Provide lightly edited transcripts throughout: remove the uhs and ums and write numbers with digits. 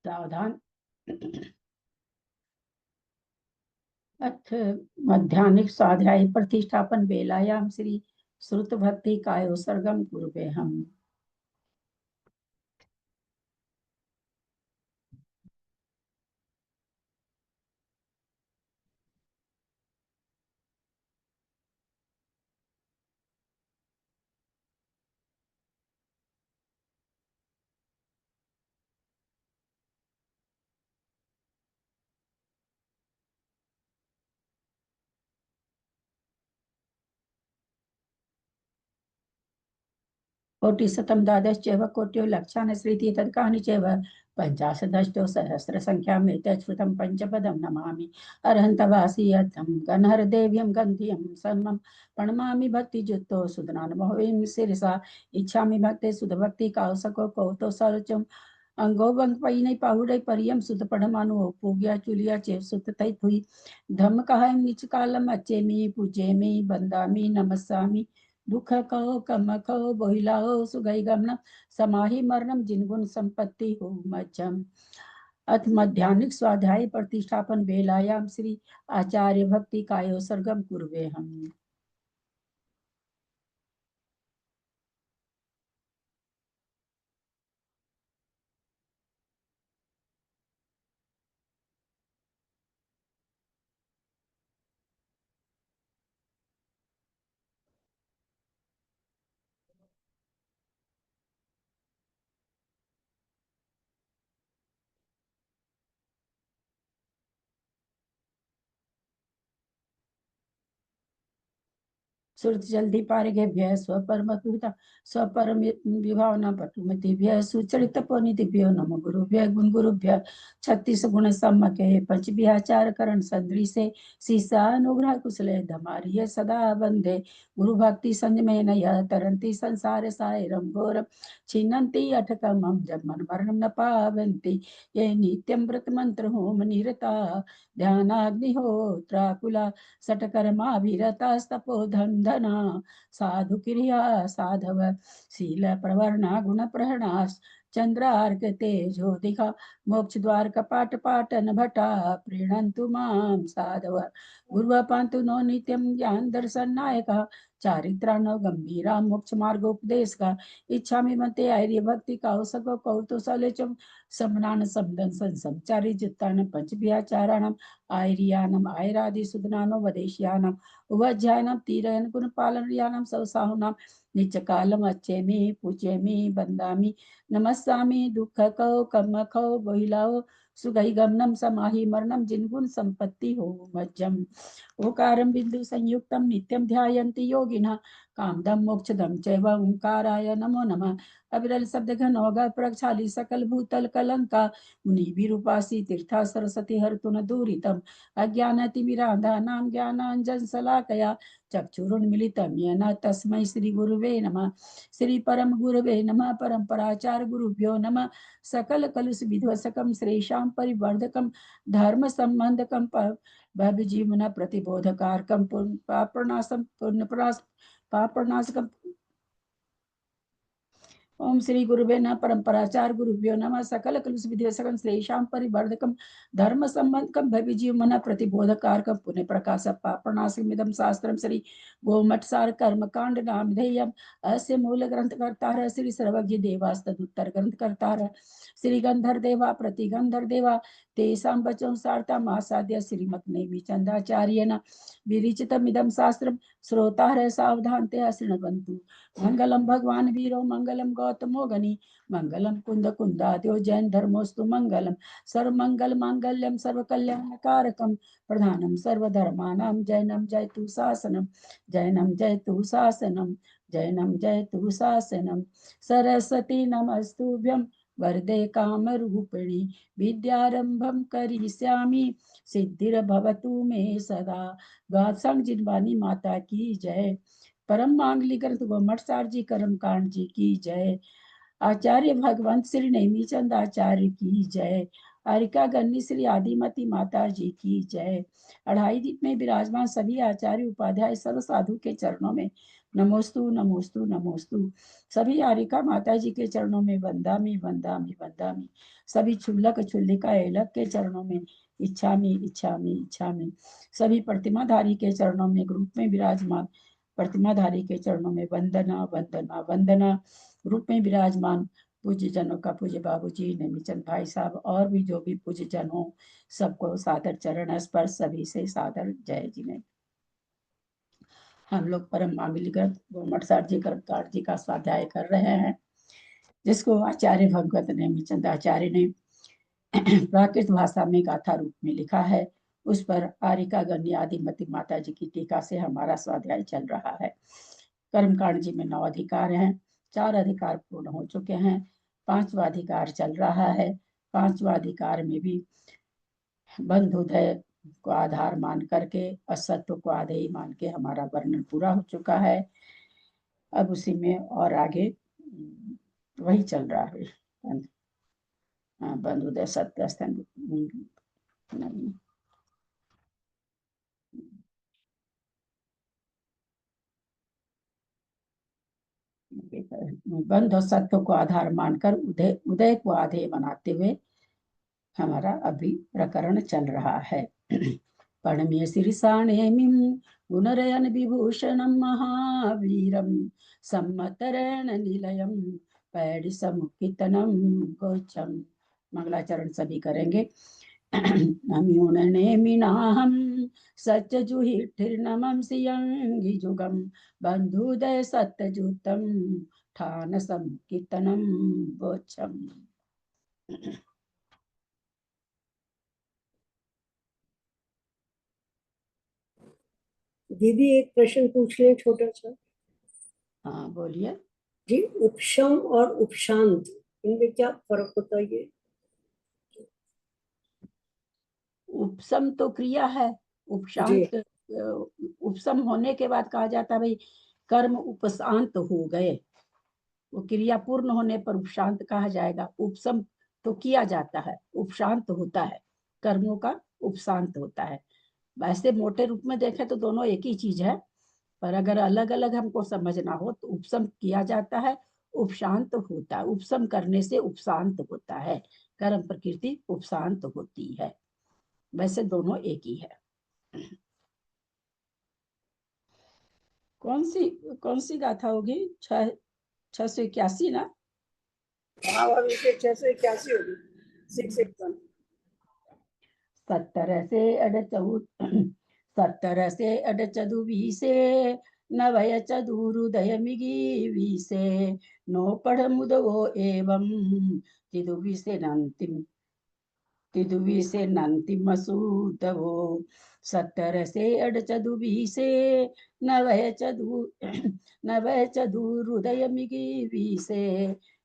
सावधान। अथ मध्याह्निक स्वाध्याय प्रतिष्ठापन बेलायाम श्री श्रुत भक्ति कायो सर्गम कुरुवे हम। कोटिशतं द्वादश चैव कोट्यो लक्षानश्रीति तत्कानि चैव पञ्चाशदष्टौ सहस्रसङ्ख्याम् एतच्छ्रुतं पञ्चपदं नमामि अरहन्तवासी यद्धं गणहरदेव्यं गन्धियं सर्वं प्रणमामि भक्तियुक्तो सुदनानुभवीं शिरसा इच्छामि भक्ते सुधभक्ति कौसको कौतो सरोचम अंगो बंग पई नहीं पाहुड़े परियम सुत पढ़मानु पूग्या चुलिया चेव सुत तई हुई धम कहा निच कालम अच्छे मी पूजे मी बंदा मी नमस्सामी दुख कहो कम कहो बोहिलाओ सुगई गमन समाहि मरणम जिनगुण संपत्ति हो मज्जम। अथ मध्याह्निक स्वाध्याय प्रतिष्ठापन बेलायाम श्री आचार्य भक्ति कायो सर्गम कुर्वे हम। सुरत जल्दी पारिगेभ्यः स्वपरमपिता स्वपरम विभावना पटुमतिभ्यः सुचरित पुनितिभ्यो नमो गुरुभ्यः गुण गुरुभ्यः छत्तीस गुण सम्मके पंचभ्याचार करण सदृशे शीशानुग्रह कुशले धमार्य सदा बंधे गुरु भक्ति संयमे नय तरंती संसार सायरम घोरम छिन्नन्ति अठकमं जन्मन मरणं न पावन्ति ये नित्यं व्रत मंत्र होम निरता ध्यानाग्निहोत्राकुला सटकर्माभिरतास्तपो धना साधु क्रिया साधव शील प्रवर्णा गुण प्रहणास चंद्रार्क तेजो दिखा मोक्ष द्वार कपाट पाटन भटा प्रीणन्तु मां साधव गुरुः पान्तु नो नित्यं ज्ञान दर्शन नायका चारित्रानो गंभीरा मोक्ष मार्गोपदेश का इच्छामि मते आर्य भक्ति कौसको कौतुसलेचम समनान समदन संसंचारी जित्तान पंचभ्याचाराणाम आयर्यानम आयरादि सुदनानो वदेश्यानम उवज्जायनम तीरयन गुण पालनयानम सौसाहुनाम नित्यकालम अच्छेमि पूज्येमि बंदामि नमस्सामि दुख कौ कम खौ बोहिलाओ सुगई गमनम समाहि मरणम जिनगुण संपत्ति हो मज्जम ओकारं बिंदु संयुक्तम नित्यं ध्यायन्ति योगिनः कामदम मोक्षदम चैव ओंकाराय नमो नमः अविरल शब्द घन होगा प्रक्षाली सकल भूतल कलंका मुनि विरूपासी तीर्था सरस्वती हरतुन दूरितम अज्ञानतिमिरांधा नाम ज्ञानांजन शलाकया चक्षुरुन्मिलितं येन तस्मै श्री गुरुवे नमः श्री परम गुरुवे नमः परम्पराचार गुरुभ्यो नमः सकल कलुष विध्वसकम श्रेषां परिवर्धकम धर्म संबंधकम भवजीवना प्रतिबोधकारकम पापनाशम पापनाशकम ओम श्री गुरुवे न परंपराचार गुरुभ्यो नमः सकल कलुष विद्वेषकम श्रेषां परिवर्धकम धर्म संबंधकम भविजीव मन प्रतिबोधकारकम पुण्य प्रकाश पापनाशमिदम शास्त्रम श्री गोमठ सार कर्म कांड नामधेयम अस्य मूल ग्रंथ कर्ता श्री सर्वज्ञ देवास्तदुत्तर ग्रंथ कर्ता श्री गंधर देवा प्रतिगंधर देवा तेषां वचों सार्थम आसाद्य श्रीमत् नेमि चंदाचार्येण विरिचितमिदं शास्त्रम श्रोतारः सावधानतया शृण्वन्तु मंगलम भगवान वीरो मंगलम गौतमो गनि मंगलम कुंद कुंदाद्यो जैन धर्मोस्तु मंगलम सर्वमंगल मांगल्यम सर्वकल्याणकारकम प्रधानम सर्वधर्मानां जैनम जयतु शासनम जैनम जयतु शासनम जैनम जयतु शासनम सरस्वती नमस्तुभ्यं वरदे कामरूपिणी विद्यारंभम करिष्यामि सिद्धिर्भवतु मे सदा। द्वादशांग जिनवानी माता की जय। परम मांगलिक ग्रंथ गोमठ सार जी कर्म कांड जी की जय। आचार्य भगवंत श्री नेमीचंद आचार्य की जय। हरिका गन्नी श्री आदिमती माता जी की जय। अढ़ाई दीप में विराजमान सभी आचार्य उपाध्याय सर्व साधु के चरणों में नमोस्तु नमोस्तु नमोस्तु। सभी आरिका माता जी के चरणों में वंदामि वंदामि वंदामि। सभी क्षुल्लक क्षुल्लिका एलक के चरणों में इच्छामि इच्छामि इच्छामि। सभी प्रतिमाधारी के चरणों में ग्रुप में विराजमान प्रतिमाधारी के चरणों में वंदना वंदना वंदना। ग्रुप में विराजमान पूज्य जनों का, पूज्य बाबूजी, नेमीचंद भाई साहब और भी जो भी पूज्य जन हो, सबको सादर चरण स्पर्श, सभी से सादर जय जिने। हम लोग परम मामिलीगत गोमठ सार जी कर्मकार जी का स्वाध्याय कर रहे हैं, जिसको आचार्य भगवत नेमीचंद आचार्य ने प्राकृत भाषा में गाथा रूप में लिखा है। उस पर आरिका गण्य आदिमती माता जी की टीका से हमारा स्वाध्याय चल रहा है। कर्मकांड जी में 9 अधिकार हैं, 4 अधिकार पूर्ण हो चुके हैं, 5वां अधिकार चल रहा है। 5वां अधिकार में भी बंधुदय को आधार मान करके, असत्व को आधेय मान के हमारा वर्णन पूरा हो चुका है। अब उसी में और आगे वही चल रहा है। बंधुदय सत्य स्थान नहीं, बंध और सत्व को आधार मानकर उदय उदय को आधेय बनाते हुए हमारा अभी प्रकरण चल रहा है। पणम्य शीर्षाणेमिं गुणरयन विभूषणं महावीरं सम्मतरण निलयं पैडिसमुत्थितनं गोचम। मंगलाचरण सभी करेंगे। नम्यूननेमिनाहं सत्यजुहिर्नमं सियंगिजुगं बन्धुदय सत्यजुतं ठानसं कीर्तनं वोचम। दीदी एक प्रश्न पूछ ले छोटा सा। हाँ बोलिए जी, उपशम और उपशांत इनमें क्या फर्क होता है? ये उपशम तो क्रिया है, उपशांत उपशम होने के बाद कहा जाता है भाई कर्म उपशांत हो गए। वो क्रिया पूर्ण होने पर उपशांत कहा जाएगा। उपशम तो किया जाता है, उपशांत होता है, कर्मों का उपशांत होता है। वैसे मोटे रूप में देखें तो दोनों एक ही चीज है, पर अगर अलग अलग हमको समझना हो तो उपशम किया जाता है, उपशांत होता है। उपशम करने से उपशांत होता है, कर्म प्रकृति उपशांत होती है। वैसे दोनों एक ही है। कौन सी गाथा होगी? 681 ना? हाँ, और इसे 681 होगी। 661 70 से अड़चऊ 70 से अड़चदु बीसे नवय चदुरुदय मिगी वीसे नो पढ़ मुदवो एवं तिदुवी से नंतिम तिदुवी से नंतिम सूतवो। 70 से अड़चदु बीसे नवय चदु नवय चदुरुदय मिगी वीसे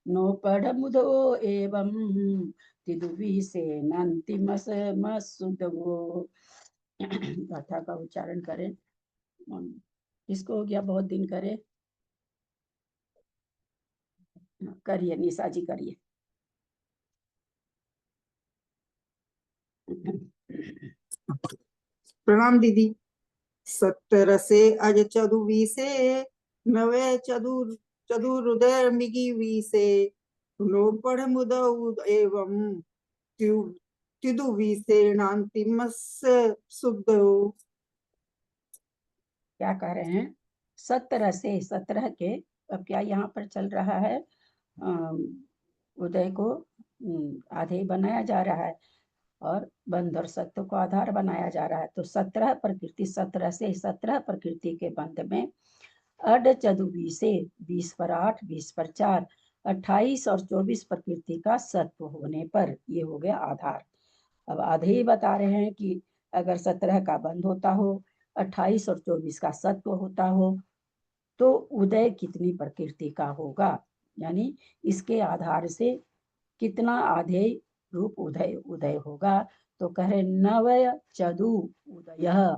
नो पढ़ मुदो एवं तिदुवी से नंतिम मसुदवो। गाथा का उच्चारण करें। इसको हो गया बहुत दिन करे, करिए निशा जी करिए। प्रणाम दीदी। 70 से अज चदुवीसे नवे चदुरुदय मिगी वीसे नो पढ़ मुदउ एवं तिदुवीसे नांतिमस्य सुद्धो। क्या कह रहे हैं? 17 से 17 के, अब क्या यहाँ पर चल रहा है? उदय को आधे बनाया जा रहा है और बंध और सत्व को आधार बनाया जा रहा है। तो 17 प्रकृति, 17 से 17 प्रकृति के बंध में अड चदुबी से 20 पर 8, 20 पर 4, 28 और 24 प्रकृति का सत्व होने पर ये हो गया आधार। अब आधे ही बता रहे हैं कि अगर 17 का बंध होता हो, 28 और 24 का सत्व होता हो, तो उदय कितनी प्रकृति का होगा, यानी इसके आधार से कितना आधेय रूप उदय उदय होगा। तो कह रहे नवय चदु उदय,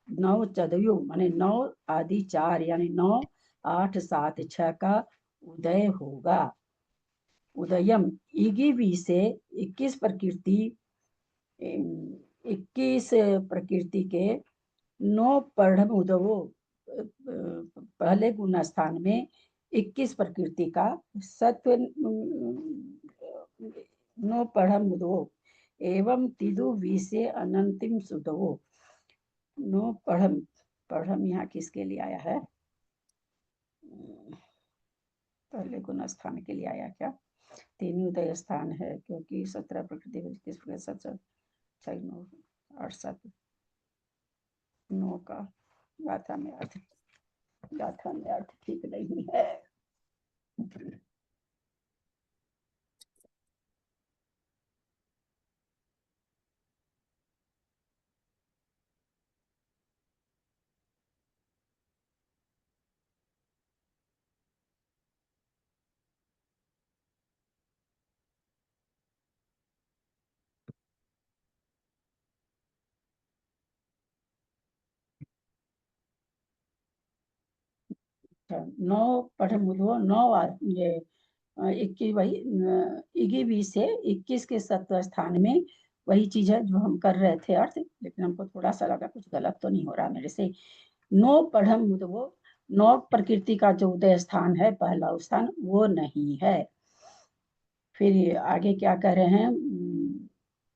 9 चदयु माने 9 आदि 4 यानी 9, 8, 7, 6 का उदय होगा। उदयम इगिवी से 21 प्रकृति 21 प्रकृति के 9 पढ़ उदवो पहले गुण स्थान में 21 प्रकृति का सत्व नो पढ़म मुदो एवं तिदु विषे अनंतिम सुदो। नो पढ़म, पढ़म यहाँ किसके लिए आया है? पहले गुण स्थान के लिए आया क्या? तीन उदय स्थान है, क्योंकि 17 प्रकृति और 7 नो का गाथा में अर्थ ठीक नहीं है। नौ पठमुदो 9 ये 21 वही 21 से 21 के सत्व स्थान में वही चीज है जो हम कर रहे थे अर्थ, लेकिन हमको थोड़ा सा लगा कुछ गलत तो नहीं हो रहा मेरे से। नो पढ़म मुदवो, 9 प्रकृति का जो उदय स्थान है पहला स्थान वो नहीं है। फिर आगे क्या कह रहे हैं?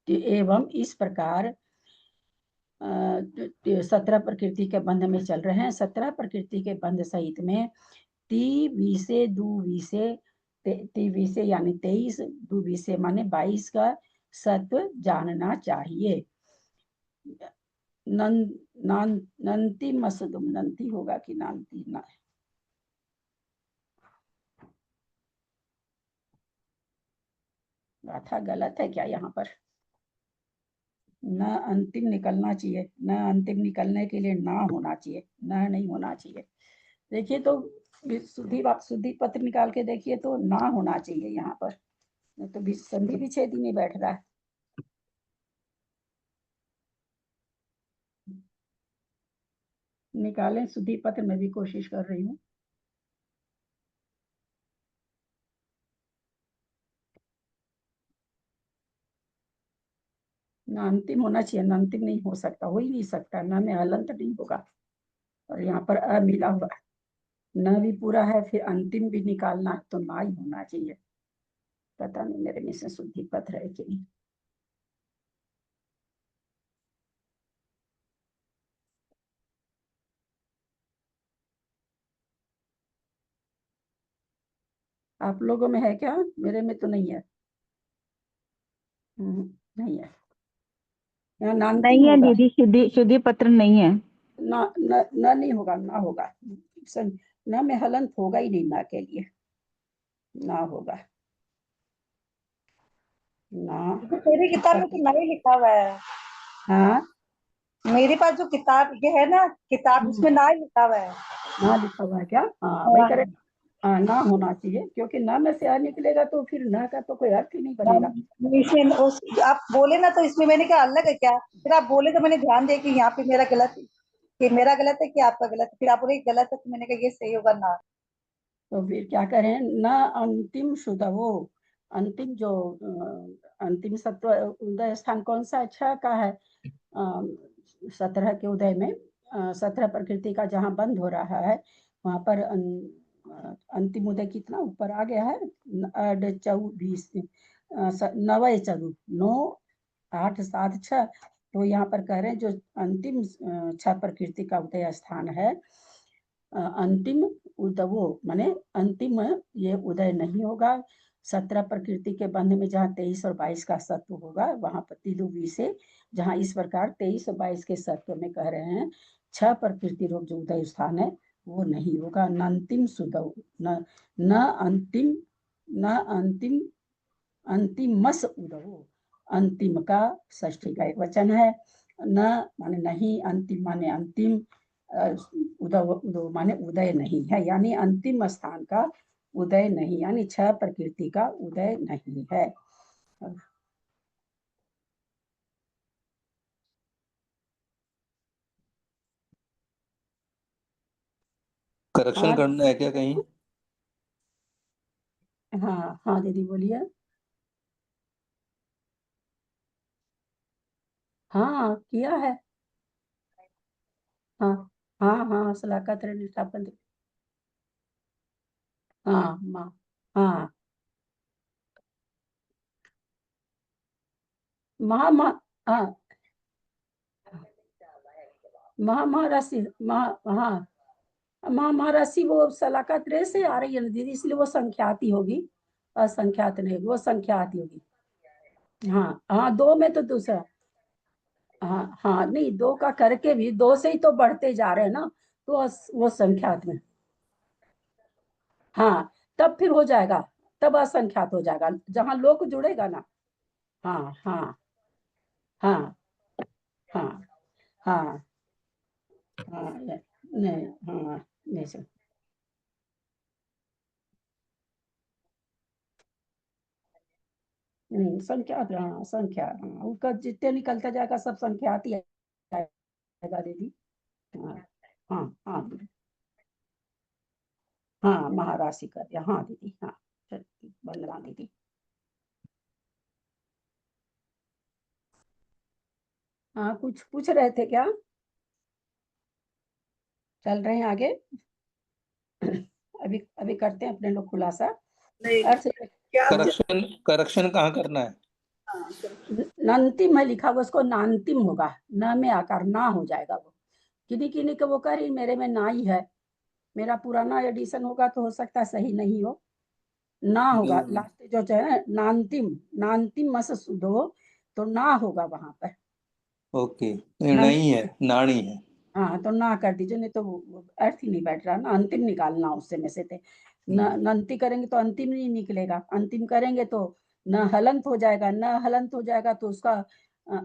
एवं इस प्रकार 17 प्रकृति के बंध में चल रहे हैं। 17 प्रकृति के बंध सहित में ती विषे दु विषे, ती विषे यानी 23, दु विषे माने 22 का सत्व जानना चाहिए। नंती मसदुम, नंती होगा कि नांती ना? गाथा गलत है क्या यहाँ पर? न अंतिम निकलना चाहिए, न अंतिम निकलने के लिए ना होना चाहिए, न नहीं होना चाहिए। देखिए तो शुद्धि पत्र निकाल के देखिए तो ना होना चाहिए यहाँ पर, तो संधि विच्छेद ही नहीं बैठ रहा है। निकालें शुद्धि पत्र, में भी कोशिश कर रही हूँ। ना अंतिम होना चाहिए, ना अंतिम नहीं हो सकता, हो ही नहीं सकता, ना में हलंत नहीं होगा। और यहाँ पर अ मिला हुआ है, न भी पूरा है, फिर अंतिम भी निकालना है तो ना ही होना चाहिए। पता नहीं मेरे में से शुद्धि पत्र है कि नहीं। आप लोगों में है क्या? मेरे में तो नहीं है। नहीं है, यहाँ नांतिम नहीं है होगा। दीदी, शुद्धि शुद्धि पत्र नहीं है। ना न, न नहीं होगा, ना होगा। न में हलंत होगा ही नहीं, ना के लिए ना होगा। ना मेरी किताब में तो नहीं लिखा हुआ है। हाँ, मेरे पास जो किताब ये है ना, किताब इसमें ना ही लिखा हुआ है। ना लिखा हुआ है क्या? हाँ वही करे। हाँ, ना होना चाहिए, क्योंकि ना में से आ निकलेगा तो फिर ना का तो कोई अर्थ ही नहीं बनेगा। इसमें आप बोले ना तो इसमें मैंने कहा अलग है क्या, फिर आप बोले तो मैंने ध्यान दिया कि यहाँ पे मेरा गलत है, कि मेरा गलत है कि आपका गलत है, फिर आप बोले गलत है तो मैंने कहा ये सही होगा ना। तो फिर क्या करें? न अंतिम शुद्धवो, अंतिम जो अंतिम सत्व उदय स्थान कौन सा अच्छा का है? 17 के उदय में 17 प्रकृति का जहाँ बंद हो रहा है वहां पर अंतिम उदय कितना ऊपर आ गया है? 24 नवे चरु 9 8 7 6। तो यहाँ पर कह रहे हैं जो अंतिम 6 प्रकृति का उदय स्थान है, अंतिम उदवो माने अंतिम ये उदय नहीं होगा। 17 प्रकृति के बंध में जहाँ 23 और 22 का सत्व होगा वहां पर तिदुवी से, जहाँ इस प्रकार 23 और 22 के सत्व में कह रहे हैं 6 प्रकृति रूप जो उदय स्थान है वो नहीं होगा। न अंतिम सुदव, न अंतिम, न अंतिम, अंतिमस उदवो, अंतिम का षष्ठी का एक वचन है। न माने नहीं, अंतिम माने अंतिम, उदय माने उदय नहीं है, यानी अंतिम स्थान का उदय नहीं, यानी 6 प्रकृति का उदय नहीं है। करेक्शन हाँ करना है क्या कहीं? हाँ हाँ दीदी बोलिए। हाँ किया है। हाँ हाँ हाँ, सलाका त्रय निष्ठापन। हाँ माँ, हाँ महा महा, हाँ महाराशि हाँ, महाराशि वो सलाका त्रय से आ रही है ना दीदी, इसलिए वो संख्याती होगी, असंख्यात नहीं होगी, वो संख्याती होगी। हाँ हाँ, दो में तो दूसरा, हाँ हाँ, नहीं दो का करके भी दो से ही तो बढ़ते जा रहे हैं ना, तो वो संख्यात में। हाँ, तब फिर हो जाएगा, तब असंख्यात हो जाएगा जहां लोक जुड़ेगा ना। हाँ हाँ हाँ हाँ हाँ हाँ, नहीं हाँ, नहीं सर, संख्यात, हाँ संख्या, हाँ उसका जितने निकलता जाएगा सब संख्यात ही आएगा दीदी। हाँ हाँ हाँ दीदी, हाँ महाराशि कर दिया, हाँ दीदी, हाँ वंदना दीदी। हाँ, कुछ पूछ रहे थे क्या? चल रहे हैं आगे। अभी अभी करते हैं अपने लोग खुलासा। नहीं, अर्थ क्या करेक्शन करेक्शन कहाँ करना है? नंतिम है लिखा हुआ, उसको नांतिम होगा, न में आकार ना हो जाएगा वो। किन्हीं किन्हीं का वो कह रही मेरे में ना ही है, मेरा पुराना एडिशन होगा तो हो सकता है सही नहीं हो, ना होगा लास्ट जो है नांतिम, नांतिम मस शुद्ध हो तो ना होगा वहां पर। ओके, नहीं है, नानी है। हाँ तो ना कर दीजिए, नहीं तो वो अर्थ ही नहीं बैठ रहा ना, अंतिम निकालना उससे में से थे। नंती करेंगे तो अंतिम नहीं निकलेगा, अंतिम करेंगे तो न हलंत हो जाएगा, न हलंत हो जाएगा तो उसका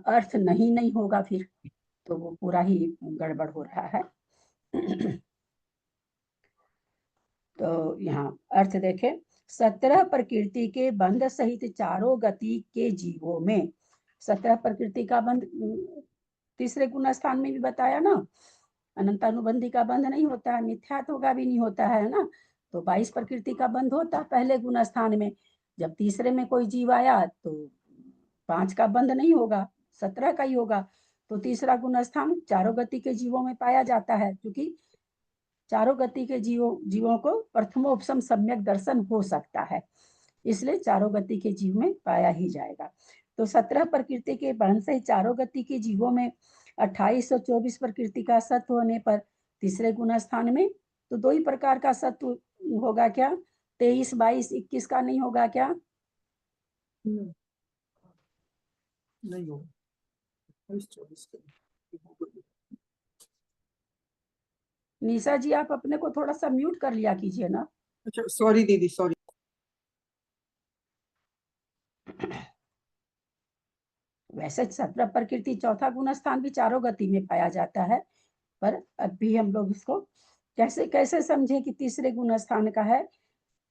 अर्थ नहीं नहीं होगा फिर, तो वो पूरा ही गड़बड़ हो रहा है। तो यहाँ अर्थ देखें, 17 प्रकृति के बंध सहित चारों गति के जीवों में, 17 प्रकृति का बंध तीसरे गुण स्थान में भी बताया ना, अनंतानुबंधी का बंध नहीं होता है, मिथ्यात्व का भी नहीं होता है ना, तो 22 प्रकृति का बंध होता है पहले गुण स्थान में। जब तीसरे में कोई जीव आया तो 5 का बंध नहीं होगा, 17 का ही होगा। तो तीसरा गुण स्थान चारों गति के जीवों में पाया जाता है, क्योंकि चारों गति के जीवों को प्रथमोपसम सम्यक दर्शन हो सकता है, इसलिए चारों गति के जीव में पाया ही जाएगा। तो 17 प्रकृति के बंध से चारों गति के जीवों में 28 और 24 प्रकृति का सत्व होने पर तीसरे गुण स्थान में तो दो ही प्रकार का सत्व होगा क्या, 23, 22, 21 का नहीं होगा क्या? नहीं होगा, 24 का। निशा जी आप अपने को थोड़ा सा म्यूट कर लिया कीजिए ना। अच्छा सॉरी दीदी, सॉरी। वैसे 17 प्रकृति चौथा गुण स्थान भी चारों गति में पाया जाता है, पर अब भी हम लोग इसको कैसे कैसे समझे कि तीसरे गुण स्थान का है,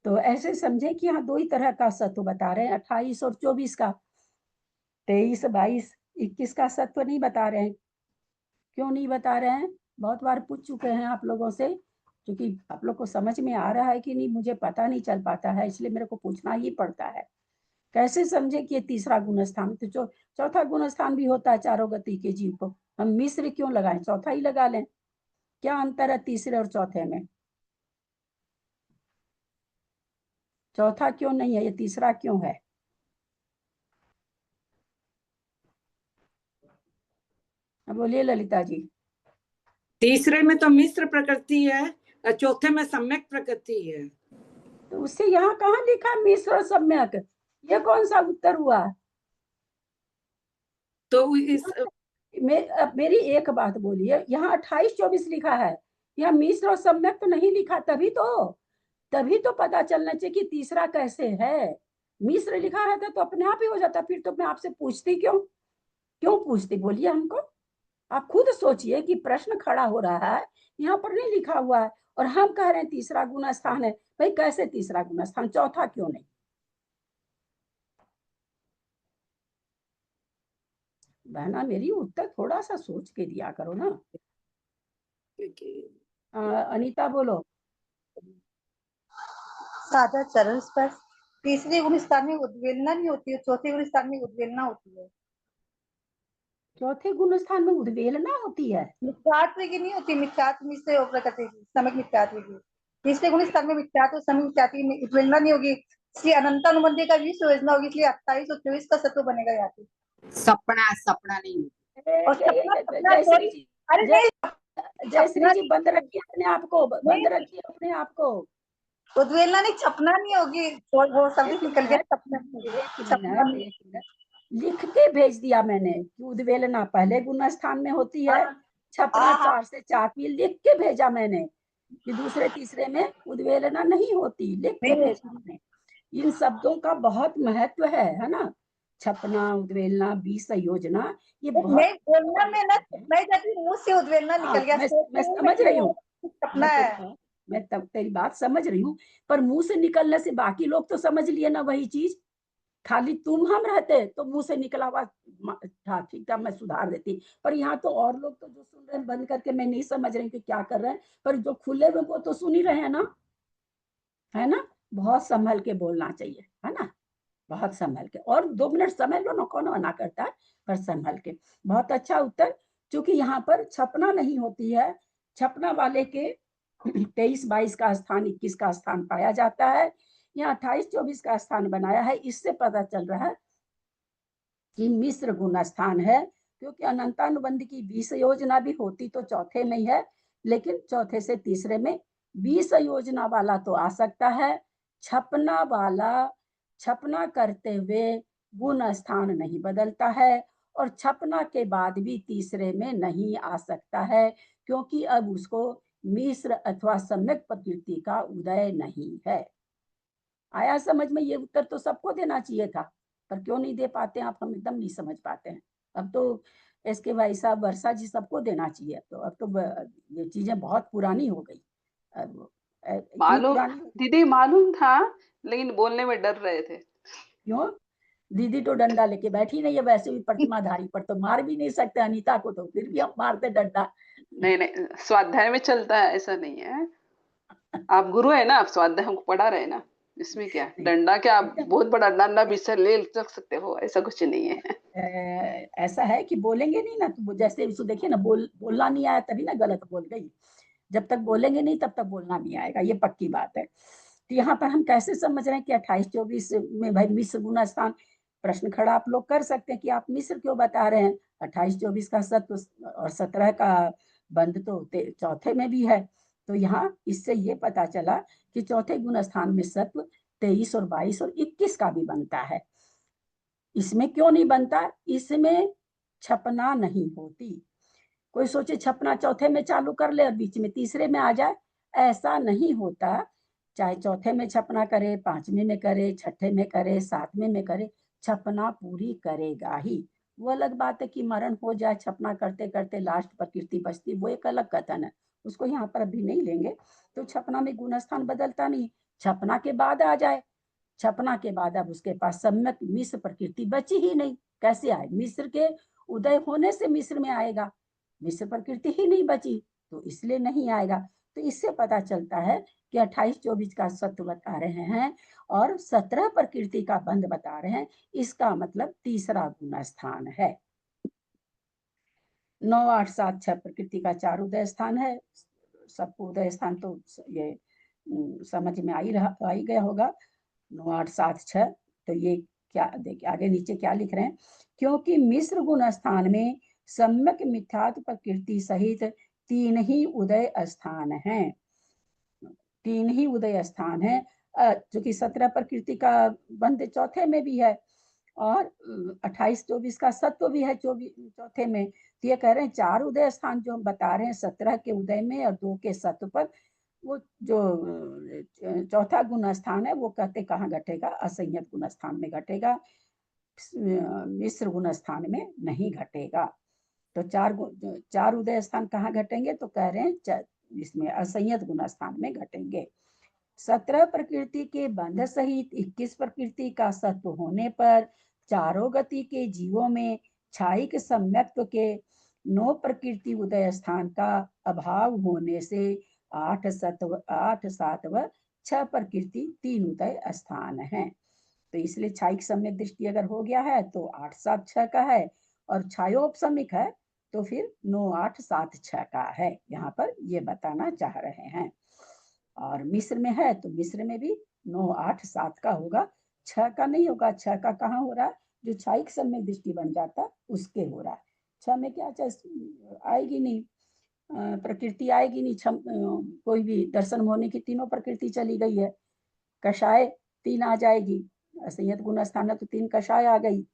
तो ऐसे समझे कि यहाँ दो ही तरह का सत्व बता रहे हैं, 28 और 24 का, 23, 22, 21 का सत्व नहीं बता रहे हैं। क्यों नहीं बता रहे हैं? बहुत बार पूछ चुके हैं आप लोगों से, क्योंकि आप लोग को समझ में आ रहा है कि नहीं मुझे पता नहीं चल पाता है, इसलिए मेरे को पूछना ही पड़ता है। कैसे समझे कि ये तीसरा गुण स्थान, तो चौथा गुण स्थान भी होता है चारों गति के जीव को, हम मिश्र क्यों लगाएं, चौथा ही लगा लें। क्या अंतर है तीसरे और चौथे में? चौथा क्यों नहीं है, ये तीसरा क्यों है? बोलिए ललिता जी। तीसरे में तो मिश्र प्रकृति है और चौथे में सम्यक प्रकृति है। तो उससे यहाँ कहाँ लिखा मिश्र और सम्यक, ये कौन सा उत्तर हुआ? तो इस मेरी एक बात बोलिए, यहाँ 28, 24 लिखा है, यहाँ मिश्र और सम्यक तो नहीं लिखा, तभी तो पता चलना चाहिए कि तीसरा कैसे है। मिश्र लिखा रहता तो अपने आप ही हो जाता, फिर तो मैं आपसे पूछती क्यों, क्यों पूछती बोलिए हमको। आप खुद सोचिए कि प्रश्न खड़ा हो रहा है, यहाँ पर नहीं लिखा हुआ है और हम कह रहे हैं तीसरा गुण स्थान है, भाई कैसे तीसरा गुण स्थान, चौथा क्यों नहीं? बहना मेरी उत्तर थोड़ा सा सोच के दिया करो ना। अनीता बोलो। साधा चरण स्पर्श, तीसरे गुण स्थान में उद्वेलना नहीं होती है, चौथे गुण स्थान में उद्वेलना होती है। चौथे गुण स्थान में उद्वेलना होती है। मिथ्यात्व की नहीं होती, मिथ्यात्व से प्रकृति की, सम्यक मिथ्यात्व की। तीसरे गुण स्थान में मिथ्यात्व, सम्यक मिथ्यात्व की उत्प्रेरणा नहीं होगी, इसलिए अनंतानुबंधी का 20 योजना होगी, इसलिए 28 और 24 का सत्व बनेगा यहाँ पे। सपना सपना नहीं। और सपना सपना जयश्री थोड़ी, जी, अरे नहीं, जयश्री सपना जी बंद रखिए अपने आप को, बंद रखिए अपने आप को। उद्वेलना नहीं, छपना नहीं होगी, वो शब्द एक निकल गया, मिनट, सपना सपना नहीं। एक मिनट, लिख के भेज दिया मैंने कि उद्वेलना पहले गुण स्थान में होती है, छपना हाँ, हाँ। 4 से 4 की लिख के भेजा मैंने कि दूसरे तीसरे में उद्वेलना नहीं होती, लिख के नहीं, भेजा मैंने। इन शब्दों का बहुत महत्व है ना, छपना, उद्वेलना, विसंयोजना, ये बहुत नहीं बोलना में ना, है। नहीं जाती, मुंह से उद्वेलना हाँ, निकल गया, मैं सोचते हुए समझ रही हूँ, सपना है। मैं तब तेरी बात समझ रही हूँ, पर मुंह से निकलने से बाकी लोग तो समझ लिए ना वही चीज। खाली तुम हम रहते तो मुंह से निकला हुआ था, ठीक था, मैं सुधार देती, पर यहाँ तो और लोग तो जो सुन रहे हैं बंद करके, मैं नहीं समझ रही कि क्या कर रहे हैं, पर जो खुले हुए वो तो सुन ही रहे हैं ना, है ना। बहुत संभल के बोलना चाहिए, है ना, बहुत संभल के। और 2 मिनट समय लो ना, कौन मना करता है, पर संभल के। बहुत अच्छा उत्तर। क्योंकि यहाँ पर छपना नहीं होती है, छपना वाले के 23-22 का स्थान, 21 का स्थान पाया जाता है, यहाँ 28-24 का स्थान बनाया है। इससे पता चल रहा है कि मिश्र गुण स्थान है, क्योंकि अनंतानुबंध की 20 योजना भी होती तो चौथे में ही है, लेकिन चौथे से तीसरे में 20 योजना वाला तो आ सकता है, छपना वाला छपना करते हुए गुण स्थान नहीं बदलता है, और छपना के बाद भी तीसरे में नहीं आ सकता है, क्योंकि अब उसको मिश्र अथवा सम्यक प्रकृति का उदय नहीं है। आया समझ में? ये उत्तर तो सबको देना चाहिए था, पर क्यों नहीं दे पाते आप, हम एकदम नहीं समझ पाते हैं। अब तो एसके भाई साहब, वर्षा जी, सबको देना चाहिए। तो अब तो ये चीजें बहुत पुरानी हो गई। अब इतनी मालूम पुरानी दीदी, मालूम था, लेकिन बोलने में डर रहे थे। क्यों? दीदी तो डंडा लेके बैठी नहीं है, वैसे भी प्रतिमाधारी पर तो मार भी नहीं सकते अनीता को, तो फिर भी हम मारते डंडा। नहीं नहीं, स्वाध्याय में चलता है, ऐसा नहीं है। आप गुरु है ना, आप स्वाध्याय हमको पढ़ा रहे हैं ना, इसमें क्या नहीं, डंडा, क्या आप एकदम बहुत बड़ा डंडा भी से ले सकते हो, ऐसा कुछ नहीं है। ऐसा है कि बोलेंगे नहीं ना, तो जैसे उसको देखिए ना, बोलना नहीं आया तभी ना गलत बोल गई। जब तक बोलेंगे नहीं तब तक बोलना नहीं आएगा, ये पक्की बात है। तो यहाँ पर हम कैसे समझ रहे हैं कि 28-24 में भाई मिश्र गुना स्थान? प्रश्न खड़ा आप लोग कर सकते हैं कि आप मिश्र क्यों बता रहे हैं, 28-24 का सत्व और 17 का बंध तो चौथे में भी है। तो यहाँ इससे ये पता चला कि चौथे गुण स्थान में सत्व 23 और 22 और 21 का भी बनता है। इसमें क्यों नहीं बनता? इसमें छपना नहीं होती। कोई सोचे छपना चौथे में चालू कर ले और बीच में तीसरे में आ जाए, ऐसा नहीं होता। चाहे चौथे में छपना करे, 5वें में करे, छठे में करे, 7वें में करे, छपना पूरी करेगा ही। वो अलग बात है कि मरण हो जाए छपना करते करते, लास्ट पर कीर्ति बचती, वो एक अलग कथन है, उसको यहाँ पर अभी नहीं लेंगे। तो छपना में गुण स्थान बदलता नहीं, छपना के बाद आ जाए, छपना के बाद अब उसके पास सम्यक मिश्र प्रकृति बची ही नहीं, कैसे आए? मिश्र के उदय होने से मिश्र में आएगा, मिश्र प्रकृति ही नहीं बची, तो इसलिए नहीं आएगा। तो इससे पता चलता है कि 28-24 का सत्व बता रहे हैं और 17 प्रकृति का बंध बता रहे हैं, इसका मतलब तीसरा गुण स्थान है। 9, 8, 7, 6 प्रकृति का 4 उदय स्थान है। सबको उदय स्थान तो ये समझ में आ ही गया होगा। 9, 8, 7, 6, तो ये क्या देखिए आगे नीचे क्या लिख रहे हैं, क्योंकि मिश्र गुण स्थान में सम्यक मिथ्यात्व प्रकृति सहित 3 ही उदय स्थान हैं, 3 ही उदय स्थान है। जो कि 17 प्रकृति का बंध चौथे में भी है और 28-24 का सत्व भी है चौथे में। तो ये कह रहे हैं 4 उदय स्थान जो हम बता रहे हैं, 17 के उदय में और 2 के सत्व पर, वो जो चौथा गुण स्थान है वो कहते कहाँ घटेगा? असंयत गुण स्थान में घटेगा, मिश्र गुण स्थान में नहीं घटेगा। तो 4 उदय स्थान कहाँ घटेंगे? तो कह रहे हैं इसमें असंयत गुण स्थान में घटेंगे। 17 प्रकृति के बंध सहित 21 प्रकृति का सत्व होने पर चारों गति के जीवों में क्षायिक सम्यक्त्व के 9 प्रकृति उदय स्थान का अभाव होने से 8, 7 व 6 प्रकृति 3 उदय स्थान है। तो इसलिए क्षायिक सम्यक दृष्टि अगर हो गया है तो 8, 7, 6 का है, और छायोपसमिक है तो फिर 9 8 7 6 का है, यहाँ पर ये बताना चाह रहे हैं। और मिस्र में है तो मिस्र में भी 9 8 7 का होगा, 6 का नहीं होगा। 6 का कहाँ हो रहा है, जो छायिक सम्यक दृष्टि बन जाता है उसके हो रहा है। 6 में क्या आएगी नहीं, प्रकृति आएगी नहीं, कोई भी दर्शन होने की तीनों प्रकृति चली गई है। कषाय 3 आ जाएगी, असंयत गुण स्थान तो 3 कषाय आ गई,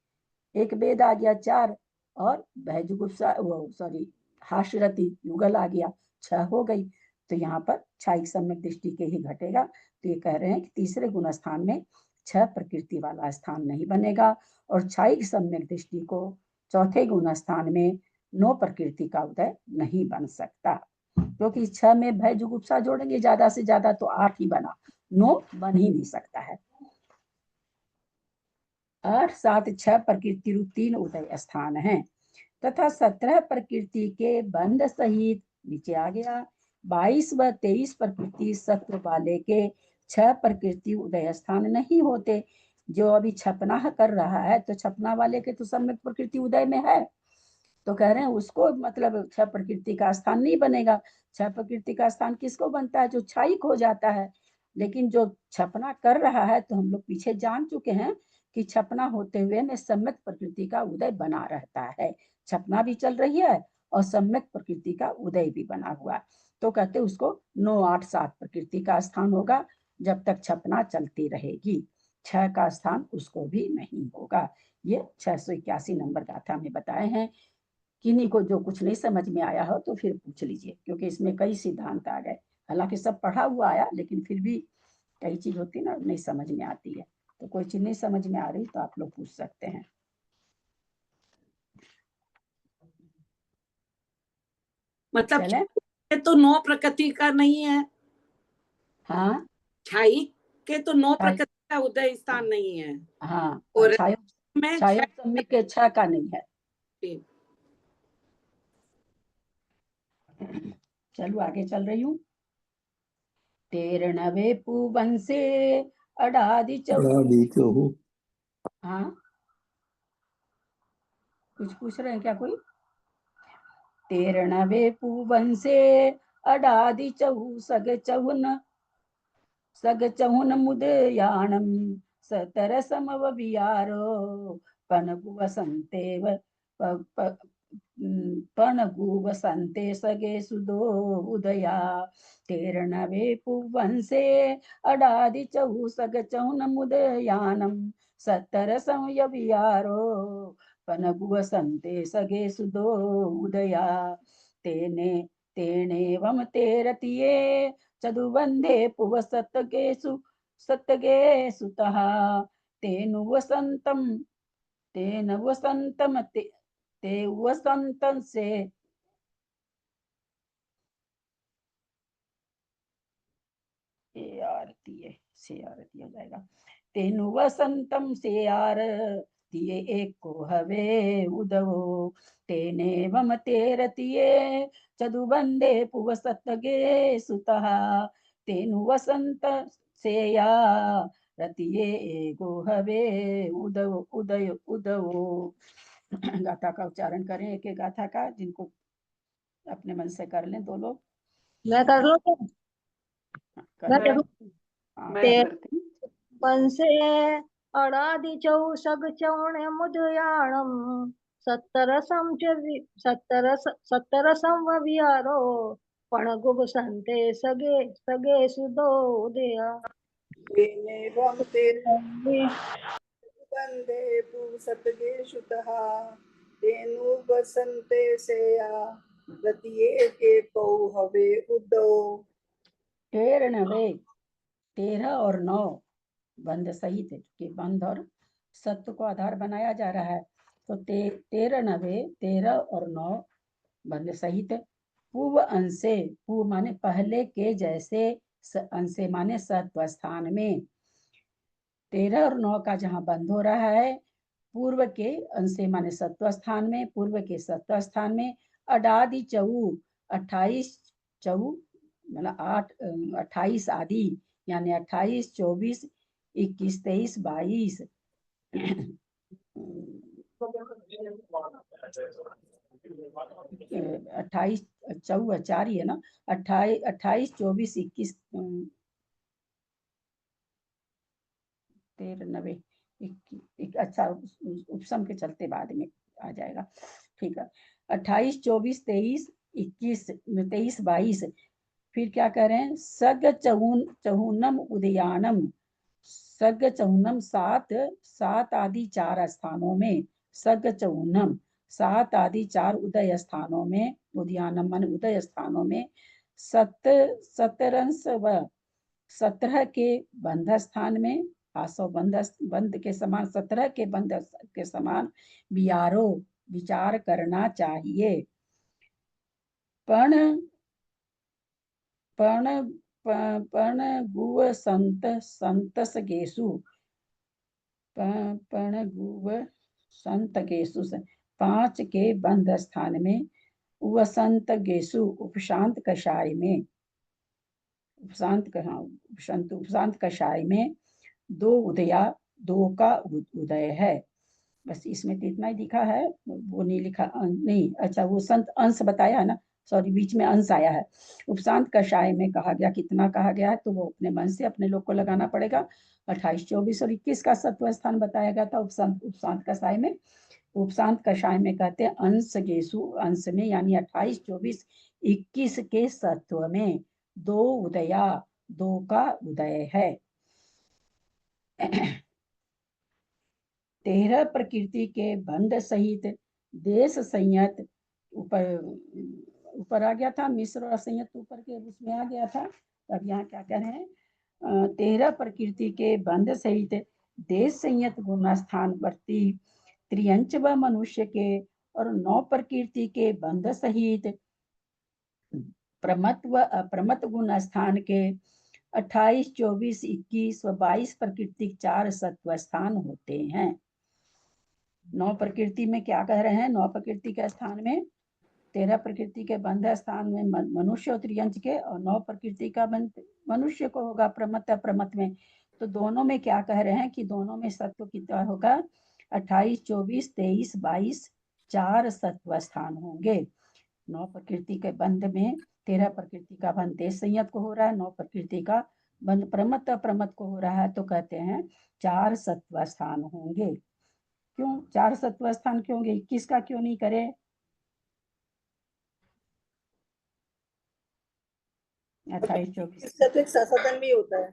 एक वेद आ गया 4, और भयजुगुप्सा वो सॉरी हास्यरति युगल आ गया 6 हो गई। तो यहाँ पर छायिक सम्यक दृष्टि के ही घटेगा। तो ये कह रहे हैं कि तीसरे गुण स्थान में 6 प्रकृति वाला स्थान नहीं बनेगा, और छायिक सम्यक दृष्टि को चौथे गुण स्थान में 9 प्रकृति का उदय नहीं बन सकता, क्योंकि 6 में भय जुगुप्सा जोड़ेंगे ज्यादा से ज्यादा तो 8 ही बना, 9 बन ही नहीं सकता है। 8 7 6 प्रकृति रूप 3 उदय स्थान हैं, तथा 17 प्रकृति के बंध सहित नीचे आ गया 22 व 23 प्रकृति सत्व वाले के 6 प्रकृति उदय स्थान नहीं होते। जो अभी छपना कर रहा है तो छपना वाले के तो सम्यक प्रकृति उदय में है, तो कह रहे हैं उसको मतलब 6 प्रकृति का स्थान नहीं बनेगा। 6 प्रकृति का स्थान किसको बनता है, जो छायिक हो जाता है। लेकिन जो छपना कर रहा है तो हम लोग पीछे जान चुके हैं कि छपना होते हुए में सम्यक प्रकृति का उदय बना रहता है। छपना भी चल रही है और सम्यक प्रकृति का उदय भी बना हुआ है, तो कहते उसको 9 8 7 प्रकृति का स्थान होगा जब तक छपना चलती रहेगी। 6 का स्थान उसको भी नहीं होगा। ये 681 नंबर गाथा में बताए हैं। किन्हीं को जो कुछ नहीं समझ में आया हो तो फिर पूछ लीजिए, क्योंकि इसमें कई सिद्धांत आ गए। हालांकि सब पढ़ा हुआ आया, लेकिन फिर भी कई चीज होती है ना नहीं समझ में आती है, तो कोई चीज नहीं समझ में आ रही तो आप लोग पूछ सकते हैं। मतलब चले, के तो 9 प्रकृति का नहीं है, हाँ छाई के तो 9 छाय- प्रकृति का उदय स्थान नहीं है, हाँ, और छायो में छायो सम्यक के 6 का नहीं है। चलो आगे चल रही हूँ। तेरनवे पुवन से अडादि चहु, हाँ कुछ पूछ रहे हैं क्या कोई? तेरनवे पुवन से अडादि चहु सग चहुन मुदयानम सतर समव वियारो पनगु वसंते पनगु वसंते सगे सुदो उदया। तेरनवे पुवन से अडादि चहु सग चहुन मुदयानम सतर समय वियारो पनगु वसंते सगे सुदो उदया। तेने तेनेवम तेरतिये चदुबंधे पुव सतगेसु सतगेसुतः तेनु वसंतम ते वसंतम से आरती हो जाएगा। तेनु वसंतम से आरतीये एक को हवे उदवो तेने वम तेरतिये चदुबंदे पुव सतगे सुतः तेनु वसंत से या रतिये एको हवे उदव उदय उदवो। गाथा का उच्चारण करें, एक एक गाथा का, जिनको अपने मन से कर लें दो लोग। मैं कर लूं क्या? मैं मैं- करूं? हाँ, मैं ते- करती पंसे अडादि चौ सग चौण मुदयाणम सत्तरसम सत्तरसम विहारो पणगुब संते सगे सगे सुदो उदया। तेनेवं ते वन्दे पुंसतगे शुतः तेनु बसन्ते सेया रतिये के कौ हवे उदौ। 13 13 और 9 बंध सहित है, कि बंध और सत्य को आधार बनाया जा रहा है। तो 13 और 9 बंध सहित पूर्व अंशे, पूर्व माने पहले के जैसे, अंशे माने सत्व स्थान में 13 और 9 का जहाँ बंध हो रहा है, पूर्व के अंशे माने सत्व स्थान में, पूर्व के सत्व स्थान में अडादि चऊ 28 चऊ मतलब 8 28 आदि, यानी 28 24 21 23 22 28 चौवा 4 ही है ना, 28 24 21 13 90 अच्छा उपसम के चलते बाद में आ जाएगा, ठीक है। 28 24 23 21 23 22 फिर क्या कह रहे हैं, सग चहुनम उदयानम, सग चहुनम 7 आदि 4 स्थानों में, सग चहुनम 7 आदि 4 उदय स्थानों में, उदयानम मान उदय स्थानों में, 17 के बंध स्थान में, आसव बंध के समान 17 के बंध के समान बियारो विचार करना चाहिए। पण गुव संतस गेसु, पण गुव संत गेसु 5 के बंध स्थान में, वसंत गेसु उपशांत कषाय में, उपशांत कषाय में 2 उदया, 2 का उदय है। बस इसमें तो इतना ही लिखा है, वो नहीं लिखा नहीं, अच्छा वो संत अंश बताया है ना, सॉरी बीच में अंश आया है। उपशांत कषाय में कहा गया, कितना कहा गया है तो वो अपने मन से अपने लोग को लगाना पड़ेगा। 28 24 और 21 का सत्व स्थान बताया गया था उपशांत कषाय में। उपशांत कषाय में कहते हैं अंश गेसु, अंश में यानी 28 24 21 के सत्व में 2 उदया, 2 का उदय है। 13 प्रकृति के बंध सहित देश संयत, ऊपर आ गया था, मिश्र और संयत ऊपर के उसमें आ गया था। अब यहाँ क्या कह रहे हैं, 13 प्रकृति के बंध सहित देश संयत गुणस्थान वर्ती त्रियंच व मनुष्य के, और 9 प्रकृति के बंध सहित प्रमत व अप्रमत गुण स्थान के 28 24 21 व 22 प्रकृति 4 सत्व स्थान होते हैं। 9 प्रकृति में क्या कह रहे हैं, 9 प्रकृति के स्थान में 13 प्रकृति के बंध स्थान में मनुष्य और त्रियंच के, और 9 प्रकृति का बंध मनुष्य को होगा प्रमत अप्रमत में। तो दोनों में क्या कह रहे हैं कि दोनों में सत्व कितना होगा, 28 24 23 22 4 सत्व स्थान होंगे। 9 प्रकृति के बंध में 13 प्रकृति का बंध देश संयत को हो रहा है, 9 प्रकृति का बंध प्रमत अप्रमत को हो रहा है, तो कहते हैं 4 सत्व स्थान होंगे। क्यों 4 सत्व स्थान क्यों होंगे, 21 का क्यों नहीं करे? 28 24 इसका तो एक संशोधन भी होता है।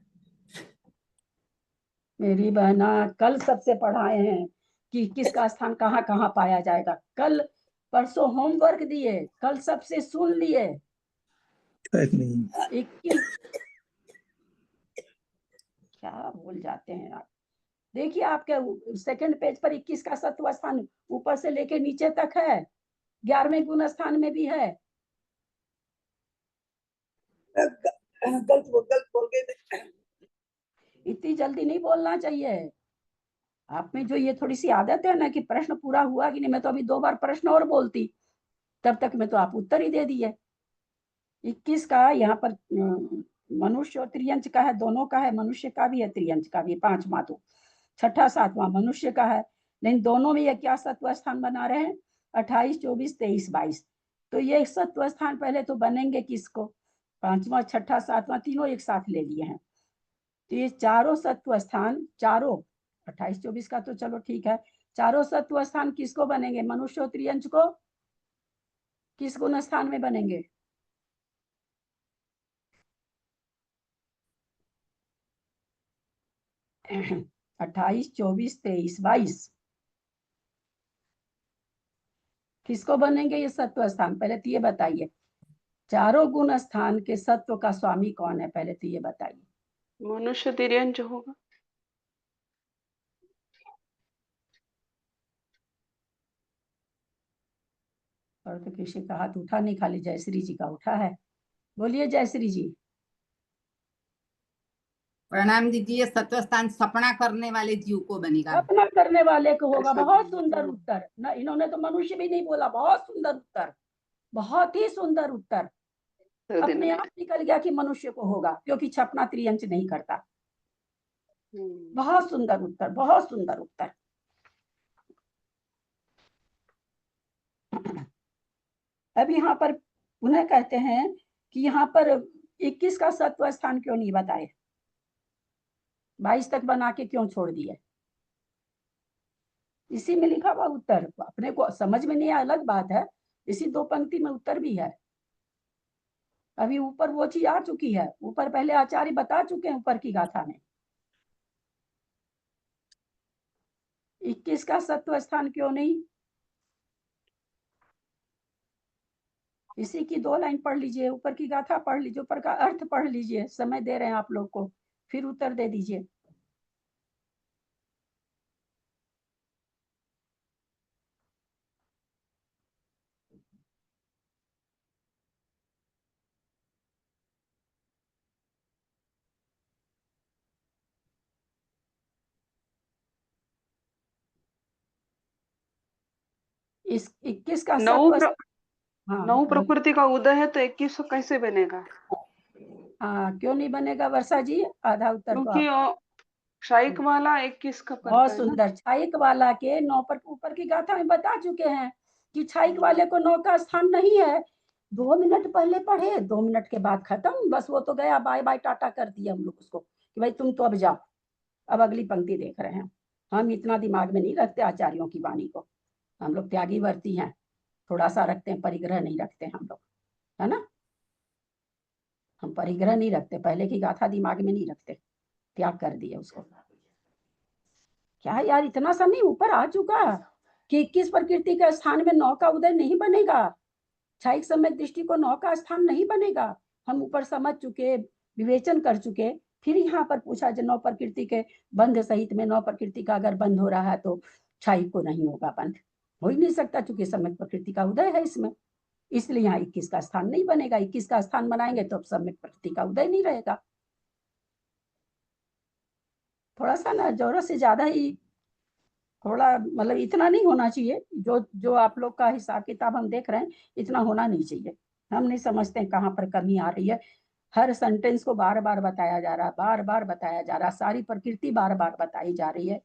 मेरी बहना कल सबसे पढ़ाए हैं कि किसका स्थान कहाँ कहाँ पाया जाएगा। कल परसों होमवर्क दिए, कल सबसे सुन लिए। नहीं 21 क्या भूल जाते हैं आप। देखिए आपके सेकंड पेज पर 21 का सत्व स्थान ऊपर से लेके नीचे तक है, 11वें गुण स्थान में भी है। गलत बोल गए थे। इतनी जल्दी नहीं बोलना चाहिए। आप में जो ये थोड़ी सी आदत है ना कि प्रश्न पूरा हुआ कि नहीं, मैं तो अभी 2 बार प्रश्न और बोलती, तब तक में तो आप उत्तर ही दे दिए। 21 का यहाँ पर मनुष्य और त्रियंच का है, दोनों का है, मनुष्य का भी है त्रियंच का भी, 5वां तो 6ठा 7वां मनुष्य का है, लेकिन दोनों में ये क्या सत्व स्थान बना रहे हैं, 28 24 23 22। तो ये सत्व स्थान पहले तो बनेंगे किसको, 5वां 6ठा 7वां तीनों एक साथ ले लिए हैं। तो ये चारों सत्व स्थान, चारों 28 24 का तो चलो ठीक है, चारों सत्व स्थान किसको बनेंगे, मनुष्य और त्रियंच को किस गुण स्थान में बनेंगे? अट्ठाईस 24 23 22 किसको बनेंगे ये सत्व स्थान? पहले तो ये बताइए, चारों गुण स्थान के सत्व का स्वामी कौन है, पहले तो ये बताइए। मनुष्य तिर्यंच होगा। और तो किसी का हाथ उठा नहीं, खाली जयश्री जी का उठा है। बोलिए जयश्री जी। प्रणाम दीजिए। सत्व स्थान सपना करने वाले जीव को बनेगा। अपना करने वाले को होगा। ऐसा बहुत सुंदर उत्तर ना, इन्होंने तो मनुष्य भी नहीं बोला, बहुत सुंदर उत्तर, बहुत ही सुंदर उत्तर। अपने आप निकल गया कि मनुष्य को होगा, क्योंकि छपना त्रियंच नहीं करता। बहुत सुंदर उत्तर, बहुत सुंदर उत्तर। अब यहाँ पर पुनः कहते हैं कि यहाँ पर 21 का सत्व स्थान क्यों नहीं बताए, 22 तक बना के क्यों छोड़ दिए? इसी में लिखा हुआ उत्तर, अपने को समझ में नहीं आया अलग बात है, इसी 2 पंक्ति में उत्तर भी है। अभी ऊपर वो चीज आ चुकी है, ऊपर पहले आचार्य बता चुके हैं ऊपर की गाथा में। 21 का सत्व स्थान क्यों नहीं? इसी की 2 लाइन पढ़ लीजिए, ऊपर की गाथा पढ़ लीजिए, ऊपर का अर्थ पढ़ लीजिए, समय दे रहे हैं आप लोग को, फिर उत्तर दे दीजिए। इस 21 का सत्व, हाँ नौ प्रकृति का उदय है तो 21 कैसे बनेगा? हाँ, क्यों नहीं बनेगा वर्षा जी? आधा उत्तर तो क्योंकि आप। क्षायिक वाला 21 का बहुत करता है ना। सुंदर, छायिक वाला के 9 पर ऊपर की गाथा में बता चुके हैं कि छायिक वाले को 9 का स्थान नहीं है। 2 मिनट पहले पढ़े, 2 मिनट के बाद खत्म, बस वो तो गया, बाय बाय टाटा कर दिया हम लोग उसको कि भाई तुम तो अब जाओ, अब अगली पंक्ति देख रहे हैं। हम इतना दिमाग में नहीं रखते आचार्यों की वाणी को, हम लोग त्यागी वर्ती हैं, थोड़ा सा रखते हैं, परिग्रह नहीं रखते हम लोग, है ना। हम परिग्रह नहीं रखते, पहले की गाथा दिमाग में नहीं रखते, त्याग कर दिए उसको। क्या यार, इतना सा नहीं, ऊपर आ चुका कि 21 प्रकृति के स्थान में 9 का उदय नहीं बनेगा, क्षायिक समय दृष्टि को 9 का स्थान नहीं बनेगा। हम ऊपर समझ चुके, विवेचन कर चुके, फिर यहाँ पर पूछा जो 9 प्रकृति के बंध सहित में 9 प्रकृति का अगर बंध हो रहा है तो क्षायिक को नहीं होगा बंध, हो ही नहीं सकता, चूंकि सम्यक प्रकृति का उदय है इसमें, इसलिए यहाँ 21 का स्थान नहीं बनेगा। 21 का स्थान बनाएंगे तो अब सम्यक प्रकृति का उदय नहीं रहेगा। थोड़ा सा ना जरूरत से ज्यादा ही, थोड़ा मतलब इतना नहीं होना चाहिए, जो जो आप लोग का हिसाब किताब हम देख रहे हैं इतना होना नहीं चाहिए। हम नहीं समझते हैं कहाँ पर कमी आ रही है, हर सेंटेंस को बार बार बताया जा रहा है, बार बार बताया जा रहा है, सारी प्रकृति बार बार बताई जा रही है,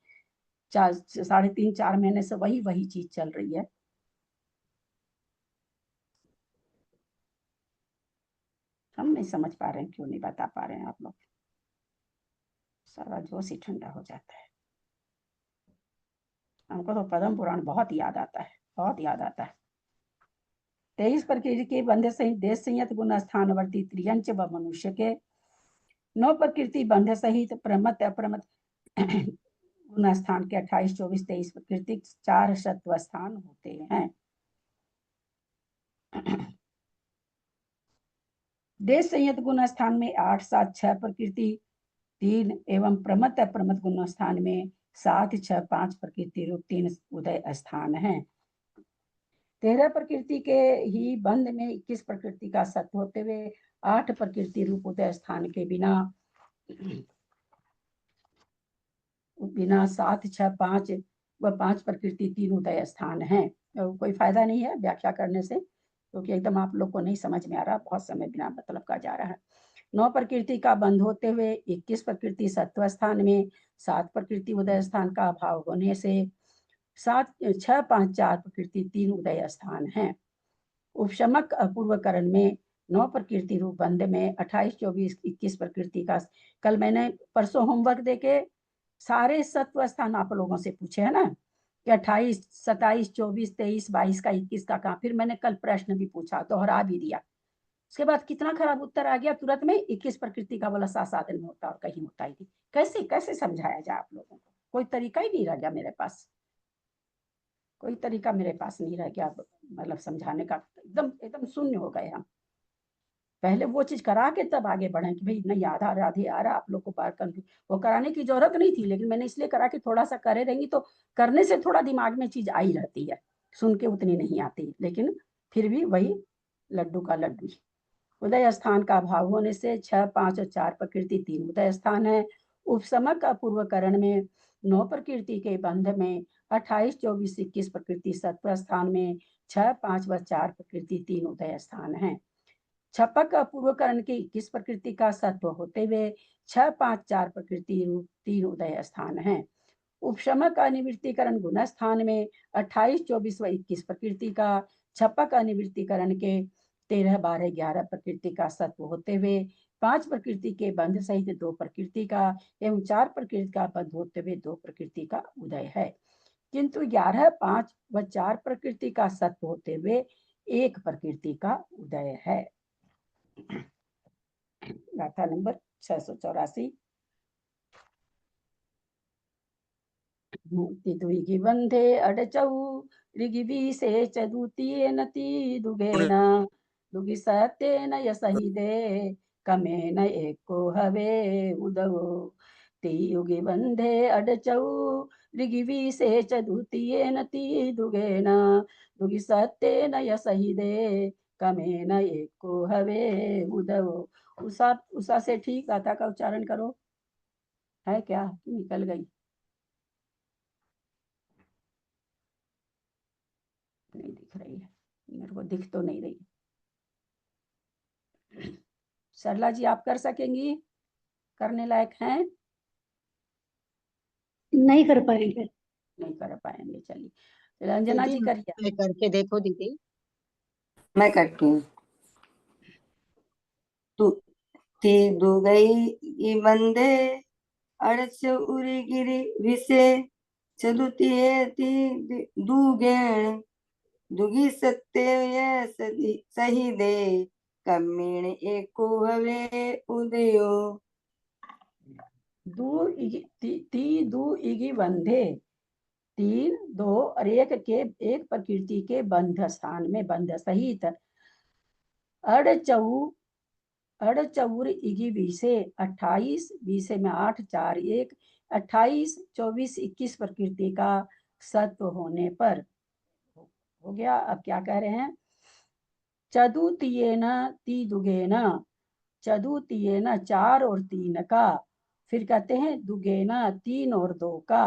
3.5-4 महीने से वही वही चीज चल रही है। हम नहीं समझ पा रहे हैं, क्यों नहीं बता पा रहे हैं आप लोग, सारा जोश ही ठंडा हो जाता है। हमको तो पद्म पुराण बहुत याद आता है, बहुत याद आता है। 23 प्रकृति के बंधे सहित देश संयत गुण स्थानवर्ती त्रियंच व मनुष्य के 9 प्रकृति बंधे सहित प्रमत अप्रमत गुण स्थान के 28, 24, 23 प्रकृति 4 सत्व स्थान होते हैं। देश संयत गुण स्थान में 8, 7, 6 प्रकृति 3 एवं प्रमत अप्रमत गुण स्थान में 7, 6, 5 प्रकृति रूप 3 उदय स्थान है। 13 प्रकृति के ही बंध में 21 प्रकृति का सत्व होते हुए 8 प्रकृति रूप उदय स्थान के बिना 7, 6, 5 व 5 प्रकृति 3 उदय स्थान है। कोई फायदा नहीं है व्याख्या करने से, क्योंकि एकदम आप लोग को नहीं समझ में आ रहा, बहुत समय बिना मतलब का जा रहा है। 9 प्रकृति का बंध होते हुए 21 प्रकृति सत्व स्थान में 7 प्रकृति उदय स्थान का अभाव होने से 7, 6, 5, 4 प्रकृति 3 उदय स्थान है। उपशमक अपूर्वकरण में 9 प्रकृति रूप बंध में 28, 24, 21 प्रकृति का, कल मैंने परसों होमवर्क देके सारे सत्व स्थान आप लोगों से पूछे है ना कि 28, 27, 24, 23, 22 का 21 का कहाँ, फिर मैंने कल प्रश्न भी पूछा, दोहरा भी दिया, उसके बाद कितना खराब उत्तर आ गया तुरंत में, 21 प्रकृति का बोला साधन में होता और कहीं होता ही नहीं। कैसे कैसे समझाया जाए आप लोगों को, कोई तरीका ही नहीं रह गया मेरे पास, कोई तरीका मेरे पास नहीं रह गया मतलब समझाने का, एकदम एकदम शून्य हो गए हम। पहले वो चीज करा के तब आगे बढ़े कि भाई नहीं आधा राधे आ रहा, आप लोग को बार कंफ्यूज, वो कराने की जरूरत नहीं थी, लेकिन मैंने इसलिए करा कि थोड़ा सा करे रहेंगी तो करने से थोड़ा दिमाग में चीज आई रहती है, सुन के उतनी नहीं आती, लेकिन फिर भी वही लड्डू का लड्डू। उदय स्थान का अभाव होने से 6, 5 और 4 प्रकृति 3 उदय स्थान है। उपशमक अपूर्वकरण में 9 प्रकृति के बंध में 28, 24, 21 प्रकृति सत्व स्थान में 6, 5 व 4 प्रकृति 3 उदय स्थान है। छपक अपूर्वकरण के 21 प्रकृति का सत्व होते हुए 6, 5, 4 प्रकृति रूप 3 उदय स्थान है। उपशमक अनिवृत्तिकरण गुण स्थान में 28, 24 व 21 प्रकृति का छपक अनिवृत्तिकरण के 13, 12, 11 प्रकृति का सत्व होते हुए 5 प्रकृति के बंध सहित 2 प्रकृति का एवं 4 प्रकृति का बंध होते हुए 2 प्रकृति का उदय है, किंतु 11, 5 व 4 प्रकृति का सत्व होते हुए 1 प्रकृति का उदय है। गाथा नंबर 684। द्विगी बंधे अडचऊ ऋगिवी से चदुतीये नति दुगेन दुगी सत्येन यसहि दे कमेन एको हवे उदवो तियुगी बंधे अडचऊ ऋगिवी से चदुतीये नति दुगेन दुगी सत्येन यसहि दे कमेन एको हवे उदवो। उषा से ठीक गाथा का उच्चारण करो। है क्या? निकल गई? नहीं दिख रही है, मेरे को दिख तो नहीं रही। सरला जी आप कर सकेंगी? करने लायक हैं? नहीं कर पाएंगे। नहीं कर पाएंगे, चलिए रंजना जी करिए। करके देखो दीदी। मैं करती हूँ। ती दुगई बंदे अड़च उरी गिरी विसे चलुतिये ती दुगेण दुगी सत्य सही दे कमीण एको हवे उदयो। ती दू इगी बंधे, 3, 2 और 1 के एक प्रकृति के बंध स्थान में बंध सहित अड़चौर इगी बीसे 28 बीसे में 8 4 1 28 24 21 प्रकृति का सत्व होने पर हो गया। अब क्या कह रहे हैं? चदुतीयेन ती दुगेन, चदुतीयेन 4 और 3 का, फिर कहते हैं दुगेन 3 और 2 का,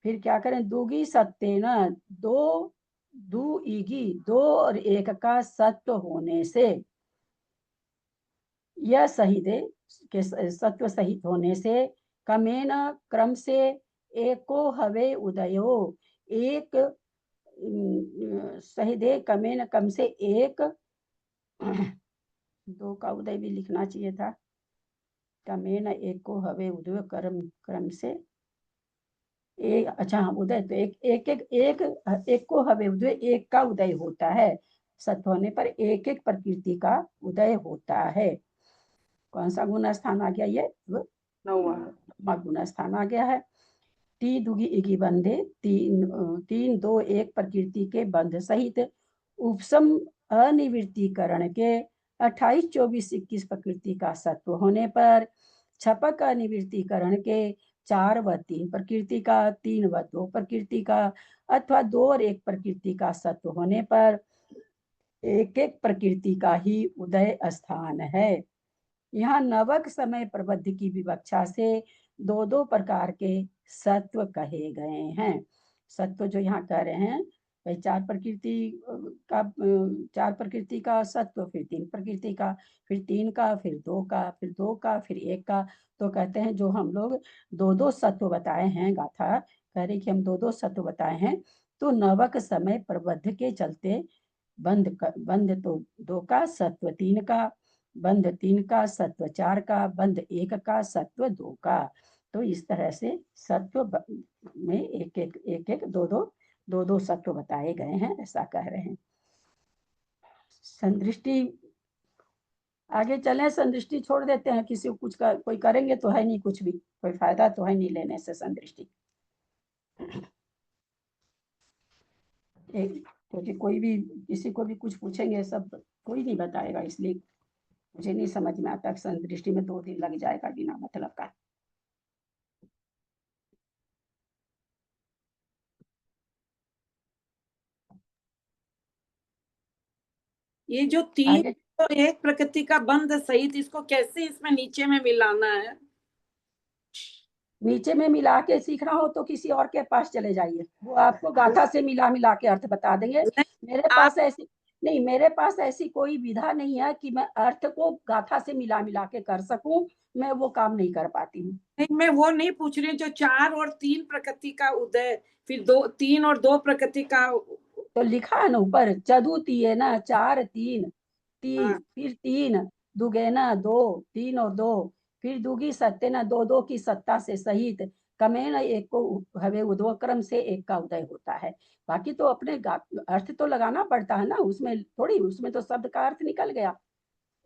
फिर क्या करें? दुगी सत्तेन 2 दू इगी 2 और 1 का सत्व होने से, यह सही दे के सत्व सहित होने से कमेन क्रम से एको हवे उदयो, एक सही दे कमेन कम से 1 2 का उदय भी लिखना चाहिए था। कमेन एको हवे उदय क्रम से एक, अच्छा हाँ उदय तो एक को हवे उदय 1 का उदय होता है। सत्व होने पर 1 1 प्रकृति का उदय होता है। कौन सा गुण स्थान आ गया? ये 9वां गुण स्थान आ गया है। ती दुगी इगी बंधे 3 2 1 प्रकृति के बंध सहित उपसम अनिवृत्तिकरण के 28 24 21 प्रकृति का सत्व होने पर छपक अनिवृत्तिकरण के 4 व 3 प्रकृति का, 3 व 2 प्रकृति का अथवा 2 और 1 प्रकृति का सत्व होने पर 1 1 प्रकृति का ही उदय स्थान है। यहाँ नवक समय प्रबद्ध की विवक्षा से 2 2 प्रकार के सत्व कहे गए हैं। सत्व जो यहाँ कह रहे हैं भाई 4 प्रकृति का सत्व, फिर 3 प्रकृति का, फिर 3 का, फिर 2 का, फिर 2 का, फिर 1 का, तो कहते हैं जो हम लोग 2 2 सत्व बताए हैं, गाथा कह रही कि हम 2 2 सत्व बताए हैं, तो नवक समय प्रबद्ध के चलते बंध तो 2 का, सत्व 3 का, बंध 3 का, सत्व 4 का, बंध 1 का, सत्व 2 का। तो इस तरह से सत्व में 1 1 1 1 2 2 सत्व बताए गए हैं, ऐसा कह रहे हैं। संदृष्टि आगे चलें, संदृष्टि छोड़ देते हैं, किसी को कुछ कोई करेंगे तो है नहीं, कुछ भी कोई फायदा तो है नहीं लेने से संदृष्टि। क्योंकि कोई भी किसी को भी कुछ पूछेंगे सब कोई नहीं बताएगा, इसलिए मुझे नहीं समझ में आता। संदृष्टि में 2 दिन लग जाएगा बिना मतलब का। ये जो 3 और 1 प्रकृति का बंध सहित, इसको कैसे इसमें नीचे में मिलाना है? नीचे में मिला के सीखना हो तो किसी और के पास चले जाइए, वो आपको गाथा से मिला के अर्थ बता देंगे। मेरे पास ऐसी कोई विधा नहीं है कि मैं अर्थ को गाथा से मिला के कर सकूं, मैं वो काम नहीं कर पाती हूँ। नहीं, मैं वो नहीं पूछ रही, जो 4 और 3 प्रकृति का उदय, फिर 3 और 2 प्रकृति का तो लिखा है ना ऊपर, चतुर्थी है ना, 4 3 3, हाँ। फिर 3 दुगेना 2, 3 और 2, फिर दुगी सत्ते ना 2 2 की सत्ता से सहित कमेन एक को हवे उद्वक्रम से एक का उदय होता है। बाकी तो अपने अर्थ तो लगाना पड़ता है ना, उसमें थोड़ी, उसमें तो शब्द का अर्थ निकल गया,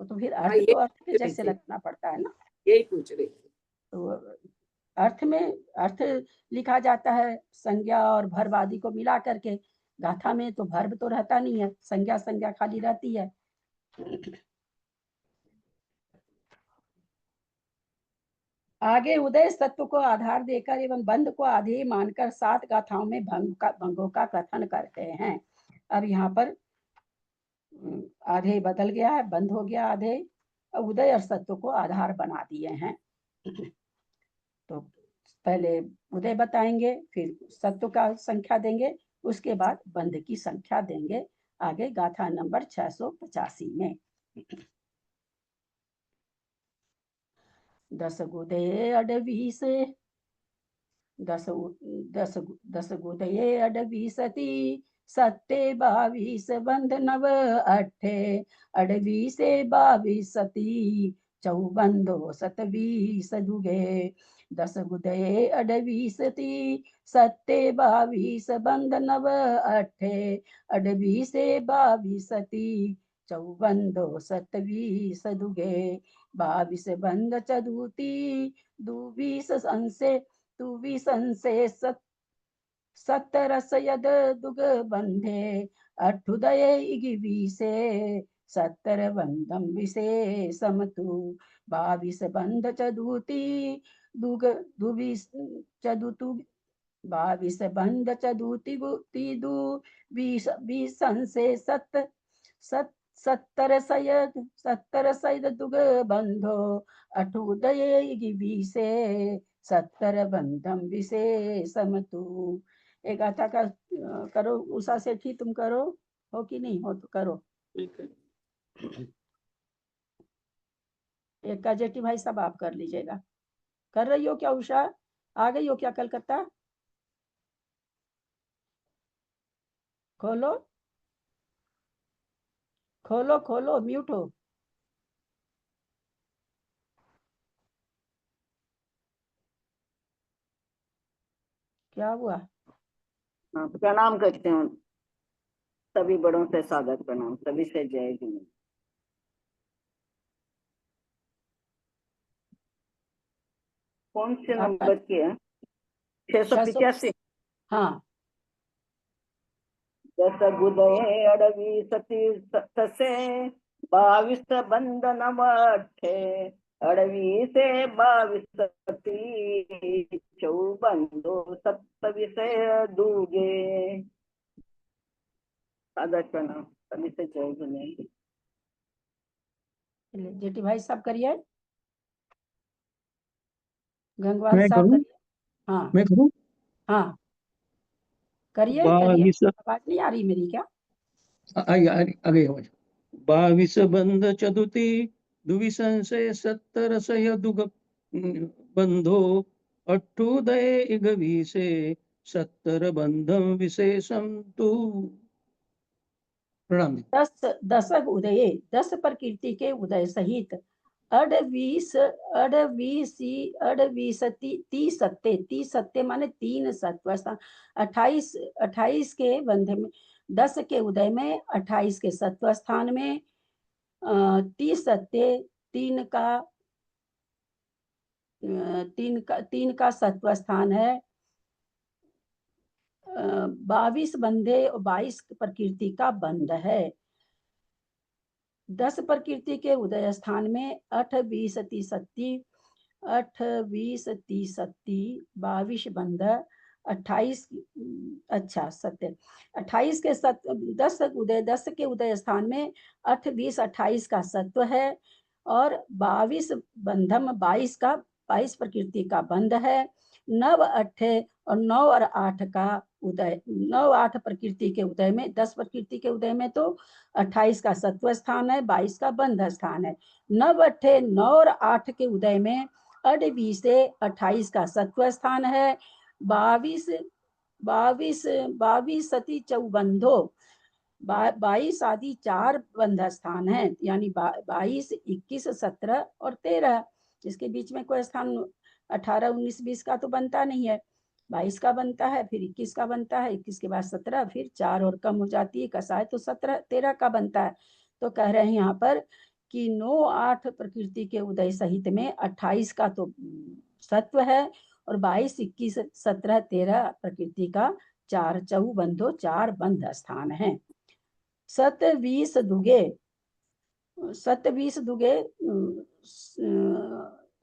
तो फिर हाँ, अर्थ ये तो अर्थ के पूछ रही जैसे थी, लगाना पड़ता है ना। यही पूछ रही थी। तो अर्थ में अर्थ लिखा जाता है संज्ञा और भर्व आदि को मिला करके। गाथा में तो भर्व तो रहता नहीं है, संज्ञा संज्ञा खाली रहती है। आगे उदय सत्व को आधार देकर एवं बंध को आधेय मानकर 7 गाथाओं में भंगों का कथन करते हैं। अब यहाँ पर आधे बदल गया है, बंद हो गया आधे, अब उदय और सत्व को आधार बना दिए हैं। तो पहले उदय बताएंगे, फिर सत्व का संख्या देंगे, उसके बाद बंध की संख्या देंगे आगे गाथा नंबर 685 में। 10 गुदे अडवीसे 10 गुदये अडवीसती सत्ते 22 बंध नव अट्ठे अडवीसे 22 चौबंदो 27 दुगे 10 गुदये अडवीसती सत्ते 22 बंध नव अट्ठे अडवीसे 22 चौबंदो 27 दुगे 22 बंध चदूती 22 संसे तुवी संसे 17 यद दुग बंधे अठुदये इगिवीसे 17 बंधम विशे समतु 22 बंध चदूती दुग दुवी चदुतु 22 बंध चदूती गुती दु 20 संसे 17 सयद दुग बंधो अठुदये इगिवीसे 17 बंधम विशेषम तू। एक गाथा का करो उषा सेठी, तुम करो, हो कि नहीं हो तो करो। एक का जेठी भाई सब आप कर लीजिएगा। कर रही हो क्या उषा? आ गई हो क्या कलकत्ता? खोलो खोलो खोलो, म्यूट हो। क्या हुआ? हाँ, प्रणाम करते हैं सभी बड़ों से, सादर प्रणाम, सभी से जय हिंद। कौन से नंबर की है? 685। हाँ। 10 गुदये अडवी सती ससे 22 बंध नव अट्ठे अडवी से 22 सती चौबंदो 27 दूगे। सादर प्रणाम, सभी से जय हिंद। जेठी भाई सब करिए, गंगवार मैं साहब करूं? करिए। हाँ मैं करूं? हाँ करिए करिए, 22 आवाज नहीं आ रही मेरी क्या? आ गई आवाज। 22 बंध चतुर्थी दुवि संशय 17 दुग बंधो अठुदय इगवीसे 17 बंधम विशेषम तू। प्रणाम। 10 दशक उदये 10 प्रकृति के उदय सहित तीस सत्ते माने 3 सत्व स्थान 28 के बंध में 10 के उदय में 28 के सत्व स्थान में 30 सत्ते 3 का सत्व स्थान है। 22 बंधे और 22 प्रकृति का बंध है। 10 प्रकृति के उदय स्थान में 8 20 30 8 20 30 22 बंध 28 अच्छा सत्य 28 के 10 उदय 10 के उदय स्थान में 8 20 28 का सत्व है और 22 बंधम 22 का 22 प्रकृति का बंध है। 9 अट्ठे और 9 और 8 का उदय 9 8 प्रकृति के उदय में 10 प्रकृति के उदय में तो 28 का सत्व स्थान है, 22 का बंध स्थान है। 9 अट्ठे 9 और 8 के उदय में 20 से 28 का सत्व स्थान है, 22 22 22 सती चौबंधो 22 आदि 4 बंध स्थान है, यानी 22 21 17 और 13। इसके बीच में कोई स्थान 18 19 20 का तो बनता नहीं है। 22 का बनता है, फिर 21 का बनता है, 21 के बाद 17, फिर 4 और कम हो जाती है, कसाय तो 17 13 का बनता है। तो कह रहे हैं यहाँ पर कि 9 8 प्रकृति के उदय सहित में 28 का तो सत्व है और 22 21 17 13 प्रकृति का 4 चौबंधो 4 बंध स्थान है। 27 दुगे 27 दुगे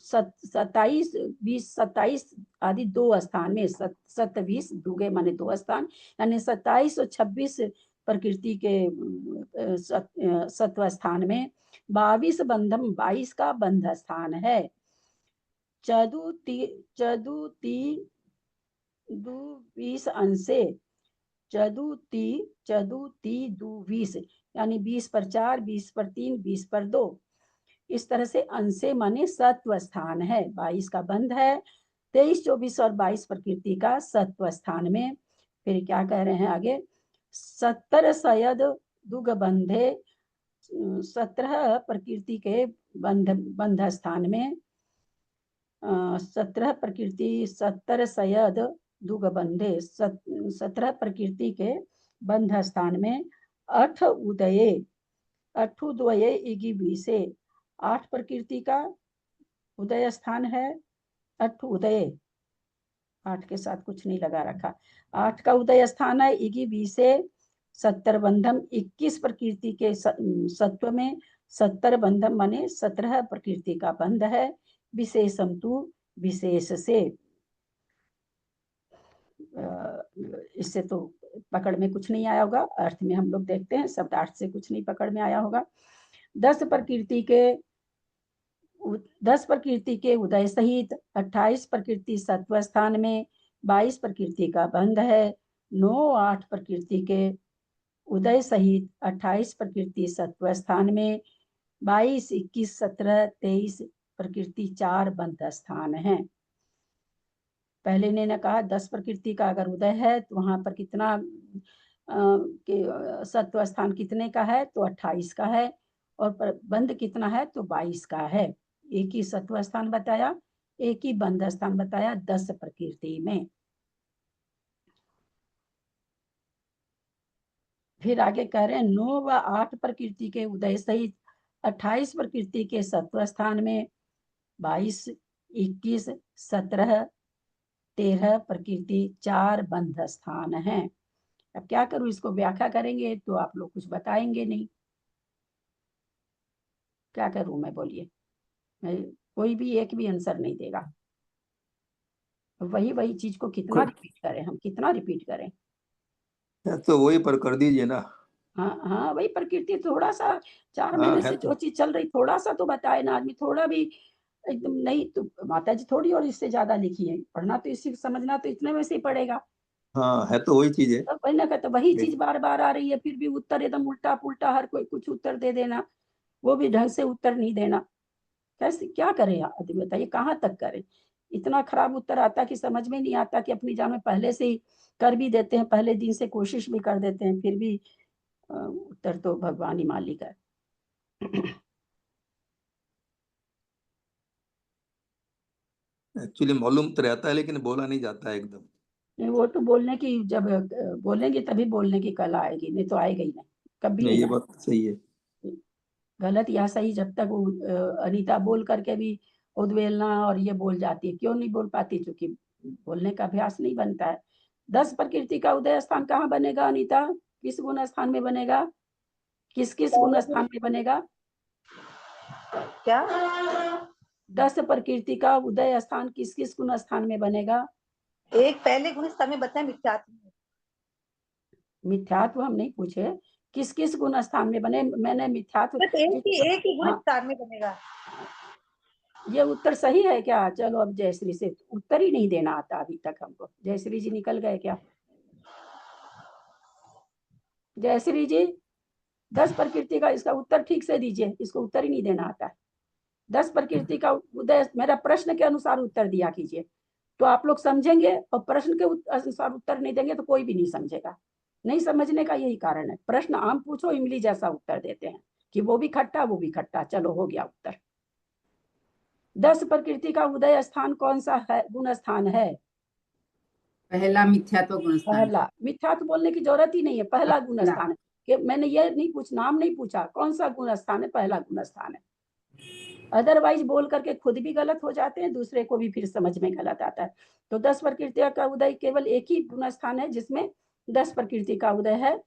27 20 27 आदि 2 स्थान में 27 दुगे माने 2 स्थान, यानी 27 और 26 प्रकृति के सत्व स्थान में 22 बंधम 22 का बंध स्थान है। चतुर्थी 20 अंशे चतुर्थी 20 यानी 20 पर 4 20 पर 3 20 पर 2, इस तरह से अंशे माने सत्व स्थान है। 22 का बंध है, 23 24 और 22 प्रकृति का सत्व स्थान में। फिर क्या कह रहे हैं आगे, 70 सयद दुग बंधे 17 प्रकृति के बंध स्थान में 17 प्रकृति 70 सयद दुग बंधे 17 प्रकृति के बंध स्थान में 8 उदये 8 द्वये इगी बीसे 8 प्रकृति का उदय स्थान है। 8 उदय 8 के साथ कुछ नहीं लगा रखा, 8 का उदय स्थान है इगी बीसे 70 बंधम 21 प्रकृति के सत्व में 70 बंधम माने 17 प्रकृति का बंध है। विशेषम तु विशेष से, इससे तो पकड़ में कुछ नहीं आया होगा, अर्थ में हम लोग देखते हैं शब्दार्थ से कुछ नहीं पकड़ में आया होगा। 10 प्रकृति के उदय सहित 28 प्रकृति सत्व स्थान में 22 प्रकृति का बंध है। 9 8 प्रकृति के उदय सहित 28 प्रकृति सत्व स्थान में 22 21 17 23 प्रकृति 4 बंध स्थान है। पहले ने कहा 10 प्रकृति का अगर उदय है तो वहां पर कितना सत्व स्थान कितने का है, तो 28 का है, और बंध कितना है तो 22 का है। एक ही सत्व स्थान बताया, एक ही बंध स्थान बताया 10 प्रकृति में। फिर आगे कह रहे हैं 9 व 8 प्रकृति के उदय सहित 28 प्रकृति के सत्व स्थान में 22 21 17 13 प्रकृति 4 बंध स्थान है। अब क्या करूं, इसको व्याख्या करेंगे तो आप लोग कुछ बताएंगे नहीं, क्या करूं मैं, बोलिए। कोई भी एक भी आंसर नहीं देगा। वही चीज को कितना रिपीट करें हम, कितना रिपीट करें। तो वही पर कर दीजिए ना। हाँ वही प्रकृति, थोड़ा सा 4 महीने से जो चीज चल रही थोड़ा सा तो बताए ना आदमी, थोड़ा भी एकदम नहीं तो माता जी थोड़ी और इससे ज्यादा लिखी है, पढ़ना तो इसी समझना तो इतने में से ही पड़ेगा। हाँ है तो वही चीज है, तो वही ना कहते, वही चीज बार बार आ रही है, फिर भी उत्तर एकदम उल्टा पुल्टा हर कोई कुछ उत्तर दे देना, वो भी ढंग से उत्तर नहीं देना, कैसे क्या करे आदमी, बताइए कहाँ तक करे। इतना खराब उत्तर आता कि समझ में नहीं आता कि अपनी जान में पहले से ही कर भी देते हैं, पहले दिन से कोशिश भी कर देते हैं, फिर भी उत्तर तो भगवान ही मालिक है। एक्चुअली मालूम तो रहता है लेकिन बोला नहीं जाता है एकदम। नहीं वो तो बोलने की, जब बोलेंगे तभी बोलने की कला आएगी, नहीं तो आएगा ही नहीं, कभी नहीं। ये बात सही है। गलत या सही, जब तक अनीता बोल करके भी उद्वेलना और ये बोल जाती है, क्यों नहीं बोल पाती, क्योंकि बोलने का अभ्यास नहीं बनता है। 10 प्रकृति का उदय स्थान कहाँ बनेगा अनीता, किस गुण स्थान में बनेगा, किस गुण स्थान में बनेगा, क्या 10 प्रकृति का उदय स्थान किस गुण स्थान में बनेगा। एक पहले गुण स्थान में बताया मिथ्यात्व, मिथ्यात्व हम नहीं पूछे, किस गुण स्थान में बने, मैंने मिथ्यात्व एक ही गुण स्थान में बनेगा। ये उत्तर सही है क्या। चलो अब जयश्री से उत्तर ही नहीं देना आता अभी तक हमको, जयश्री जी निकल गए क्या। जयश्री जी 10 प्रकृति का इसका उत्तर ठीक से दीजिए, इसको उत्तर ही नहीं देना आता है। 10 प्रकृति का उदय, मेरा प्रश्न के अनुसार उत्तर दिया कीजिए। तो आप लोग समझेंगे, और प्रश्न के अनुसार उत्तर नहीं देंगे तो कोई भी नहीं समझेगा। नहीं समझने का यही कारण है, प्रश्न आम पूछो इमली जैसा उत्तर देते हैं कि वो भी खट्टा वो भी खट्टा। चलो हो गया उत्तर। 10 प्रकृति का उदय स्थान कौन सा है, गुण स्थान है? पहला मिथ्यात्व गुण स्थान। पहला, मिथ्यात्व बोलने की जरूरत ही नहीं है, पहला गुण पहला। स्थान है। कि मैंने ये नहीं नाम नहीं पूछा, कौन सा गुण स्थान है, पहला गुण स्थान है। अदरवाइज बोल करके खुद भी गलत हो जाते हैं, दूसरे को भी फिर समझ में गलत आता है। तो 10 प्रकृति का उदय केवल एक ही गुण स्थान है जिसमें 10 प्रकृति का उदय है।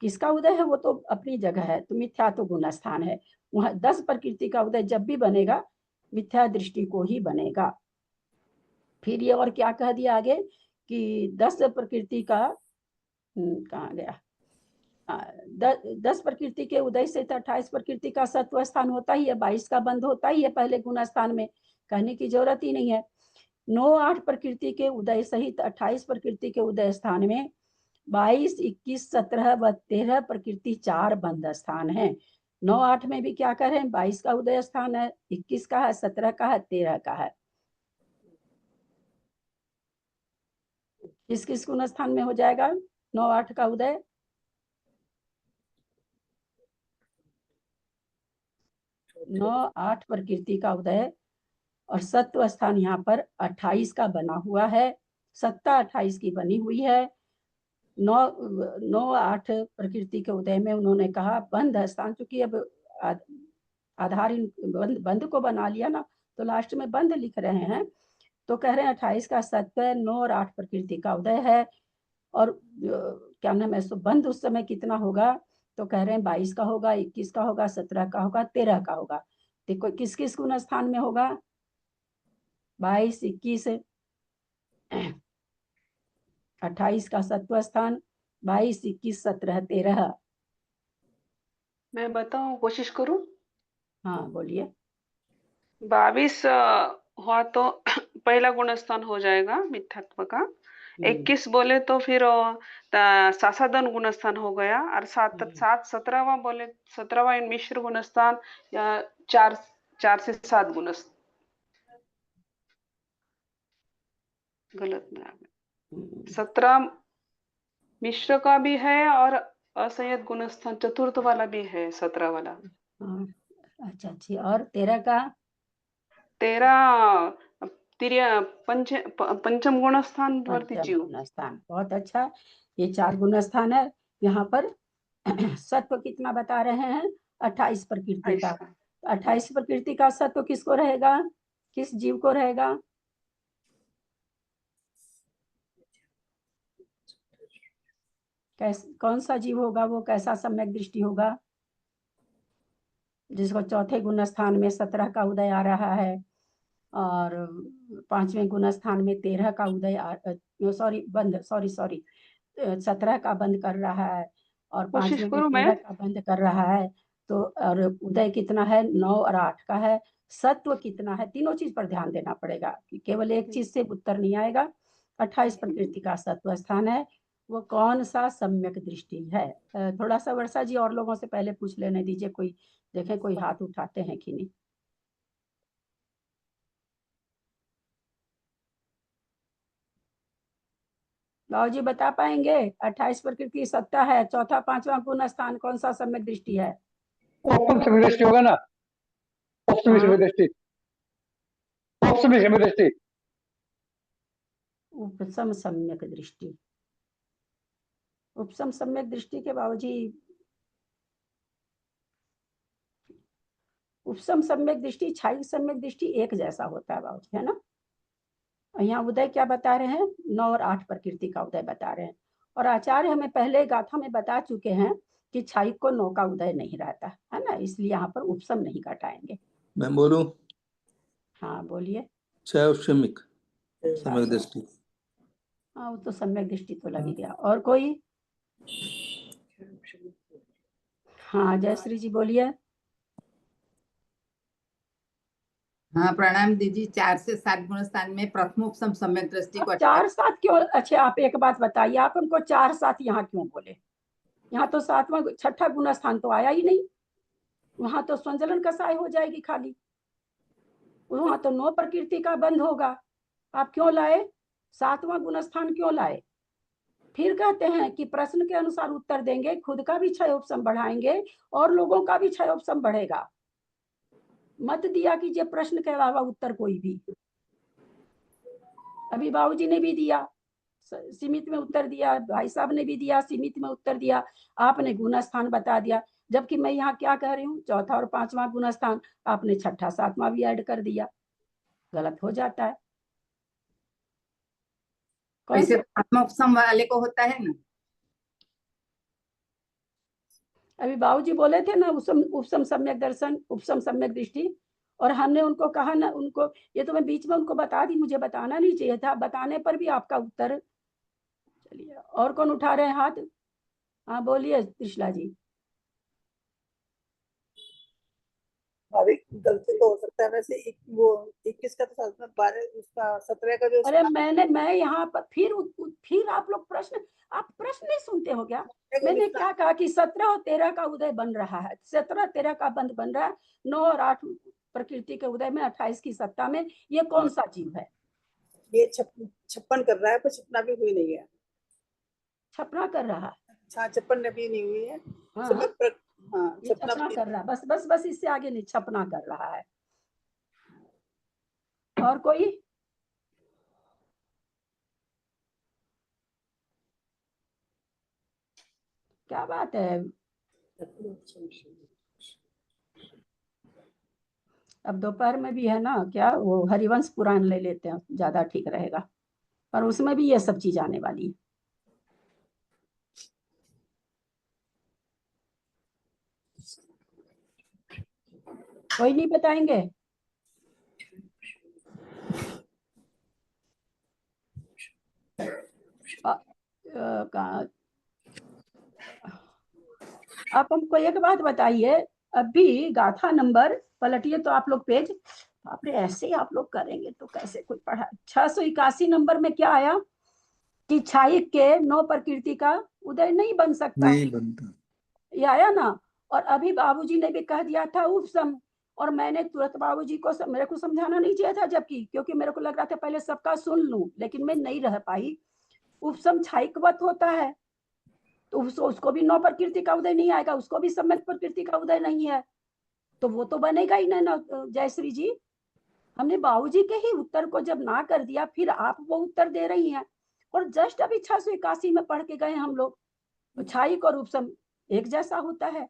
किसका उदय है वो तो अपनी जगह है, तो मिथ्यात्व गुण स्थान है। वहां 10 प्रकृति का उदय जब भी बनेगा मिथ्या दृष्टि को ही बनेगा। फिर ये और क्या कह दिया आगे कि 10 प्रकृति का कहाँ गया, 10 प्रकृति के उदय से 28 प्रकृति का सत्व स्थान होता ही है, 22 का बंध होता ही है पहले गुण स्थान में, कहने की जरूरत ही नहीं है। 9-8 प्रकृति के उदय सहित 28 प्रकृति के उदय स्थान में 22, 21, 17 व 13 प्रकृति 4 बंध स्थान है। 9-8 में भी क्या करें, 22 का उदय स्थान है, 21 का है, 17 का है, 13 का है। किस किस गुण स्थान में हो जाएगा 9-8 का उदय? नौ 8 प्रकृति का उदय, और सत्व स्थान यहाँ पर 28 का बना हुआ है, सत्ता 28 की बनी हुई है। 9-8 प्रकृति के उदय में उन्होंने कहा बंध स्थान, चूंकि अब आधार बंध को बना लिया ना, तो लास्ट में बंध लिख रहे हैं, तो कह रहे हैं 28 का सत्व, 9 और 8 प्रकृति का उदय है। और क्या नाम है, सो बंध उस समय कितना होगा, तो कह रहे हैं 22 का होगा, 21 का होगा, 17 का होगा, 13 का होगा। देखो किस किस गुण स्थान में होगा, 22, 21, 28 का सत्व स्थान, 22, 21, 17, 13। मैं बताऊं, कोशिश करूं? हाँ बोलिए। 22 हुआ तो पहला गुण स्थान हो जाएगा मिथ्यात्व का। 21 बोले तो फिर सासाधन गुण स्थान हो गया, और 17वां बोले 17वां मिश्र गुण स्थान, या 4 से 7 गुण, गलत में आ गया। 17 मिश्र का भी है और असंयत गुण स्थान चतुर्थ वाला भी है, 17 वाला। अच्छा अच्छी। और 13 का? 13 पंचम गुण स्थान वरती जीव। गुण स्थान, बहुत अच्छा। ये 4 गुण स्थान है। यहाँ पर सत्व कितना बता रहे हैं, 28 प्रकृति का। 28 प्रकृति का सत्व किसको रहेगा, किस जीव को रहेगा? कौन सा जीव होगा वो, कैसा सम्यक दृष्टि होगा? जिसको चौथे गुण स्थान में 17 का उदय आ रहा है, और 5वें गुण स्थान में 13 का उदय सॉरी 17 का बंद कर रहा है, और 5वें में 13 का बंद कर रहा है। तो और उदय कितना है, 9 और 8 का है। सत्व कितना है, तीनों चीज पर ध्यान देना पड़ेगा, कि केवल एक चीज से उत्तर नहीं आएगा। 28 प्रकृति का सत्व स्थान है, वो कौन सा सम्यक दृष्टि है? थोड़ा सा वर्षा जी और लोगों से पहले पूछ लेने दीजिए, कोई देखें कोई हाथ उठाते हैं कि नहीं। बाबूजी बता पाएंगे? 28 प्रकृति सत्ता है, चौथा 5वां गुण स्थान कौन सा सम्यक दृष्टि है? उपम सम्यक दृष्टि होगा ना, उपम सम्यक दृष्टि, उपम सम्यक दृष्टि, उपसम सम्यक दृष्टि। उपसम सम्यक दृष्टि के बाबूजी, उपसम सम्यक दृष्टि, छाई सम्यक दृष्टि एक जैसा होता है बाबूजी, है ना। यहाँ उदय क्या बता रहे हैं, 9 और 8 प्रकृति का उदय बता रहे हैं। और आचार्य हमें पहले गाथा में बता चुके हैं कि छाई को 9 का उदय नहीं रहता है ना, इसलिए यहाँ पर उपसम नहीं घटाएंगे। मैं बोलूं? हाँ बोलिए। सम्यक दृष्टि। हाँ वो तो सम्यक दृष्टि तो लगी गया। और कोई? हाँ जयश्री जी बोलिए। हाँ प्रणाम दीदी। 4 से 7 गुण स्थान में प्रथम उपसम सम्यक दृष्टि को 4-7 क्यों? अच्छा आप एक बात बताइए, आप हमको 4-7 यहाँ क्यों बोले? यहाँ तो 7वां 6ठा गुण स्थान तो आया ही नहीं, वहां तो संजलन कसाय हो जाएगी खाली, वहां तो 9 प्रकृति का बंध होगा। आप क्यों लाए? 7वां गुणस्थान क्यों लाए? फिर कहते हैं कि प्रश्न के अनुसार उत्तर देंगे, खुद का भी क्षय उपसम बढ़ाएंगे और लोगों का भी क्षय उपसम बढ़ेगा। मत दिया कीजिए प्रश्न के अलावा उत्तर कोई भी। अभी बाबूजी ने भी दिया, सीमित में उत्तर दिया, भाई साहब ने भी दिया, सीमित में उत्तर दिया, आपने गुणस्थान बता दिया, जबकि मैं यहाँ क्या कह रही हूँ, चौथा और 5वां गुणस्थान, आपने छठा 7वां भी ऐड कर दिया। गलत हो जाता है। कौन वैसे सा? आत्मोपसम वाले को होता है ना। अभी बाबूजी बोले थे ना उपसम सम्यक दर्शन, उपसम सम्यक दृष्टि, और हमने उनको कहा ना, उनको ये तो मैं बीच में उनको बता दी, मुझे बताना नहीं चाहिए था, बताने पर भी आपका उत्तर। चलिए, और कौन उठा रहे हैं हाथ? हाँ बोलिए त्रिशला जी। भाभी गलती तो हो सकता है वैसे, वो 21 का तो 12 उसका 17 का जो अरे मैं यहाँ पर फिर आप लोग आप प्रश्न नहीं सुनते हो क्या? मैंने क्या कहा कि 17 और 13 का उदय बन रहा है, 17 13 का बंद बन रहा है, 9 और 8 प्रकृति के उदय में, 28 की सत्ता में, ये कौन सा जीव है? ये 56 कर रहा है, पर छपना भी हुई नहीं है। छपना कर रहा है? हाँ, 56 भी नहीं हुई है। हाँ, हाँ, ये छपना कर रहा है, बस बस बस, इससे आगे नहीं, छपना कर रहा है। और कोई? क्या बात है? अब दोपहर में भी है ना, क्या वो हरिवंश पुराण ले लेते हैं, ज्यादा ठीक रहेगा, पर उसमें भी ये सब चीज आने वाली है। कोई नहीं बताएंगे? आप हमको एक बात बताइए, अभी गाथा नंबर पलटिए तो आप लोग पेज, बाप रे, ऐसे ही आप लोग करेंगे तो कैसे कोई पढ़ा। 681 नंबर में क्या आया कि छायिक के 9 प्रकृति का उदय नहीं बन सकता, नहीं बनता। ये आया ना। और अभी बाबूजी ने भी कह दिया था उपसम, और मैंने तुरंत बाबूजी को मेरे को समझाना नहीं चाहिए था, जबकि क्योंकि मेरे को लग रहा था पहले सबका सुन लूं, लेकिन मैं नहीं रह पाई। उपसम छायिकवत होता है, तो उसको भी 9 प्रकृति का उदय नहीं आएगा, उसको भी सम्यक प्रकृति का उदय नहीं है, तो वो तो बनेगा ही नहीं ना। जयश्री जी, हमने बाबूजी के ही उत्तर को जब ना कर दिया, फिर आप वो उत्तर दे रही हैं, और जस्ट अभी 681 में पढ़ के गए हम लोग, तो छायिक और उपसम एक जैसा होता है,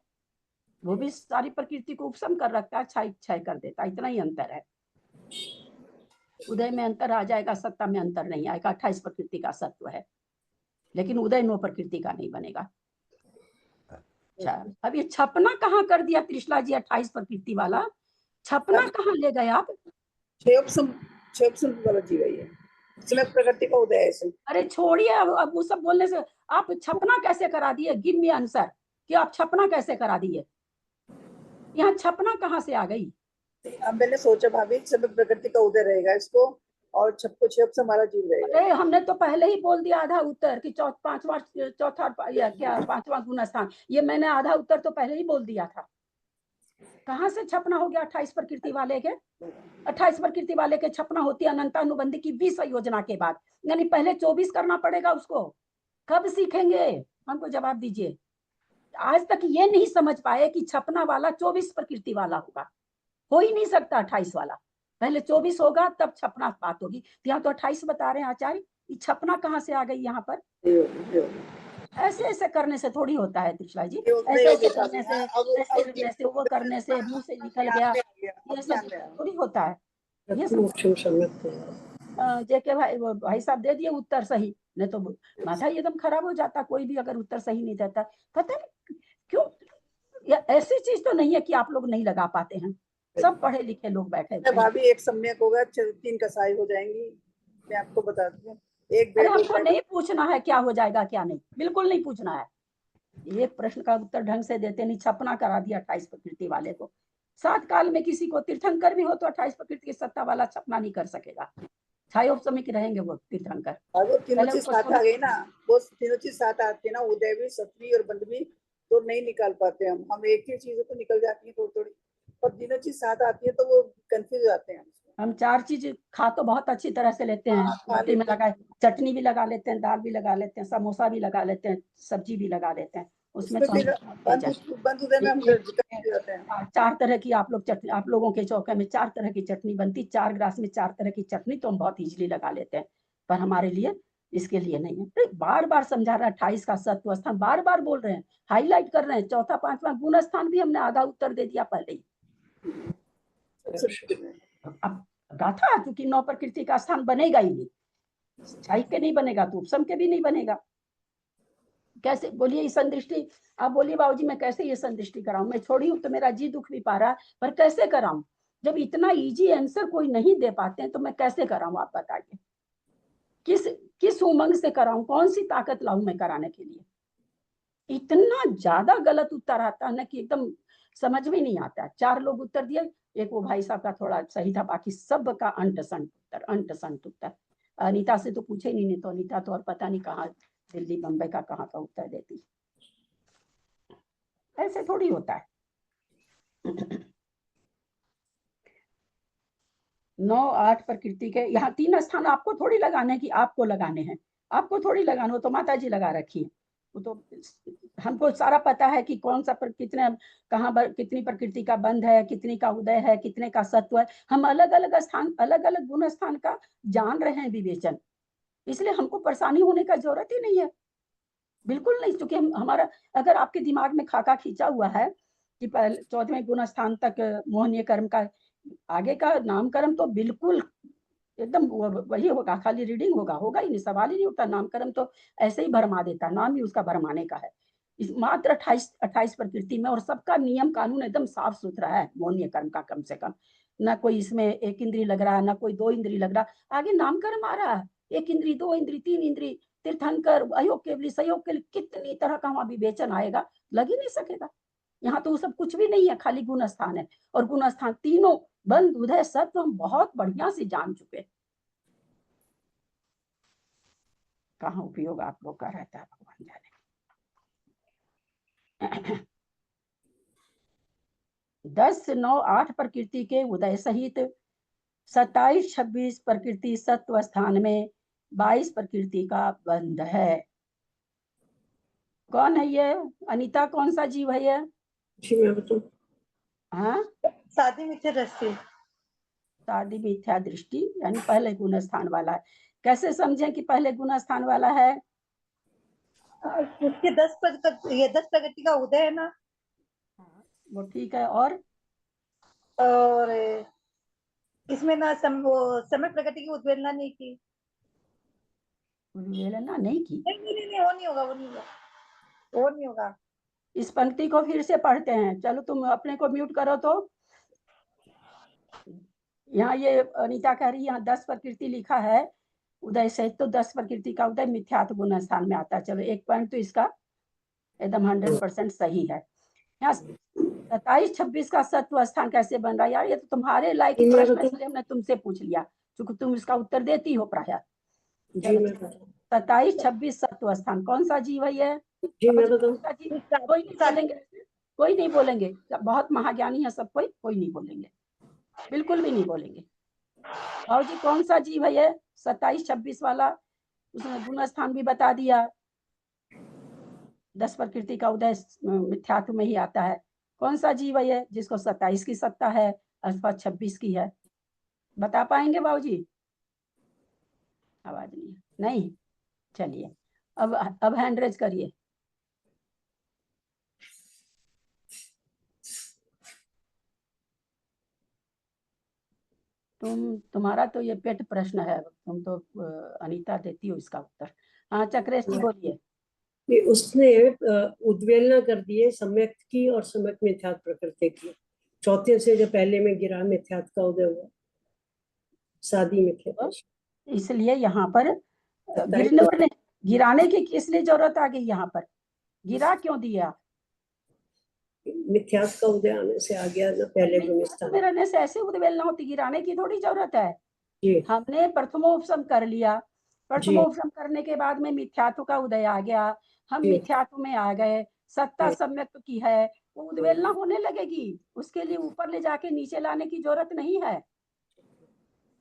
वो भी सारी प्रकृति को उपसम कर रखता है, छायिक क्षय कर देता है, इतना ही अंतर है। उदय में अंतर आ जाएगा, सत्ता में अंतर नहीं आएगा। 28 प्रकृति का सत्व है, लेकिन उदय 9 प्रकृति का नहीं बनेगा। अच्छा, अब ये छपना कहाँ कर दिया त्रिशला जी? 28 प्रकृति वाला छपना कहाँ ले गए आप? 6 वाला जी गई है, इसमें प्रकृति का उदय है। अरे छोड़िए, अब वो सब बोलने से आप छपना कैसे करा दिए? गिव मी आंसर कि आप छपना कैसे करा दिए? यहाँ छपना कहाँ से आ गई? अब मैंने सोचा भाभी सब प्रकृति का उदय रहेगा इसको, और छप्पो छप से हमारा जीव रहेगा। अरे हमने तो पहले ही बोल दिया आधा उत्तर कि चौथा या क्या 5वां गुणस्थान, ये मैंने आधा उत्तर तो पहले ही बोल दिया था। कहाँ से छपना हो गया 28 प्रकृति वाले के? 28 प्रकृति वाले के छपना होती है अनंतानुबंधी की 20 योजना के बाद, यानी पहले 24 करना पड़ेगा उसको। कब सीखेंगे? हमको जवाब दीजिए। आज तक ये नहीं समझ पाए कि छपना वाला 24 प्रकृति वाला होगा, हो ही नहीं सकता 28 वाला, पहले 24 होगा तब छपना बात होगी। यहाँ तो 28 बता रहे हैं आचार्य, छपना कहाँ से आ गई यहाँ पर? ऐसे ऐसे करने से थोड़ी होता है त्रिशला जी, ऐसे ऐसे करने से, ऐसे करने से, वो करने से, मुंह से निकल गया, ये सब थोड़ी होता है। ये सब जेके भाई साहब दे दिए उत्तर सही, नहीं तो माथा एकदम खराब हो जाता कोई भी अगर उत्तर सही नहीं देता। पता नहीं क्यों, ऐसी चीज तो नहीं है कि आप लोग नहीं लगा पाते हैं, सब पढ़े लिखे लोग बैठे हैं। भाभी एक सम्यक होगा, 3 कसाई हो जाएंगी, मैं आपको बता दूं। अरे हमको नहीं पूछना है क्या हो जाएगा क्या नहीं, बिल्कुल नहीं पूछना है। एक प्रश्न का उत्तर ढंग से देते नहीं, छपना करा दिया 28 प्रकृति वाले को। 7 काल में किसी को तीर्थंकर भी हो तो 28 प्रकृति की सत्ता वाला छपना नहीं कर सकेगा, छायोपसमिक रहेंगे वो तीर्थंकर। वो तीनों चीज साथ आ गई ना, वो तीनों चीज साथ आती है ना, उदय भी, सत्वी और बंद भी, तो नहीं निकाल पाते हम एक ही चीज तो निकल जाती है थोड़ी थोड़ी, और तीनों चीज साथ आती है तो वो कंफ्यूज हो जाते हैं। हम 4 चीज खा तो बहुत अच्छी तरह से लेते हैं, रोटी में लगा चटनी भी लगा लेते हैं, दाल भी लगा लेते हैं, समोसा भी लगा लेते हैं, सब्जी भी लगा लेते हैं, उसमें तो बंद उदय में हम होते हैं। 4 तरह की आप लोग चटनी, आप लोगों के चौके में 4 तरह की चटनी बनती, 4 ग्लास में 4 तरह की चटनी तो हम बहुत इजीली लगा लेते हैं, पर हमारे लिए इसके लिए नहीं है। बार बार समझा रहा है 28 का सत्व स्थान, बार बार बोल रहे हैं, हाईलाइट कर रहे हैं। चौथा पांचवा गुण स्थान भी हमने आधा उत्तर दे दिया पहले ही। अब गाथा, क्योंकि 9 प्रकृति का स्थान बनेगा ही नहीं, छाई के नहीं बनेगा तो उपसम के भी नहीं बनेगा। कैसे बोलिए ये संदृष्टि, आप बोलिए बाबूजी मैं कैसे ये संदृष्टि कराऊं, मैं छोड़ी हूं तो मेरा जी दुख भी पा रहा है, पर कैसे कराऊं? जब इतना इजी आंसर कोई नहीं दे पाते हैं तो मैं कैसे कराऊं, आप बताइए। किस उमंग से कराऊं, कौन सी ताकत लाऊं मैं कराने के लिए? इतना ज्यादा गलत उत्तर आता है ना कि एकदम समझ में नहीं आता। 4 लोग उत्तर दिए, एक वो भाई साहब का थोड़ा सही था, बाकी सब का अंट संट उत्तर। अनीता से तो पूछे ही नहीं तो अनीता तो और पता नहीं कहाँ दिल्ली बम्बई का कहाँ का उत्तर देती। ऐसे थोड़ी होता है। 9 8 प्रकृति के यहाँ 3 स्थान आपको थोड़ी लगाने की, आपको लगाने हैं, आपको थोड़ी लगाने, वो तो माता जी लगा रखी है। वो तो हमको सारा पता है कि कौन सा कितने कहाँ कितनी प्रकृति का बंध है, कितनी का उदय है, कितने का सत्व है। हम अलग अलग स्थान, अलग अलग गुण स्थान का जान रहे हैं विवेचन, इसलिए हमको परेशानी होने का जरूरत ही नहीं है, बिल्कुल नहीं। क्योंकि हमारा अगर आपके दिमाग में खाका खींचा हुआ है कि 14वें गुण स्थान तक मोहनीय कर्म का, आगे का नामकर्म तो बिल्कुल एकदम वही होगा, खाली रीडिंग होगा ही नहीं, सवाल ही नहीं उठता। नामकर्म तो ऐसे ही भरमा देता, नाम ही उसका भरमाने का है। इस मात्र 28 प्रकृति में, और सबका नियम कानून एकदम साफ सुथरा है मोहनीय कर्म का, कम से कम ना कोई इसमें 1 इंद्री लग रहा है, ना कोई 2 इंद्री लग रहा। आगे नामकर्म आ रहा है, 1 इंद्री 2 इंद्री 3 इंद्री, तीर्थंकर, अयोग केवली, सहयोग के लिए, कितनी तरह का वहां विवेचन आएगा, लग ही नहीं सकेगा। यहाँ तो सब कुछ भी नहीं है, खाली गुण स्थान है। और गुण स्थान तीनों बंध उदय सत्व हम बहुत बढ़िया से जान चुके। कहाँ उपयोग आप लोग का रहता है भगवान जाने। 10 9 8 प्रकृति के उदय सहित 27 26 प्रकृति सत्व स्थान में 22 प्रकृति का बंध है। कौन है ये अनीता, कौन सा जीव है ये? हाँ, साधी मिथ्या दृष्टि, साधी मिथ्या दृष्टि, यानी पहले गुण स्थान वाला है। कैसे समझें कि पहले गुण स्थान वाला है? उसके 10 प्रकृति का उदय है ना, वो ठीक है। और इसमें ना समय प्रकृति की उद्वेलना नहीं की, उद्वेलना नहीं की। नहीं वो नहीं होगा, वो नहीं होगा। इस पंक्ति को फिर से पढ़ते हैं। चलो तुम अपने को म्यूट करो। तो यहाँ ये अनीता कह रही है, यहाँ 10 प्रकृति लिखा है उदय सहित, तो 10 प्रकृति का उदय मिथ्यात्व गुण स्थान में आता है। चलो एक पॉइंट तो इसका एकदम 100% सही है। यहाँ 27 26 का सत्व स्थान कैसे बन रहा है? यार ये तो तुम्हारे लायक प्रश्न है, इसलिए हमने तुमसे पूछ लिया, क्योंकि तुम इसका उत्तर देती हो प्रायः। 27 26 सत्व स्थान कौन सा जीव है ये? कोई नहीं बोलेंगे, बहुत महाज्ञानी है सब, कोई नहीं बोलेंगे, बिल्कुल भी नहीं बोलेंगे। और जी कौन सा जीव है ये 27 26 वाला? उसने गुण स्थान भी बता दिया। 10 प्रकृति का उदय मिथ्यात्व में ही आता है। कौन सा जीव है ये जिसको 27 की सत्ता है अथवा 26 की है? बता पाएंगे बाबूजी? आवाज नहीं। चलिए अब हैंड रेज करिए। तुम्हारा तो ये पेट प्रश्न है, तुम तो अनीता देती हो इसका उत्तर। हाँ चक्रेश जी बोलिए। उसने उद्वेलना कर दिए सम्यक की और सम्यक मिथ्यात्व प्रकृति की। चौथे से जो पहले में गिरा मिथ्यात्व का उदय हुआ, साधी मिथ्या। इसलिए यहाँ पर गिराने की किस लिए जरूरत आ गई? यहाँ पर गिरा क्यों दिया? मिथ्यात्व का उदय आने से आ गया ना, पहले गुण स्थान में रहने से ऐसे उद्वेलना होती, गिराने की थोड़ी जरूरत है। हमने प्रथमोपसम कर लिया, प्रथमोपसम करने के बाद में मिथ्यात्व का उदय आ गया, हम मिथ्यात्व में आ गए, सत्ता सम्यक की है, वो उद्वेलना होने लगेगी। उसके लिए ऊपर ले जाके नीचे लाने की जरूरत नहीं है।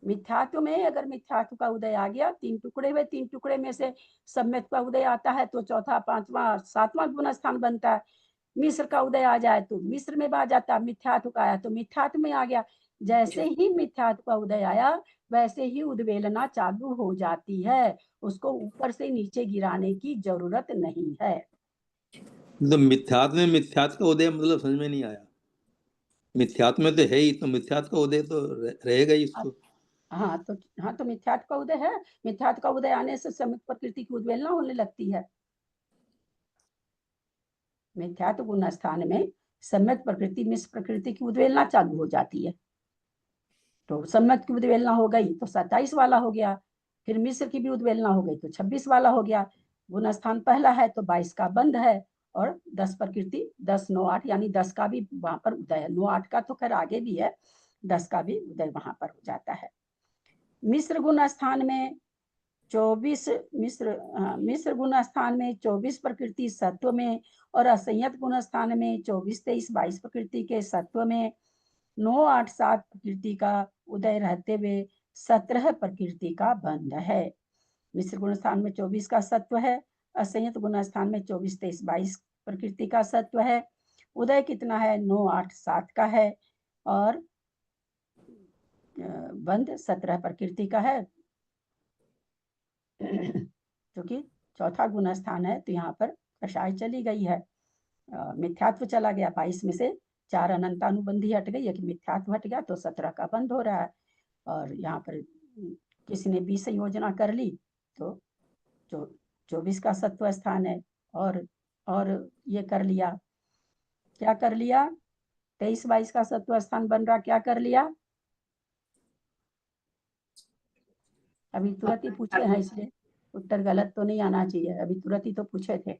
मिथ्यात्व में अगर मिथ्यात्व का उदय आ गया, 3 टुकड़े हुए, 3 टुकड़े में से सम्यक का उदय आता है तो चौथा, पांचवा, सातवां गुण स्थान बनता है। मिश्र का उदय आ जाए तो मिश्र में आ जाता, मिथ्यात्व का आया तो मिथ्यात्व में आ गया। जैसे ही मिथ्यात्व का उदय आया वैसे ही उद्वेलना चालू हो जाती है, उसको ऊपर से नीचे गिराने की जरूरत नहीं है। तो मिथ्यात्व में मिथ्यात्व का उदय मतलब समझ में नहीं आया। मिथ्यात्व में तो है ही, तो मिथ्यात्व का उदय तो रहेगा ही इसको। हाँ तो मिथ्यात्व का उदय है, मिथ्यात्व का उदय आने से सम्यक प्रकृति की उद्वेलना होने लगती है। मिथ्यात्व गुण स्थान में सम्यक प्रकृति मिश्र प्रकृति की उद्वेलना चालू हो जाती है। तो सम्यक की उद्वेलना हो गई तो 27 वाला हो गया, फिर मिश्र की भी उद्वेलना हो गई तो 26 वाला हो गया। गुण स्थान पहला है तो 22 का बंध है, और 10 प्रकृति 10 9 8 यानी 10 का भी वहां पर उदय है। 9 8 का तो खैर आगे भी है, 10 का भी उदय वहां पर हो जाता है। मिश्र गुण स्थान में 24 मिश्र गुण स्थान में 24 प्रकृति सत्व में, और असंयत गुण स्थान में 24 23 22 प्रकृति के सत्व में 9 8 7 प्रकृति का उदय रहते हुए 17 प्रकृति का बंध है। मिश्र गुण स्थान में 24 का सत्व है, असंयत गुण स्थान में 24 23 22 प्रकृति का सत्व है। उदय कितना है? 9 8 7 का है, और बंध 17 प्रकृति का है। क्योंकि चौथा गुण स्थान है तो यहाँ पर कषाय चली गई है, मिथ्यात्व चला गया। 22 में से 4 अनंतानुबंधी हट गई, एक मिथ्यात्व हट गया तो 17 का बंध हो रहा है। और यहाँ पर किसी ने 20 संयोजना कर ली तो 24 का सत्व स्थान है, और ये कर लिया, क्या कर लिया? 23 22 का सत्व स्थान बन रहा, क्या कर लिया? अभी तुरंत ही पूछे हैं, इसलिए उत्तर गलत तो नहीं आना चाहिए। अभी तुरंत ही तो पूछे थे,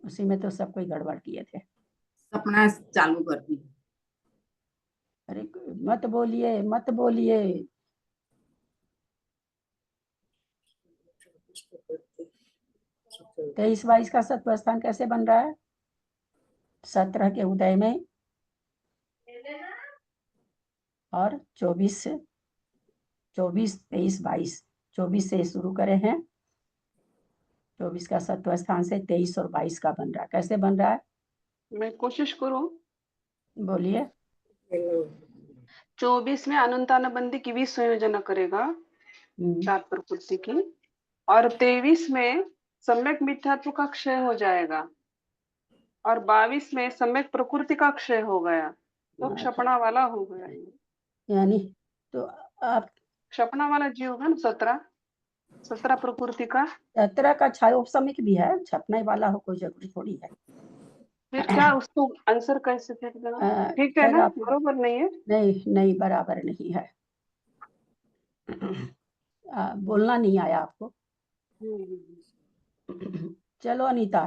उसी में तो सब कोई गड़बड़ किए थे। सपना चालू कर दी। अरे मत बोलिए, मत बोलिए। 23 22 का सत्व स्थान कैसे बन रहा है? 17 के उदय में, और 24 23 22 24 से शुरू करे हैं, 24 का सत्व स्थान से 23 और 22 का बन रहा है। कैसे बन रहा है? मैं कोशिश करूं। बोलिए। 24 में अनंतानुबंधी की 20 संयोजना करेगा 4 प्रकृति की, और 23 में सम्यक मिथ्यात्व का क्षय हो जाएगा, और 22 में सम्यक प्रकृति का क्षय हो गया, तो क्षपणा वाला हो गया। यानी तो आप क्षपणा वाला जी होगा ना 17 प्रकृति का। 17 का क्षयोपसमिक भी है, छपने वाला हो कोई जरूरी थोड़ी है। फिर क्या उसको आंसर कैसे फेंक देना? ठीक है ना? बरोबर नहीं है? नहीं बराबर नहीं है। बोलना नहीं आया आपको। चलो अनीता।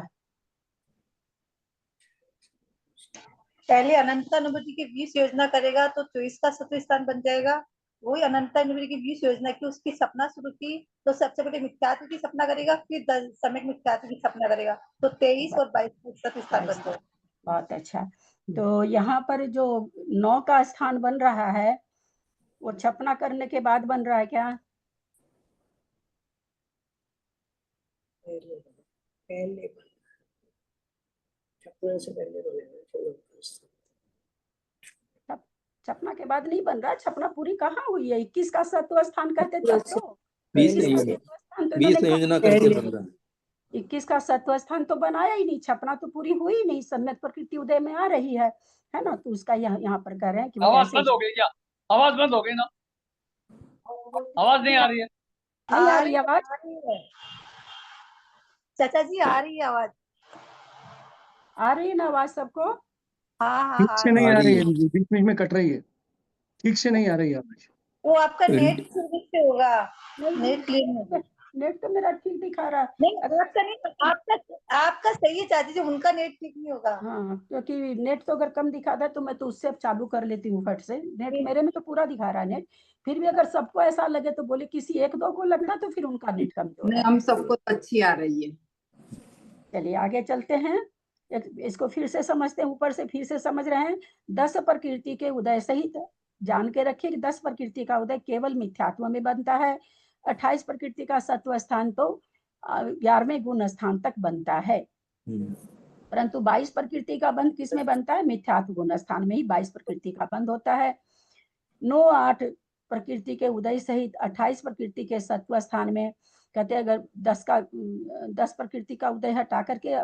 पहले अनंतानुभूति की 20 योजना करेगा तो 24 का सत्व स्थान बन जाएगा। वही अनंतानुभूति की 20 योजना की उसकी सपना शुरू की तो सबसे पहले मिथ्यात्व की सपना करेगा, फिर सम्यक मिथ्यात्व की सपना करेगा, तो 23 और 22 का सत्व स्थान बन जाएगा। बहुत अच्छा। तो यहाँ पर जो 9 का स्थान बन रहा है वो छपना करने के बाद बन रहा है क्या? पहले छपना से पहले बनेगा। छपना के बाद नहीं बन रहा, छपना पूरी कहाँ हुई है? 21 का सत्व स्थान कहते तब तो 20 संयोजना करके बन रहा है। 21 का सत्व स्थान तो बनाया ही नहीं, छपना तो पूरी हुई ही नहीं, सम्यक प्रकृति उदय में आ रही है ना? तो उसका यहाँ पर कह रहे हैं कि आवाज बंद हो गई क्या? आवाज बंद हो गई ना? आवाज नहीं आ रही है? नहीं आ रही आवाज? चाचा जी आ रही है आवाज। आ रही है ना आवाज सबको? हाँ ठीक से नहीं आ रही है, बीच बीच में कट रही है, ठीक से नहीं आ रही है आवाज। वो आपका नेट सर्विस से होगा, नेट क्लियर नहीं। नेट तो मेरा ठीक दिखा रहा है। नहीं आपका नहीं, आपका सही है चाची जी, उनका नेट ठीक नहीं होगा। हाँ, क्योंकि नेट तो अगर कम दिखाता है तो मैं तो उससे अब चालू कर लेती हूँ फट से। नेट मेरे में तो पूरा दिखा रहा है नेट, फिर भी अगर सबको ऐसा लगे तो बोले किसी 1 2 को लगना तो फिर उनका नेट कमजोर है। हम सबको अच्छी आ रही है। चलिए आगे चलते हैं, इसको फिर से समझते हैं, ऊपर से फिर से समझ रहे हैं। 10 प्रकृति के उदय सहित जान के रखिए कि 10 प्रकृति का उदय केवल मिथ्यात्व में बनता है। 28 प्रकृति का सत्व स्थान तो 11वें गुण स्थान तक बनता है, परंतु 22 प्रकृति का बंध किस में बनता है? मिथ्यात्व गुण स्थान में ही 22 प्रकृति का बंध होता है। 9-8 प्रकृति के उदय सहित 28 प्रकृति के सत्व स्थान में कहते हैं, अगर 10 प्रकृति का उदय हटा करके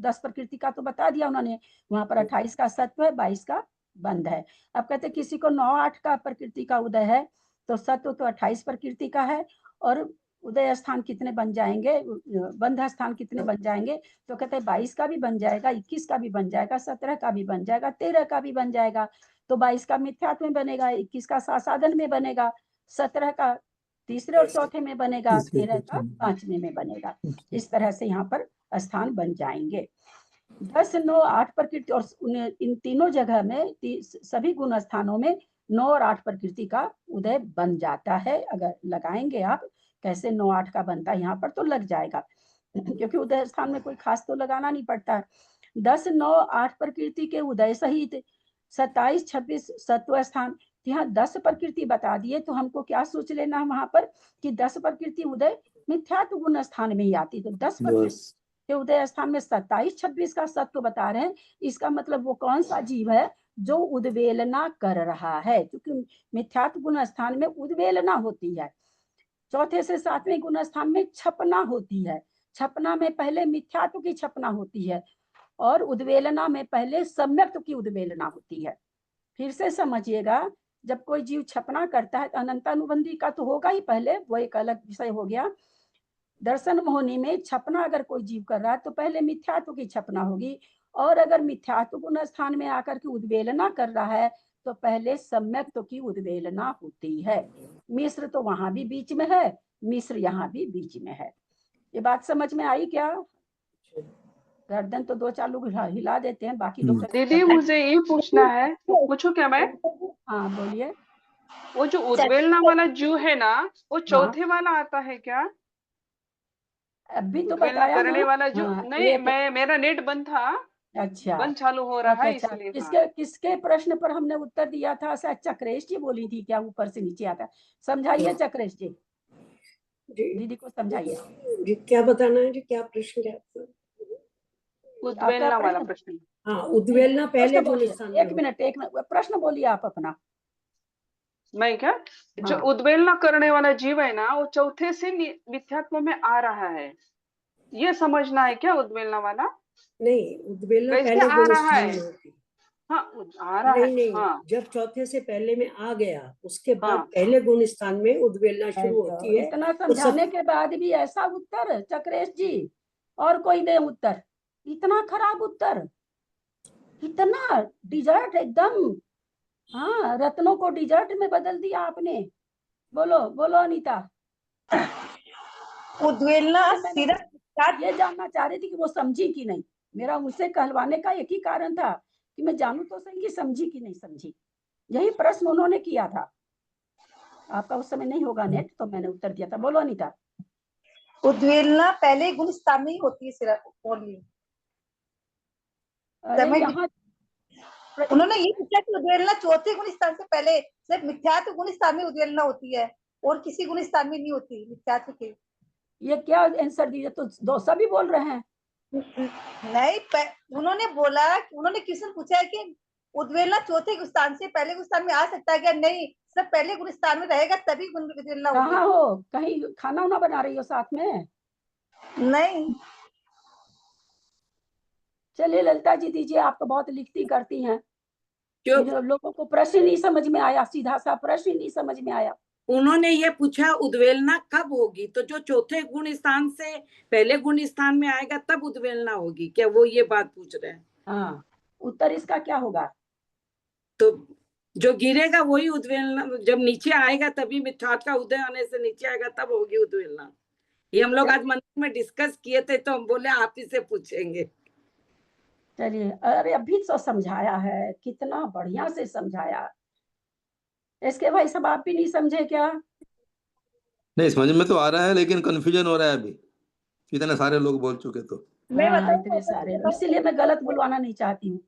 10 प्रकृति का तो बता दिया उन्होंने, वहां पर 28 का सत्व है, 22 का बंध है। अब कहते हैं किसी को 9-8 का प्रकृति का उदय है तो सत्व तो 28 प्रकृति का है, और उदय स्थान कितने बन जाएंगे, बंध स्थान कितने बन जाएंगे? तो कहते हैं 22 का भी बन जाएगा, 21 का भी बन जाएगा, 17 का भी बन जाएगा, 13 का भी बन जाएगा। तो 22 का मिथ्यात्व में बनेगा, 21 का सासाधन में बनेगा, 17 का तीसरे और चौथे में बनेगा, 13 का 5वें में बनेगा। इस तरह से यहाँ पर स्थान बन जाएंगे। 10, 9, 8 प्रकृति, और इन तीनों जगह में सभी गुण स्थानों में 9 और 8 प्रकृति का उदय बन जाता है। अगर लगाएंगे आप कैसे 9, 8 का बनता है यहाँ पर तो लग जाएगा, क्योंकि उदय स्थान में कोई खास तो लगाना नहीं पड़ता। 10, 9, 8 प्रकृति के उदय सहित 27, 26 सत्व स्थान, यहाँ 10 प्रकृति बता दिए तो हमको क्या सोच लेना है वहां पर कि 10 प्रकृति उदय मिथ्यात्व गुण स्थान में ही आती, तो 10 प्रकृति के उदय स्थान में 27, 26 का सत्व बता रहे हैं। इसका मतलब वो कौन सा जीव है जो उद्वेलना कर रहा है, क्योंकि मिथ्यात्व गुण स्थान में उद्वेलना होती है। चौथे से 7वें गुण स्थान में छपना होती है। छपना में पहले मिथ्यात्व की छपना होती है, और उद्वेलना में पहले सम्यक्त्व की उद्वेलना होती है। फिर से समझिएगा, जब कोई जीव छपना करता है तो अनंतानुबंधी का तो होगा ही पहले, वो एक अलग विषय हो गया। दर्शन मोहनी में छपना अगर कोई जीव कर रहा है तो पहले मिथ्यात्व की छपना होगी, और अगर मिथ्यात्व गुण स्थान में आकर के उद्वेलना कर रहा है तो पहले सम्यक्त्व की उद्वेलना होती है। मिश्र तो वहां भी बीच में है, मिश्र यहाँ भी बीच में है। ये बात समझ में आई क्या? गर्दन तो 2-4 लोग हिला देते हैं, बाकी लोग दीदी मुझे ये पूछना है, पूछूं क्या मैं? हाँ बोलिए। वो जो उद्वेलना वाला जीव है ना, वो चौथे वाला आता है क्या? अभी तो उद्वेलना बताया करने ना। वाला जो नहीं, मैं मेरा नेट बंद था, अच्छा बंद चालू हो रहा है अच्छा, इसलिए। किसके प्रश्न पर हमने उत्तर दिया था? शायद चक्रेश जी बोली थी क्या, ऊपर से नीचे आता? समझाइए चक्रेश जी, दीदी को समझाइए। जी क्या बताना है जी, क्या प्रश्न है आपका? उद्वेलना वाला प्रश्न। हाँ, उद्वेलना पहले गुण स्थान में। एक मिनट प्रश्न बोलिए आप अपना। मैं क्या जो उद्वेलना करने वाला जीव है ना, वो चौथे से मिथ्यात्व में आ रहा है, ये समझना है क्या? उद्वेलना वाला नहीं, उद्वेलना कैसे पहले आ गुण रहा स्थान है? में होती। हाँ आ रहा है। नहीं, हाँ। जब चौथे से पहले में आ गया उसके बाद पहले गुण स्थान में उद्वेलना शुरू होती है। इतना समझाने के बाद भी ऐसा उत्तर चक्रेश जी, और कोई दे उत्तर? इतना खराब उत्तर, इतना डिजर्ट एकदम। हाँ, रत्नों को डिजर्ट में बदल दिया आपने। बोलो बोलो अनीता। उद्वेलना सिर्फ ये जानना चाह रही थी कि वो समझी कि नहीं। मेरा उनसे कहलवाने का एक ही कारण था कि मैं जानूं तो सही कि समझी कि नहीं समझी। यही प्रश्न उन्होंने किया था। आपका उस समय नहीं होगा नेट, तो मैंने उत्तर दिया था। बोलो अनीता। उद्वेलना पहले गुण स्थान में ही होती है सिर्फ ओनली। उन्होंने ये पूछा कि उद्वेलना चौथे गुण स्थान से पहले सिर्फ मिथ्यात्व गुण स्थान में उद्वेलना होती है, और किसी गुण स्थान में नहीं होती मिथ्यात्व के। ये क्या आंसर दिए? तो दो सभी बोल रहे हैं। नहीं, उन्होंने बोला, उन्होंने क्वेश्चन पूछा है कि उद्वेलना चौथे गुण स्थान से पहले गुण स्थान में आ सकता है क्या? नहीं, सब पहले गुण स्थान में रहेगा तभी उद्वेलना होगी। कहाँ हो? कहीं खाना वाना बना रही हो साथ में? नहीं। चलिए ललिता जी दीजिए, आप तो बहुत लिखती करती हैं। लोगों को प्रश्न नहीं समझ में आया, सीधा सा प्रश्न नहीं समझ में आया। उन्होंने ये पूछा उद्वेलना कब होगी, तो जो चौथे गुण स्थान से पहले गुण स्थान में आएगा तब उद्वेलना होगी क्या, वो ये बात पूछ रहे हैं। हाँ, उत्तर इसका क्या होगा? तो जो गिरेगा वही उद्वेलना, जब नीचे आएगा तभी मिथ्यात्व का उदय होने से नीचे आएगा तब होगी उद्वेलना। ये हम लोग आज मंदिर में डिस्कस किए थे, तो हम बोले आप ही से पूछेंगे। चलिए, अरे अभी तो समझाया है, कितना बढ़िया से समझाया। इसके भाई सब आप भी नहीं समझे क्या? नहीं, समझ में तो आ रहा है, लेकिन कंफ्यूजन हो रहा है अभी, इतने सारे लोग बोल चुके तो। इतने सारे, इसीलिए मैं गलत बुलवाना नहीं चाहती हूँ।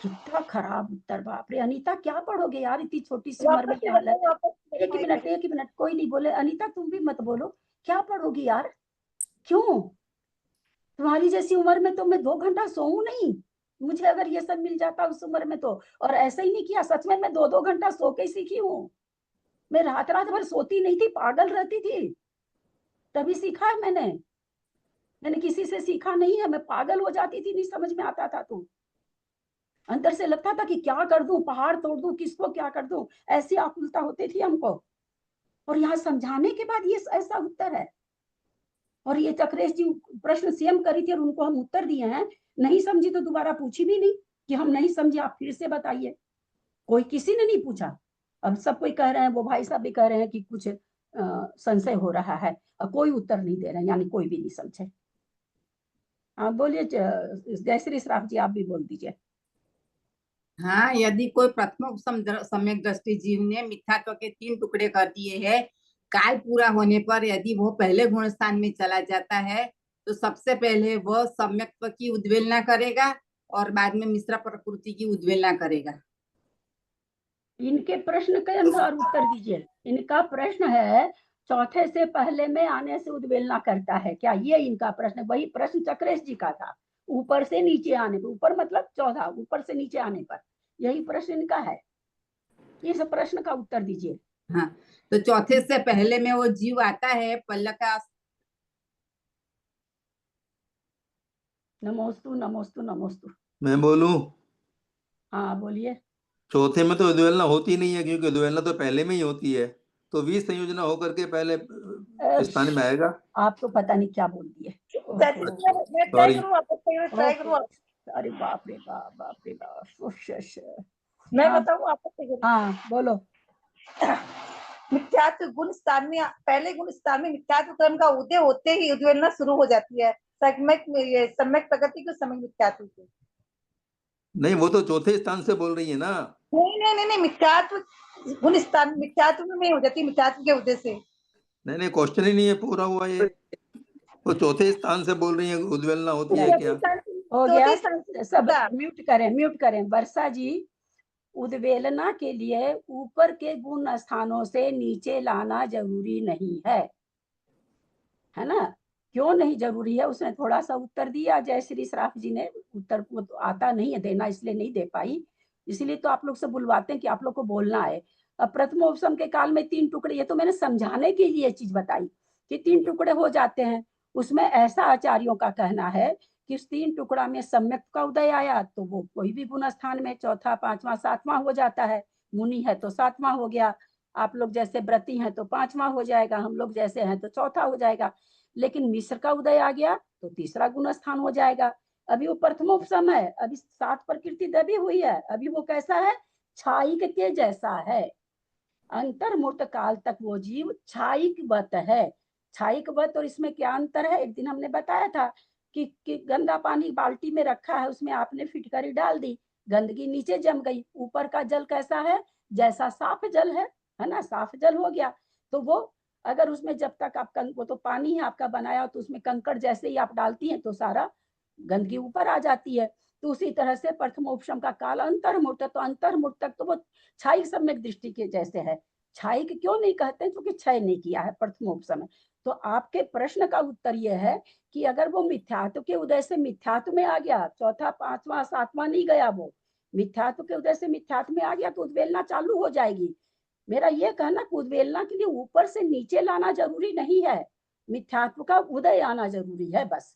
कितना खराब उत्तर, बाप रे। अनीता क्या पढ़ोगे यार इतनी छोटी सी उम्र में, वापस से ये हालत बताओ, है। वापस से एक मिनट कोई नहीं बोले। अनीता तुम भी मत बोलो, क्या पढ़ोगी यार, क्यों? तुम्हारी जैसी उम्र में तो मैं 2 घंटा सोऊं नहीं, मुझे अगर ये सब मिल जाता उस उम्र में तो। और ऐसा ही नहीं किया, सच में मैं 2-2 घंटा सो के सीखी हूँ। मैं रात रात भर सोती नहीं थी, पागल रहती थी, तभी सीखा है मैंने किसी से सीखा नहीं है। मैं पागल हो जाती थी, नहीं समझ में आता था तो अंदर से लगता था कि क्या कर दूं, पहाड़ तोड़ दूं, किसको क्या कर दूं, ऐसी आकुलता होती थी हमको। और यहाँ समझाने के बाद ये ऐसा उत्तर है। और ये चक्रेश जी प्रश्न स्वयं करी थी और उनको हम उत्तर दिए हैं। नहीं समझी तो दोबारा पूछी भी नहीं कि हम नहीं समझे, आप फिर से बताइए। कोई किसी ने नहीं पूछा। अब सब कोई कह रहे हैं, वो भाई साहब भी कह रहे हैं कि कुछ संशय हो रहा है, और कोई उत्तर नहीं दे रहे हैं, यानी कोई भी नहीं समझे। हाँ बोलिए जयश्री श्राफ जी, आप भी बोल दीजिए। हाँ, यदि कोई प्रथम सम्यक दृष्टि जीव ने मिथ्यात्व के 3 टुकड़े कर दिए हैं, काल पूरा होने पर यदि वो पहले गुण स्थान में चला जाता है तो सबसे पहले वह सम्यक्त्व की उद्वेलना करेगा और बाद में मिश्रा प्रकृति की उद्वेलना करेगा। इनके प्रश्न के अनुसार उत्तर दीजिए। इनका प्रश्न है चौथे से पहले में आने से उद्वेलना करता है क्या, ये इनका प्रश्न। वही प्रश्न चक्रेश जी का था, ऊपर से नीचे आने पर, ऊपर मतलब 14, ऊपर से नीचे आने पर, यही प्रश्न इनका है। इस प्रश्न का उत्तर दीजिए। हाँ, तो चौथे से पहले में वो जीव आता है पल्लका। नमोस्तु नमोस्तु नमोस्तु। मैं बोलूं? हाँ बोलिए। चौथे में तो उद्वेलना होती नहीं है, क्योंकि उद्वेलना तो पहले में ही होती है, तो 20 संयोजना होकर के पहले स्थान में आएगा। आप तो पता नहीं क्या बोल दिए। मैं ट्राई करूं वापस से, ट्राई करूं वापस। अरे बाप रे बाप, बाप रे बाप। मैं बताऊं वापस से? हाँ बोलो। मिथ्यात्व गुण स्थान में, पहले गुण स्थान में मिथ्यात्व क्रम का उदय होते ही उद्वेलना शुरू हो जाती है। सम्यक प्रगति को सम्यक मिथ्यात्व की। नहीं, वो तो चौथे स्थान से बोल रही है ना। नहीं, मिथ्यात्व गुण स्थान मिथ्यात्व में हो जाती है, मिथ्यात्व के उदय से। नहीं, क्वेश्चन ही नहीं है पूरा हुआ ये। वो चौथे स्थान से बोल रही है उद्वेलना होती है क्या? हो गया, सब म्यूट करें। वर्षा जी, उद्वेलना के लिए ऊपर के गुण स्थानों से नीचे लाना जरूरी नहीं है ना? क्यों नहीं जरूरी है? उसने थोड़ा सा उत्तर दिया, जयश्री श्राफ जी ने। उत्तर को तो आता नहीं है देना, इसलिए नहीं दे पाई। इसलिए तो आप लोग से बुलवाते हैं कि आप लोग को बोलना है। अब प्रथमोपसम के काल में 3 टुकड़े, ये तो मैंने समझाने के लिए चीज बताई कि 3 टुकड़े हो जाते हैं। उसमें ऐसा आचार्यों का कहना है कि उस 3 टुकड़ा में सम्यक का उदय आया तो वो कोई भी गुण स्थान में चौथा, पांचवा, सातवां हो जाता है। मुनि है तो सातवां हो गया, आप लोग जैसे व्रती हैं तो पांचवां हो जाएगा, हम लोग जैसे हैं तो चौथा हो जाएगा। लेकिन मिश्र का उदय आ गया तो तीसरा गुण स्थान हो जाएगा। अभी वो प्रथमोपसम है, अभी 7 प्रकृति दबी हुई है। अभी वो कैसा है? छायिक के जैसा है। अंतर्मूर्त काल तक वो जीव छायिकवत है। छायिकवत, और इसमें क्या अंतर है? एक दिन हमने बताया था कि गंदा पानी बाल्टी में रखा है, उसमें आपने फिटकरी डाल दी, गंदगी नीचे जम गई। ऊपर का जल कैसा है? जैसा साफ जल है ना, साफ जल हो गया। तो वो अगर उसमें जब तक आप वो तो पानी है आपका बनाया, तो उसमें कंकड़ जैसे ही आप डालती हैं तो सारा गंदगी ऊपर आ जाती है। तो उसी तरह से प्रथमोपशम का काल अंतर्मूर्त, तो अंतर्मूर्त तक तो वो छाई सम्यक दृष्टि के जैसे है। छाई के क्यों नहीं कहते हैं? क्योंकि क्षय नहीं किया है प्रथमोपसम। तो आपके प्रश्न का उत्तर यह है कि अगर वो मिथ्यात्व के उदय से मिथ्यात्व में आ गया, चौथा, पांचवा, सातवां नहीं गया, वो मिथ्यात्व के उदय से मिथ्यात्व में आ गया तो उद्वेलना चालू हो जाएगी। मेरा यह कहना कि उद्वेलना के लिए ऊपर से नीचे लाना जरूरी नहीं है, मिथ्यात्व का उदय आना जरूरी है बस।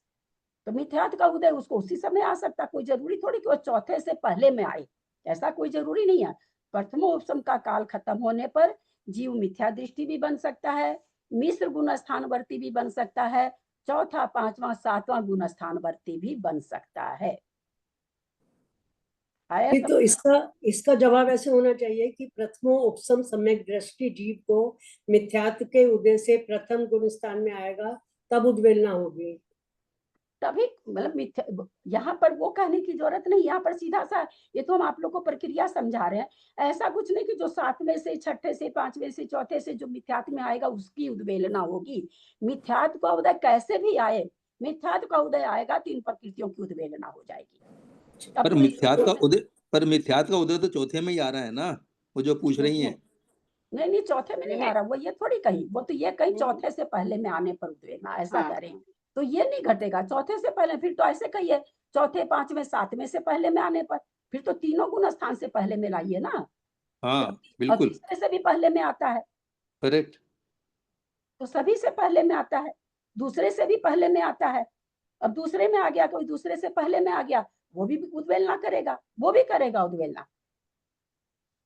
तो मिथ्यात्व का उदय उसको उसी समय आ सकता, कोई जरूरी थोड़ी कि वो चौथे से पहले में आए, ऐसा कोई जरूरी नहीं है। प्रथमोपसम का काल खत्म होने पर जीव मिथ्या दृष्टि भी बन सकता है, मिश्र गुण स्थानवर्ती भी बन सकता है, चौथा, पांचवा, सातवां गुण स्थानवर्ती भी बन सकता है। तो इसका जवाब ऐसे होना चाहिए कि प्रथमो उपसम सम्यक दृष्टि जीव को मिथ्यात्व के उदय से प्रथम गुण स्थान में आएगा, तब उद्वेलना होगी। तभी मतलब यहाँ पर वो कहने की जरूरत नहीं, यहाँ पर सीधा सा ये तो हम आप लोग को प्रक्रिया समझा रहे हैं। ऐसा कुछ नहीं कि जो 7वें से, 6ठे से, 5वें से, चौथे से जो मिथ्यात्व में आएगा उसकी उद्वेलना होगी। मिथ्यात्व का उदय कैसे भी आए, मिथ्यात्व का उदय आएगा 3 प्रकृतियों की उद्वेलना हो जाएगी। पर मिथ्यात्व पर मिथ्यात्व का उदय तो चौथे में ही आ रहा है ना, वो जो पूछ रही हैं। नहीं नहीं, चौथे में नहीं आ रहा, वो ये थोड़ी कही, वो तो ये कही चौथे से पहले में आने पर उद्वेलना, ऐसा हाँ। करें तो ये नहीं घटेगा। चौथे से पहले फिर तो ऐसे कहिए, चौथे, पांचवें, सातवें से पहले में आने पर, फिर तो तीनों गुण स्थान से पहले में लाइए ना। हाँ और बिल्कुल तीसरे से भी पहले में आता है, करेक्ट। तो सभी से पहले में आता है, दूसरे से भी पहले में आता है। अब दूसरे में आ गया, कोई दूसरे से पहले में आ गया, वो भी उद्वेलना करेगा, वो भी करेगा उद्वेलना,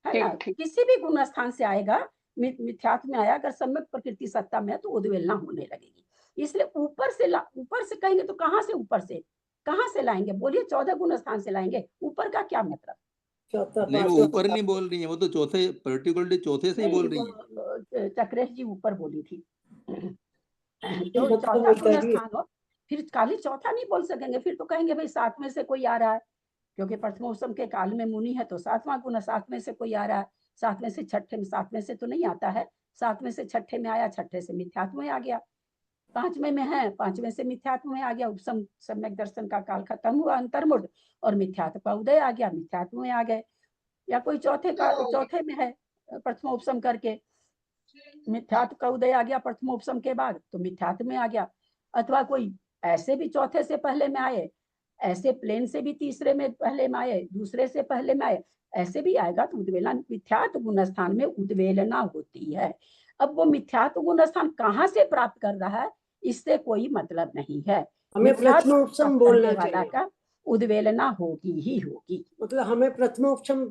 है ना। किसी भी गुण स्थान से आएगा, मिथ्यात्व में आया, अगर सम्यक प्रकृति सत्ता में है तो उद्वेलना होने लगेगी। इसलिए ऊपर से कहेंगे तो कहाँ से लाएंगे, बोलिए। 14 गुण स्थान से लाएंगे, ऊपर का क्या मतलब? नहीं वो ऊपर नहीं बोल रही है, वो तो चौथे, पर्टिकुलरली चौथे से ही बोल रही है। चक्रेश जी ऊपर बोली थी। तो चौथा गुण स्थान हो, फिर खाली चौथा नहीं बोल सकेंगे, फिर तो कहेंगे भाई 7 में से कोई आ रहा है, क्योंकि प्रथमोपसम के काल में मुनि है तो 7वां गुण, 7 में से कोई आ रहा है, 7 में से छठे में, 7 में से तो नहीं आता है, 7 में से छठे में आया, छठे से मिथ्यात्व में आ गया, 5वें में है, 5वें से मिथ्यात्व में आ गया, उपसम सम्यक दर्शन का काल खत्म हुआ, अंतर्मुद, और मिथ्यात्व का उदय आ गया, मिथ्यात्व में आ गए। या कोई चौथे में है, प्रथमोपसम करके मिथ्यात्व का उदय आ गया प्रथमोपसम के बाद, तो मिथ्यात्व में आ गया। अथवा कोई ऐसे भी चौथे से पहले में आए, ऐसे प्लेन से भी तीसरे में पहले में आए, दूसरे से पहले में आए, ऐसे भी आएगा तो उद्वेलना, मिथ्यात्व गुण स्थान में उद्वेलना होती है। अब वो मिथ्यात्व गुण स्थान कहाँ से प्राप्त कर रहा है, इससे कोई मतलब नहीं है। हमें प्रथमोपसम बोलना वाला चाहिए, का उद्वेलना होगी ही होगी। मतलब हमें प्रथमोपसम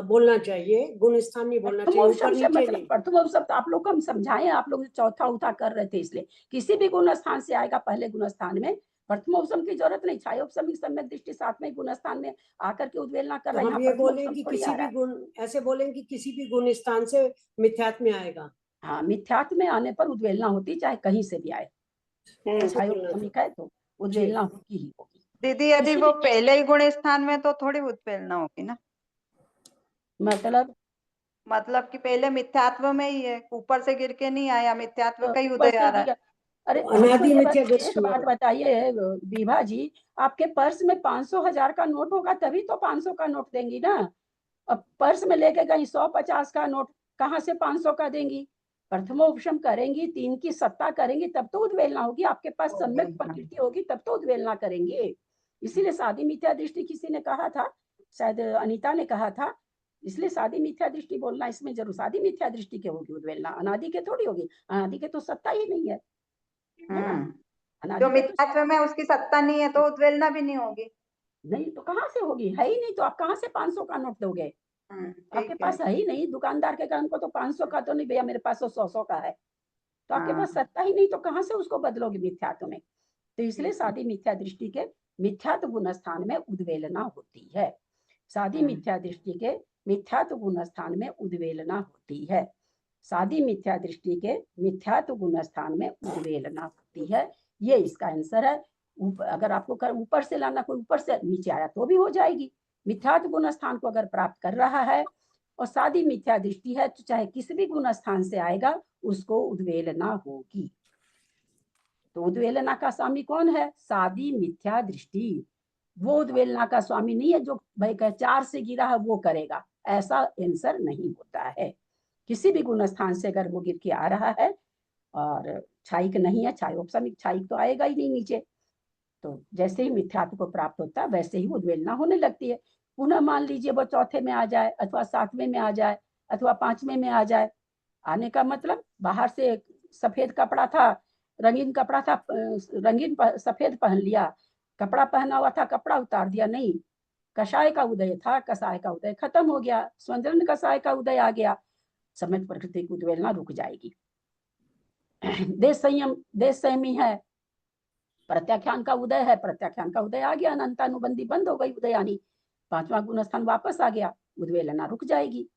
बोलना चाहिए, गुण स्थान नहीं बोलना चाहिए, ऊपर नीचे मतलब नहीं। प्रथमोपसम तो आप लोग को हम समझाएं, आप लोग चौथा उठा कर रहे थे, इसलिए किसी भी गुण स्थान से आएगा पहले गुण स्थान में, प्रथमोपसम की जरूरत नहीं। छायोपसम सम्यक दृष्टि 7वें गुण स्थान में आकर के उद्वेलना कर तो रहा है। हम ये बोलें कि किसी भी गुण, ऐसे बोलें कि किसी भी गुण स्थान से मिथ्यात्व में आएगा। हाँ, मिथ्यात्व में आने पर उद्वेलना होती, चाहे कहीं से भी आए, छायोपसम का है तो उद्वेलना होगी ही होगी। दीदी यदि वो पहले ही गुण स्थान में तो थोड़ी उद्वेलना होगी ना, मतलब कि पहले मिथ्यात्व में ही है, ऊपर से गिर के नहीं आया, मिथ्यात्व का ही उदय आ रहा है। अरे एक बात बताइए विभा जी, आपके पर्स में 500,000 का नोट होगा तभी तो 500 का नोट देंगी ना। अब पर्स में लेके गई 150 का नोट, कहाँ से 500 का देंगी? प्रथमोपसम करेंगी, 3 की सत्ता करेंगी, तब तो उद्वेलना होगी। आपके पास सम्यक प्रकृति होगी तब तो उद्वेलना करेंगे। इसीलिए सादी मिथ्या दृष्टि किसी ने कहा था, शायद अनीता ने कहा था, इसलिए सादी मिथ्या दृष्टि बोलना इसमें जरूर। सादी मिथ्या दृष्टि के होगी उद्वेलना, अनादि के थोड़ी होगी, अनादि के तो सत्ता ही नहीं है। जो मिथ्यात्व में उसकी सत्ता नहीं है तो उद्वेलना भी नहीं होगी। नहीं तो कहाँ से होगी, है ही नहीं, तो आप कहाँ से 500 का नोट दोगे? आपके पास है ही नहीं। दुकानदार के काम को तो 500 का तो नहीं, भैया मेरे पास तो 100 का है, तो आपके पास सत्ता ही नहीं, तो कहाँ से उसको बदलोगे मिथ्यात्व में? तो इसलिए सादी मिथ्या दृष्टि के मिथ्यात्व गुण स्थान में उद्वेलना होती है। सादी मिथ्या दृष्टि के मिथ्यात्व गुण स्थान में उद्वेलना होती है। सादी मिथ्या दृष्टि के मिथ्यात्व गुण स्थान में उद्वेलना होती है। ये इसका आंसर है। अगर आपको ऊपर से लाना, कोई ऊपर से नीचे आया तो भी हो जाएगी। मिथ्यात्व गुण स्थान को अगर प्राप्त कर रहा है और सादी मिथ्या दृष्टि है, तो चाहे किसी भी गुण स्थान से आएगा उसको उद्वेलना होगी। तो उद्वेलना का स्वामी कौन है? सादी मिथ्या दृष्टि। वो उद्वेलना का स्वामी नहीं है जो भाई 4 से गिरा है वो करेगा, ऐसा आंसर नहीं होता है। किसी भी गुण स्थान से अगर वो गिर के आ रहा है और छाइक नहीं है, छायोपसमिक छाइक तो आएगा ही नहीं नीचे, तो जैसे ही मिथ्यात्व को प्राप्त होता है वैसे ही उद्वेलना होने लगती है। पुनः मान लीजिए वो चौथे में आ जाए, अथवा 7वें में आ जाए, अथवा 5वें में आ जाए। आने का मतलब बाहर से सफेद कपड़ा था, रंगीन कपड़ा था, रंगीन सफेद पहन लिया, कपड़ा पहना हुआ था, कपड़ा उतार दिया, नहीं, कषाय का उदय था, कषाय का उदय खत्म हो गया, स्वर्ण कषाय का उदय आ गया, समय प्रकृति की उद्वेलना रुक जाएगी। देश संयमी है, प्रत्याख्यान का उदय है, प्रत्याख्यान का उदय आ गया, अनंतानुबंधी बंद हो गई उदयानी, 5वां गुण स्थान वापस आ गया, उद्वेलना रुक जाएगी।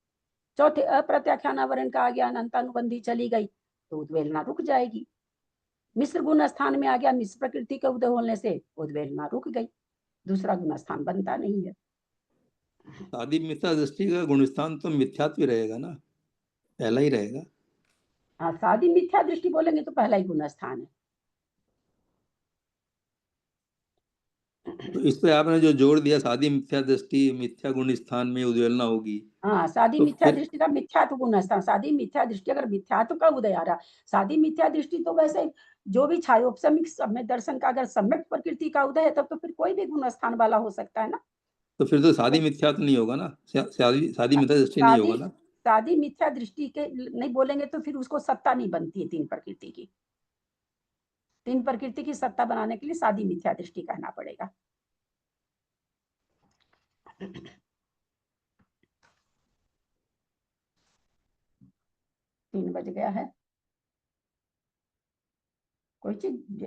चौथे अप्रत्याख्यान आवरण का आ गया, अनंतानुबंधी चली गई, तो उद्वेलना रुक जाएगी। मिश्र गुण स्थान में आ गया, मिश्र प्रकृति के उदय होने से उद्वेलना रुक गई, दूसरा गुण स्थान बनता नहीं है। सादी मिथ्या दृष्टि का गुण स्थान तो मिथ्यात्व रहेगा ना, पहला ही रहेगा। हाँ, सादी मिथ्या दृष्टि बोलेंगे तो पहला ही गुण स्थान है। तो इस पे आपने जो जोड़ दिया, सादी मिथ्या दृष्टि मिथ्या गुण स्थान में उद्वेलना होगी, हाँ, सादी तो मिथ्या फिर दृष्टि का मिथ्यात्व गुण स्थान, सादी मिथ्या दृष्टि अगर मिथ्यात्व का उदय आ रहा, सादी मिथ्या दृष्टि तो वैसे जो भी छायोपसमिक सम्यक दर्शन का अगर सम्यक प्रकृति का उदय है तब तो फिर कोई भी गुण स्थान वाला हो सकता है ना। तो फिर तो सादी मिथ्या तो नहीं होगा ना, सादी मिथ्या दृष्टि नहीं होगा ना। सादी मिथ्या दृष्टि के नहीं बोलेंगे तो फिर उसको सत्ता नहीं बनती है तीन प्रकृति की। तीन प्रकृति की सत्ता बनाने के लिए सादी मिथ्या दृष्टि कहना पड़ेगा। 3 बज गया है। कोई चीज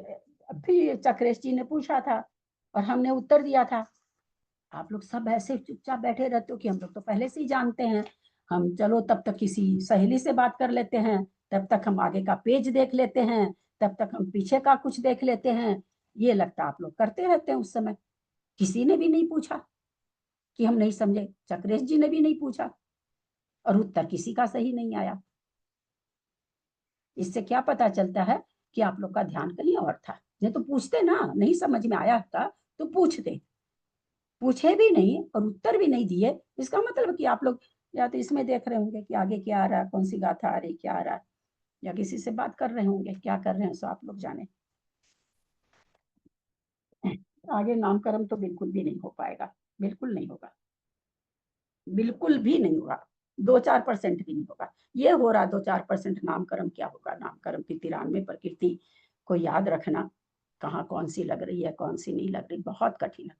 अभी चक्रेश जी ने पूछा था और हमने उत्तर दिया था। आप लोग सब ऐसे चुपचाप बैठे रहते हो कि हम लोग तो पहले से ही जानते हैं। हम चलो तब तक किसी सहेली से बात कर लेते हैं, तब तक हम आगे का पेज देख लेते हैं, तब तक हम पीछे का कुछ देख लेते हैं। ये लगता आप लोग करते रहते हैं। उस समय किसी ने भी नहीं पूछा कि हम नहीं समझे, चक्रेश जी ने भी नहीं पूछा और उत्तर किसी का सही नहीं आया। इससे क्या पता चलता है कि आप लोग का ध्यान कहीं और था। नहीं तो पूछते ना, नहीं समझ में आया था तो पूछते, पूछे भी नहीं और उत्तर भी नहीं दिए, इसका मतलब कि आप लोग या तो इसमें देख रहे होंगे कि आगे क्या आ रहा है, कौन सी गाथा आ रही, क्या आ रहा है, या किसी से बात कर रहे होंगे, क्या कर रहे हैं सो आप लोग जाने। आगे नामकरण तो बिल्कुल भी नहीं हो पाएगा, बिल्कुल नहीं होगा, बिल्कुल भी नहीं होगा, 2-4% भी नहीं होगा। ये हो रहा 2-4% नामकरण, क्या होगा नामकरण की 93 प्रकृति को याद रखना, कहाँ कौन सी लग रही है कौन सी नहीं लग रही, बहुत कठिन है।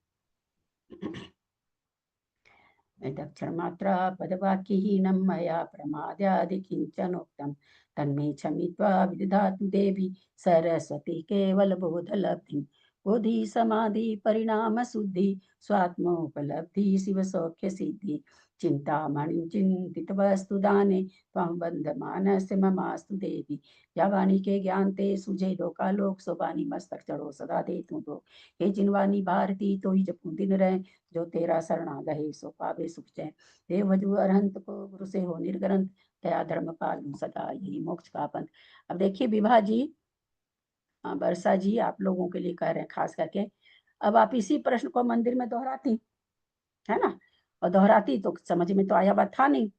दक्षिण मात्रा पदवाक्यहीनं मया प्रमाद्यादि किंचनोक्तं तन्मे क्षमित्वा विदधातु देवी सरस्वती केवल बोधलब्धिं। बोधि समाधि परिणाम शुद्धि स्वात्मोपलब्धि शिव सौख्य सिद्धि। चिंतामणि चिंतित वस्तु दाने त्वं बंधमानस्य ममास्तु देवी। या वाणी के ज्ञान ते सुझे लोकालोक सो वाणी मस्तक चढ़ो सदा दे तू दो। हे जिनवानी भारती तो ही जपू दिन रहे जो तेरा शरणा गहे सो पावे सुख चैन। हे वजू अरहंत को गुरु से हो निर्ग्रंथ दया धर्म पालू सदा यही मोक्ष का पंथ। अब देखिए विभा जी, वर्षा जी आप लोगों के लिए कह रहे हैं खास करके। अब आप इसी प्रश्न को मंदिर में दोहराती है ना, और दोहराती तो समझ में तो आया बात था नहीं।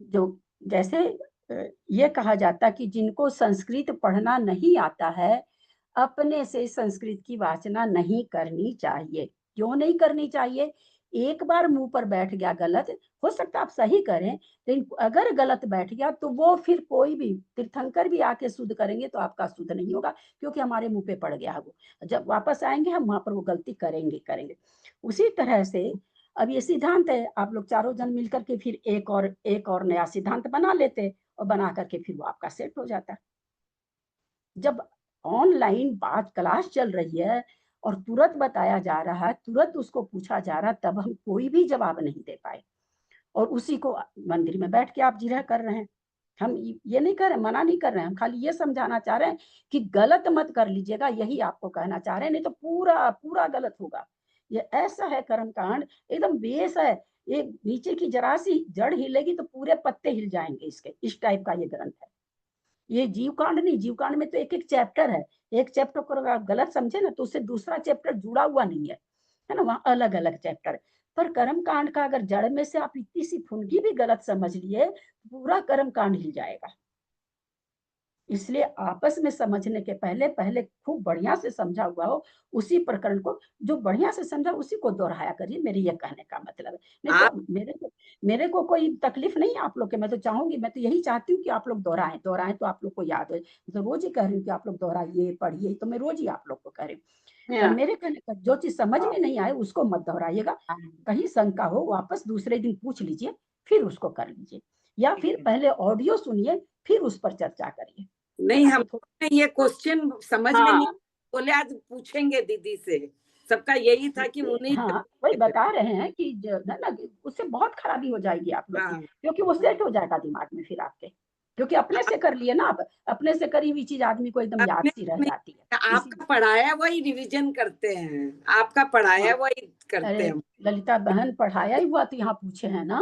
जो जैसे ये कहा जाता कि जिनको संस्कृत पढ़ना नहीं आता है अपने से संस्कृत की वाचना नहीं करनी चाहिए। क्यों नहीं करनी चाहिए? एक बार मुंह पर बैठ गया गलत, हो सकता आप सही करें, लेकिन अगर गलत बैठ गया तो वो फिर कोई भी तीर्थंकर भी आके शुद्ध करेंगे तो आपका शुद्ध नहीं होगा, क्योंकि हमारे मुंह पे पड़ गया वो। जब वापस आएंगे हम वहां पर वो गलती करेंगे करेंगे। उसी तरह से अब ये सिद्धांत है, आप लोग चारों जन मिलकर के फिर एक और नया सिद्धांत बना लेते और बना करके फिर वो आपका सेट हो जाता। जब ऑनलाइन बात क्लास चल रही है और तुरंत बताया जा रहा है, तुरंत उसको पूछा जा रहा है, तब हम कोई भी जवाब नहीं दे पाए और उसी को मंदिर में बैठ के आप जिरह कर रहे हैं। हम ये नहीं कर रहे, मना नहीं कर रहे हैं, हम खाली ये समझाना चाह रहे हैं कि गलत मत कर लीजिएगा, यही आपको कहना चाह रहे हैं, नहीं तो पूरा पूरा गलत होगा। ये ऐसा है कर्म कांड, एकदम बेस है, ये नीचे की जरा सी जड़ हिलेगी तो पूरे पत्ते हिल जाएंगे इसके, इस टाइप का ये ग्रंथ है। ये जीव कांड नहीं, जीव कांड में तो एक एक चैप्टर है, एक चैप्टर को अगर आप गलत समझे ना तो उससे दूसरा चैप्टर जुड़ा हुआ नहीं है ना, वहाँ अलग अलग चैप्टर। पर कर्म कांड का अगर जड़ में से आप इतनी सी फुनगी भी गलत समझ लिए पूरा कर्म कांड हिल जाएगा। इसलिए आपस में समझने के पहले खूब बढ़िया से समझा हुआ हो उसी प्रकरण को, जो बढ़िया से समझा उसी को दोहराया करिए, मेरे ये कहने का मतलब है। नहीं तो मेरे को कोई तकलीफ नहीं है आप लोग के, मैं तो चाहूंगी, मैं तो यही चाहती हूँ कि आप लोग दोहराएं तो आप लोग को याद हो। तो रोज ही कह रही हूँ कि आप लोग दोहराइए पढ़िए, तो मैं रोज ही आप लोग को कह रही हूँ। पर मेरे कहने का जो चीज समझ में नहीं आए उसको मत दोहराइएगा, कहीं शंका हो वापस दूसरे दिन पूछ लीजिए, फिर उसको कर लीजिए, या फिर पहले ऑडियो सुनिए फिर उस पर चर्चा करिए। नहीं, हम ये क्वेश्चन समझ में नहीं बोले, आज पूछेंगे दीदी से, सबका यही था कि उन्हीं वही बता रहे हैं कि ना उससे बहुत खराबी हो जाएगी आप लोग की, क्योंकि वो सेट हो जाएगा दिमाग में फिर आपके, क्योंकि अपने से कर लिए ना, आप अपने से करी हुई चीज आदमी को एकदम याद सी रह जाती है। आपका पढ़ाया वही रिवीजन करते हैं, आपका पढ़ाया वही करते हैं। ललिता बहन पढ़ाया ही हुआ तो यहाँ पूछे हैं ना,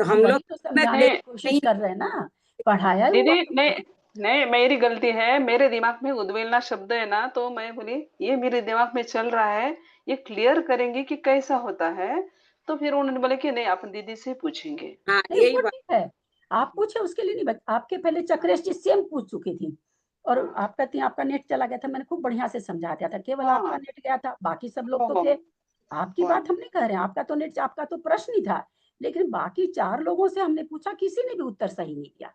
तो हम लोग तो समझाने की कोशिश कर रहे हैं ना, पढ़ाया दीदी नहीं मेरी गलती है, मेरे दिमाग में उद्वेलना शब्द है ना, तो मैं बोली ये मेरे दिमाग में चल रहा है, ये क्लियर करेंगे कि कैसा होता है, तो फिर उन्होंने बोले कि नहीं अपन दीदी से पूछेंगे। हाँ नहीं यही वो बात ठीक है, आप पूछे उसके लिए नहीं, आपके पहले चक्रेश जी सेम पूछ चुकी थी और आप कहती हैं आपका नेट चला गया था, मैंने खूब बढ़िया से समझा दिया था, केवल हाँ। आपका नेट गया था, बाकी सब लोग तो हाँ। थे। आपकी हाँ। बात हम नहीं कह रहे हैं, आपका तो नेट, आपका तो प्रश्न ही था, लेकिन बाकी 4 लोगों से हमने पूछा, किसी ने भी उत्तर सही नहीं दिया।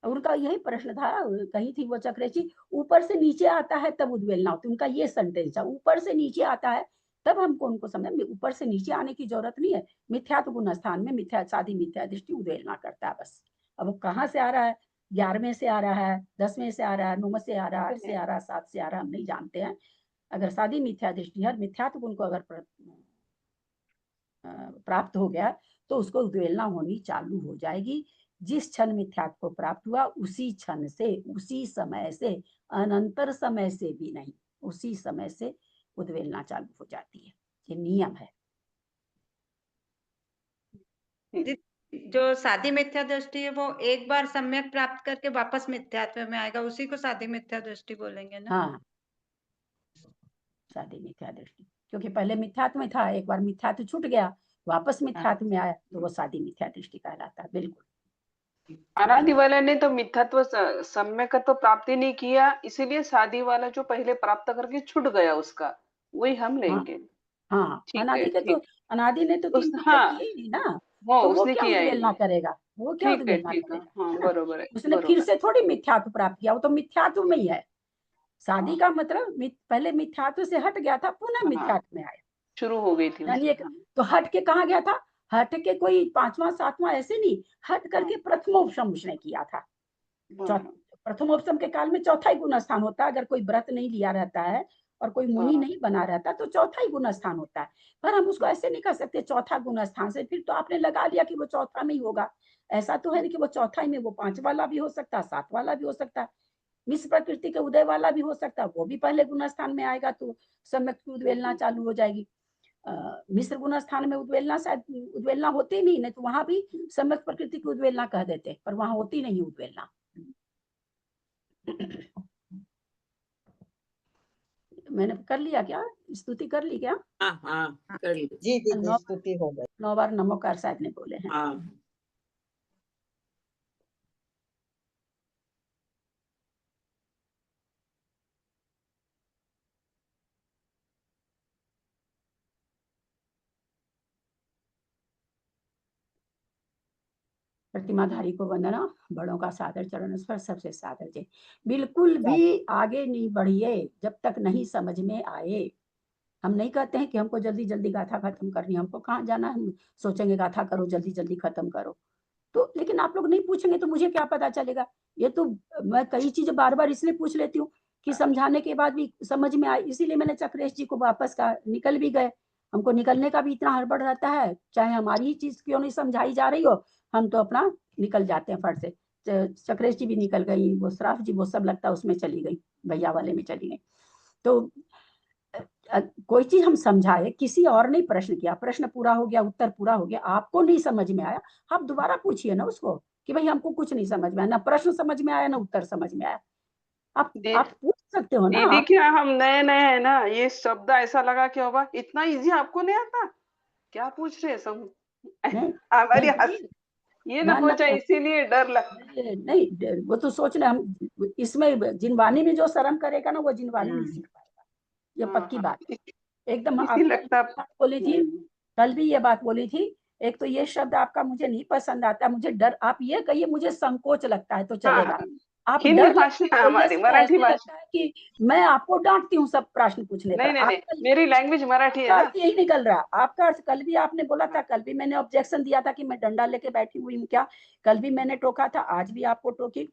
उनका यही प्रश्न था, कही थी वो चक्रेश जी, ऊपर से नीचे आता है तब उद्वेलना होती, उनका ये सेंटेंस था, ऊपर से नीचे आता है तब हमको उनको समझ, ऊपर से नीचे आने की जरूरत नहीं है, मिथ्यात्व गुण स्थान में मिथ्या साधी मिथ्या दृष्टि उद्वेलना करता है बस। अब वो कहाँ से आ रहा है, 11वें से आ रहा है, 10वें से आ रहा है, 9 से आ रहा है, 8 से आ रहा है, 7 से आ रहा है, हम नहीं जानते हैं। अगर साधी मिथ्या दृष्टि है, मिथ्यात्व गुण को अगर प्राप्त हो गया तो उसको उद्वेलना होनी चालू हो जाएगी। जिस क्षण मिथ्यात्व को प्राप्त हुआ उसी क्षण से, उसी समय से, अनंतर समय से भी नहीं, उसी समय से उद्वेलना चालू हो जाती है, ये नियम है। जो साधी मिथ्या दृष्टि है वो एक बार सम्यक प्राप्त करके वापस मिथ्यात्व में आएगा, उसी को साधी मिथ्या दृष्टि बोलेंगे ना। हाँ, साधी मिथ्या दृष्टि, क्योंकि पहले मिथ्यात्व में था, एक बार मिथ्यात्व छूट गया, वापस मिथ्यात्व में आया, तो वो साधी मिथ्या दृष्टि कहलाता है। बिल्कुल, अनादि वाले ने तो मिथ्यात्व सम्यकत्व प्राप्ति नहीं किया, इसीलिए साधी वाला जो पहले प्राप्त करके छूट गया उसका, वही हम लेंगे। हाँ, ठीक है, अनादि के तो, ठीक। अनादि ने तो 3 टुकड़े हाँ, किए ही नहीं ना, वो तो वो उसने क्या किया ही उद्वेलना नहीं। करेगा, वो क्या ठीक है, उद्वेलना ठीक है, करेगा, हाँ है ना? बरोबर है, उसने फिर बरोबर। से थोड़ी मिथ्यात्व प्राप्त किया, वो तो मिथ्यात्व में ही है। शादी का मतलब पहले मिथ्यात्व से हट गया था, पुनः हाँ, मिथ्यात्व में आया, शुरू हो गई थी यानी एक, उसकी। तो हट के कहाँ गया था, हट के कोई 5वां 7वां ऐसे नहीं, हट करके प्रथमोपशम उसने किया था। प्रथमोपशम के काल में चौथा ही गुण स्थान होता है, अगर कोई व्रत नहीं लिया रहता है और कोई मुनि नहीं बना रहता तो चौथा ही गुण स्थान होता है, पर हम उसको ऐसे नहीं कर सकते चौथा गुण स्थान से, फिर तो आपने लगा लिया कि वो चौथा में ही होगा, ऐसा तो है नहीं कि वो चौथा ही में, वो 5 वाला भी हो सकता है, 7 वाला भी हो सकता है, मिश्र प्रकृति के उदय वाला भी हो सकता है, वो भी पहले गुण स्थान में आएगा तो सम्यक की उद्वेलना चालू हो जाएगी। मिश्र गुण स्थान में उद्वेलना शायद उद्वेलना होती नहीं तो वहां भी सम्यक प्रकृति की उद्वेलना कह देते, पर वहां होती नहीं उद्वेलना। मैंने कर लिया क्या, स्तुति कर ली क्या? हाँ हाँ कर ली जी जी, स्तुति हो गई। 9 बार नमोकार साहब ने बोले हैं। हाँ। प्रतिमाधारी को वंदना, बड़ों का सादर चरण स्पर्श, सबसे सादर जय। बिल्कुल भी आगे नहीं बढ़िए जब तक नहीं समझ में आए। हम नहीं कहते हैं कि हमको जल्दी जल्दी गाथा खत्म करनी, हमको कहाँ जाना है, हम सोचेंगे गाथा करो जल्दी जल्दी खत्म करो, तो लेकिन आप लोग नहीं पूछेंगे तो मुझे क्या पता चलेगा। ये तो मैं कई चीजें बार बार इसलिए पूछ लेती हूँ कि समझाने के बाद भी समझ में आए, इसीलिए मैंने चक्रेश जी को वापस कहा, निकल भी गए, हमको निकलने का भी इतना हड़बड़ रहता है, चाहे हमारी ही चीज क्यों नहीं समझाई जा रही हो, हम तो अपना निकल जाते हैं फट से। चक्रेश जी भी निकल गई, वो श्राफ जी, वो सब लगता है उसमें चली गई, भैया वाले में चली गई। तो कोई चीज हम समझाए, किसी और ने प्रश्न किया, प्रश्न पूरा हो गया, उत्तर पूरा हो गया, आपको नहीं समझ में आया, आप दोबारा पूछिए ना उसको कि भाई हमको कुछ नहीं समझ में आया, ना प्रश्न समझ में आया ना उत्तर समझ में आया, आप पूछ सकते हो ना। दीदी क्या हम नए नए हैं ना, ये शब्द ऐसा लगा कि बाबा इतना इजी आपको नहीं आता, क्या पूछ रहे सब हमारी ये ना हो जाए, इसीलिए डर लगता है। नहीं वो तो सोचना, हम इसमें जिनवानी में जो शर्म करेगा ना वो जिनवानी नहीं सीख पाएगा, ये पक्की बात एकदम। आप बोली थी कल भी ये बात बोली थी, एक तो ये शब्द आपका मुझे नहीं पसंद आता, मुझे डर, आप ये कहिए मुझे संकोच लगता है तो चलेगा, आप हिंदी डर भाषा हमारी मराठी भाषा है कि मैं आपको डांटती हूँ सब प्रश्न पूछने नहीं, पर। नहीं, नहीं, मेरी लैंग्वेज मराठी है ना, यही निकल रहा आपका अर्थ। कल भी आपने बोला था, कल भी मैंने ऑब्जेक्शन दिया था कि मैं डंडा लेके बैठी हुई हूँ क्या, कल भी मैंने टोका था, आज भी आपको टोकी।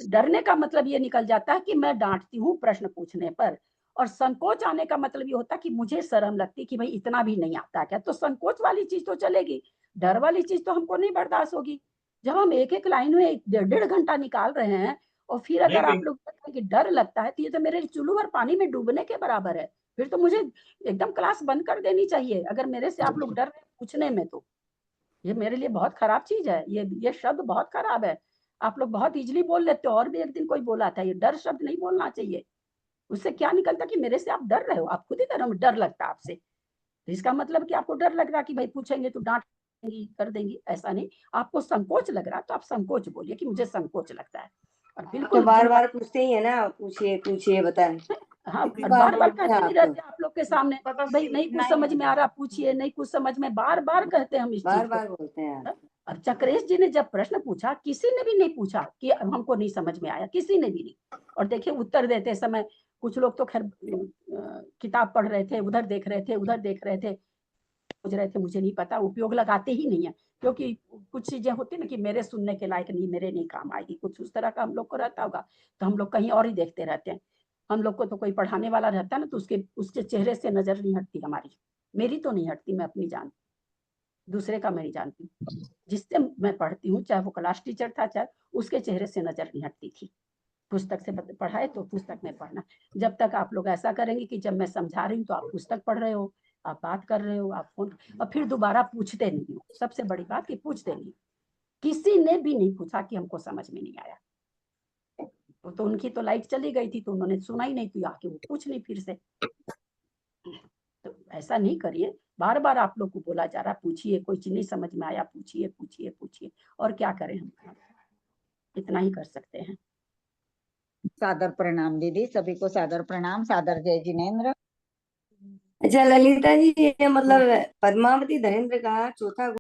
डरने का मतलब ये निकल जाता है कि मैं डांटती हूँ प्रश्न पूछने पर, और संकोच आने का मतलब ये होता है कि मुझे शर्म लगती कि भाई इतना भी नहीं आता क्या, तो संकोच वाली चीज तो चलेगी, डर वाली चीज तो हमको नहीं बर्दाश्त होगी। जब हम एक एक लाइन में 1.5 घंटा निकाल रहे हैं और फिर अगर आप लोग कि डर लगता है तो ये तो मेरे चुल्लू भर पानी में डूबने के बराबर है, फिर तो मुझे एकदम क्लास बंद कर देनी चाहिए अगर मेरे से आप लोग डर रहे पूछने में, तो ये मेरे लिए बहुत खराब चीज है, ये शब्द बहुत खराब है। आप लोग बहुत इजीली बोल लेते हो, और भी एक दिन कोई बोला था ये डर शब्द नहीं बोलना चाहिए, उससे क्या निकलता कि मेरे से आप डर रहे हो, आप खुद ही कह रहे हो डर लगता है आपसे, तो इसका मतलब कि आपको डर लग रहा कि भाई पूछेंगे तो डांट देंगी, कर देंगी, ऐसा नहीं। आपको संकोच लग रहा तो आप संकोच बोलिए कि मुझे संकोच लगता है। और तो बिल्कुल बार जिन बार पूछते ही है ना, पूछिए पूछिए बताएं। हाँ, कितनी और बार बार बार बोलते हैं कहते नहीं आप? रहते आप लोग के सामने, भाई नहीं कुछ समझ में आ रहा पूछिए, नहीं कुछ समझ में, बार बार कहते हैं हम इस बार चीज को। बार बोलते हैं आप। अब चक्रेश जी ने जब प्रश्न पूछा, किसी ने भी नहीं पूछा कि हमको नहीं समझ में आया, किसी ने भी नहीं। और देखिए उत्तर देते समय कुछ लोग तो खैर किताब पढ़ रहे थे, उधर देख रहे थे, उधर देख रहे थे, सोच रहे थे मुझे नहीं पता, उपयोग लगाते ही नहीं है, क्योंकि कुछ चीजें होती ना कि मेरे सुनने के लायक नहीं, मेरे नहीं काम आएगी, कुछ उस तरह का हम लोग को रहता होगा, तो हम लोग कहीं और ही देखते रहते हैं। हम लोग को तो कोई पढ़ाने वाला रहता है ना, तो उसके चेहरे से नजर नहीं हटती हमारी, मेरी तो नहीं हटती, मैं अपनी जानती, दूसरे का मैं नहीं जानती। जिससे मैं पढ़ती हूँ, चाहे वो क्लास टीचर था, चाहे उसके चेहरे से नजर नहीं हटती थी। पुस्तक से पढ़ाए तो पुस्तक में पढ़ना। जब तक आप लोग ऐसा करेंगे कि जब मैं समझा रही हूँ तो आप पुस्तक पढ़ रहे हो, आप बात कर रहे हो, आप फोन, और फिर दोबारा पूछते नहीं हो। सबसे बड़ी बात कि पूछते नहीं। किसी ने भी नहीं पूछा कि हमको समझ में नहीं आया। तो उनकी तो लाइट चली गई थी, तो उन्होंने सुना ही नहीं, तो आके वो पूछ नहीं फिर से। तो ऐसा नहीं करिए, बार बार आप लोग को बोला जा रहा पूछिए, कोई चीज नहीं समझ में आया पूछिए पूछिए पूछिए, और क्या करें हम, इतना ही कर सकते हैं। सादर प्रणाम दीदी, सभी को सादर प्रणाम, सादर जय जिनेन्द्र। अच्छा ललिता जी, ये मतलब पद्मावती धनेन्द्र का चौथा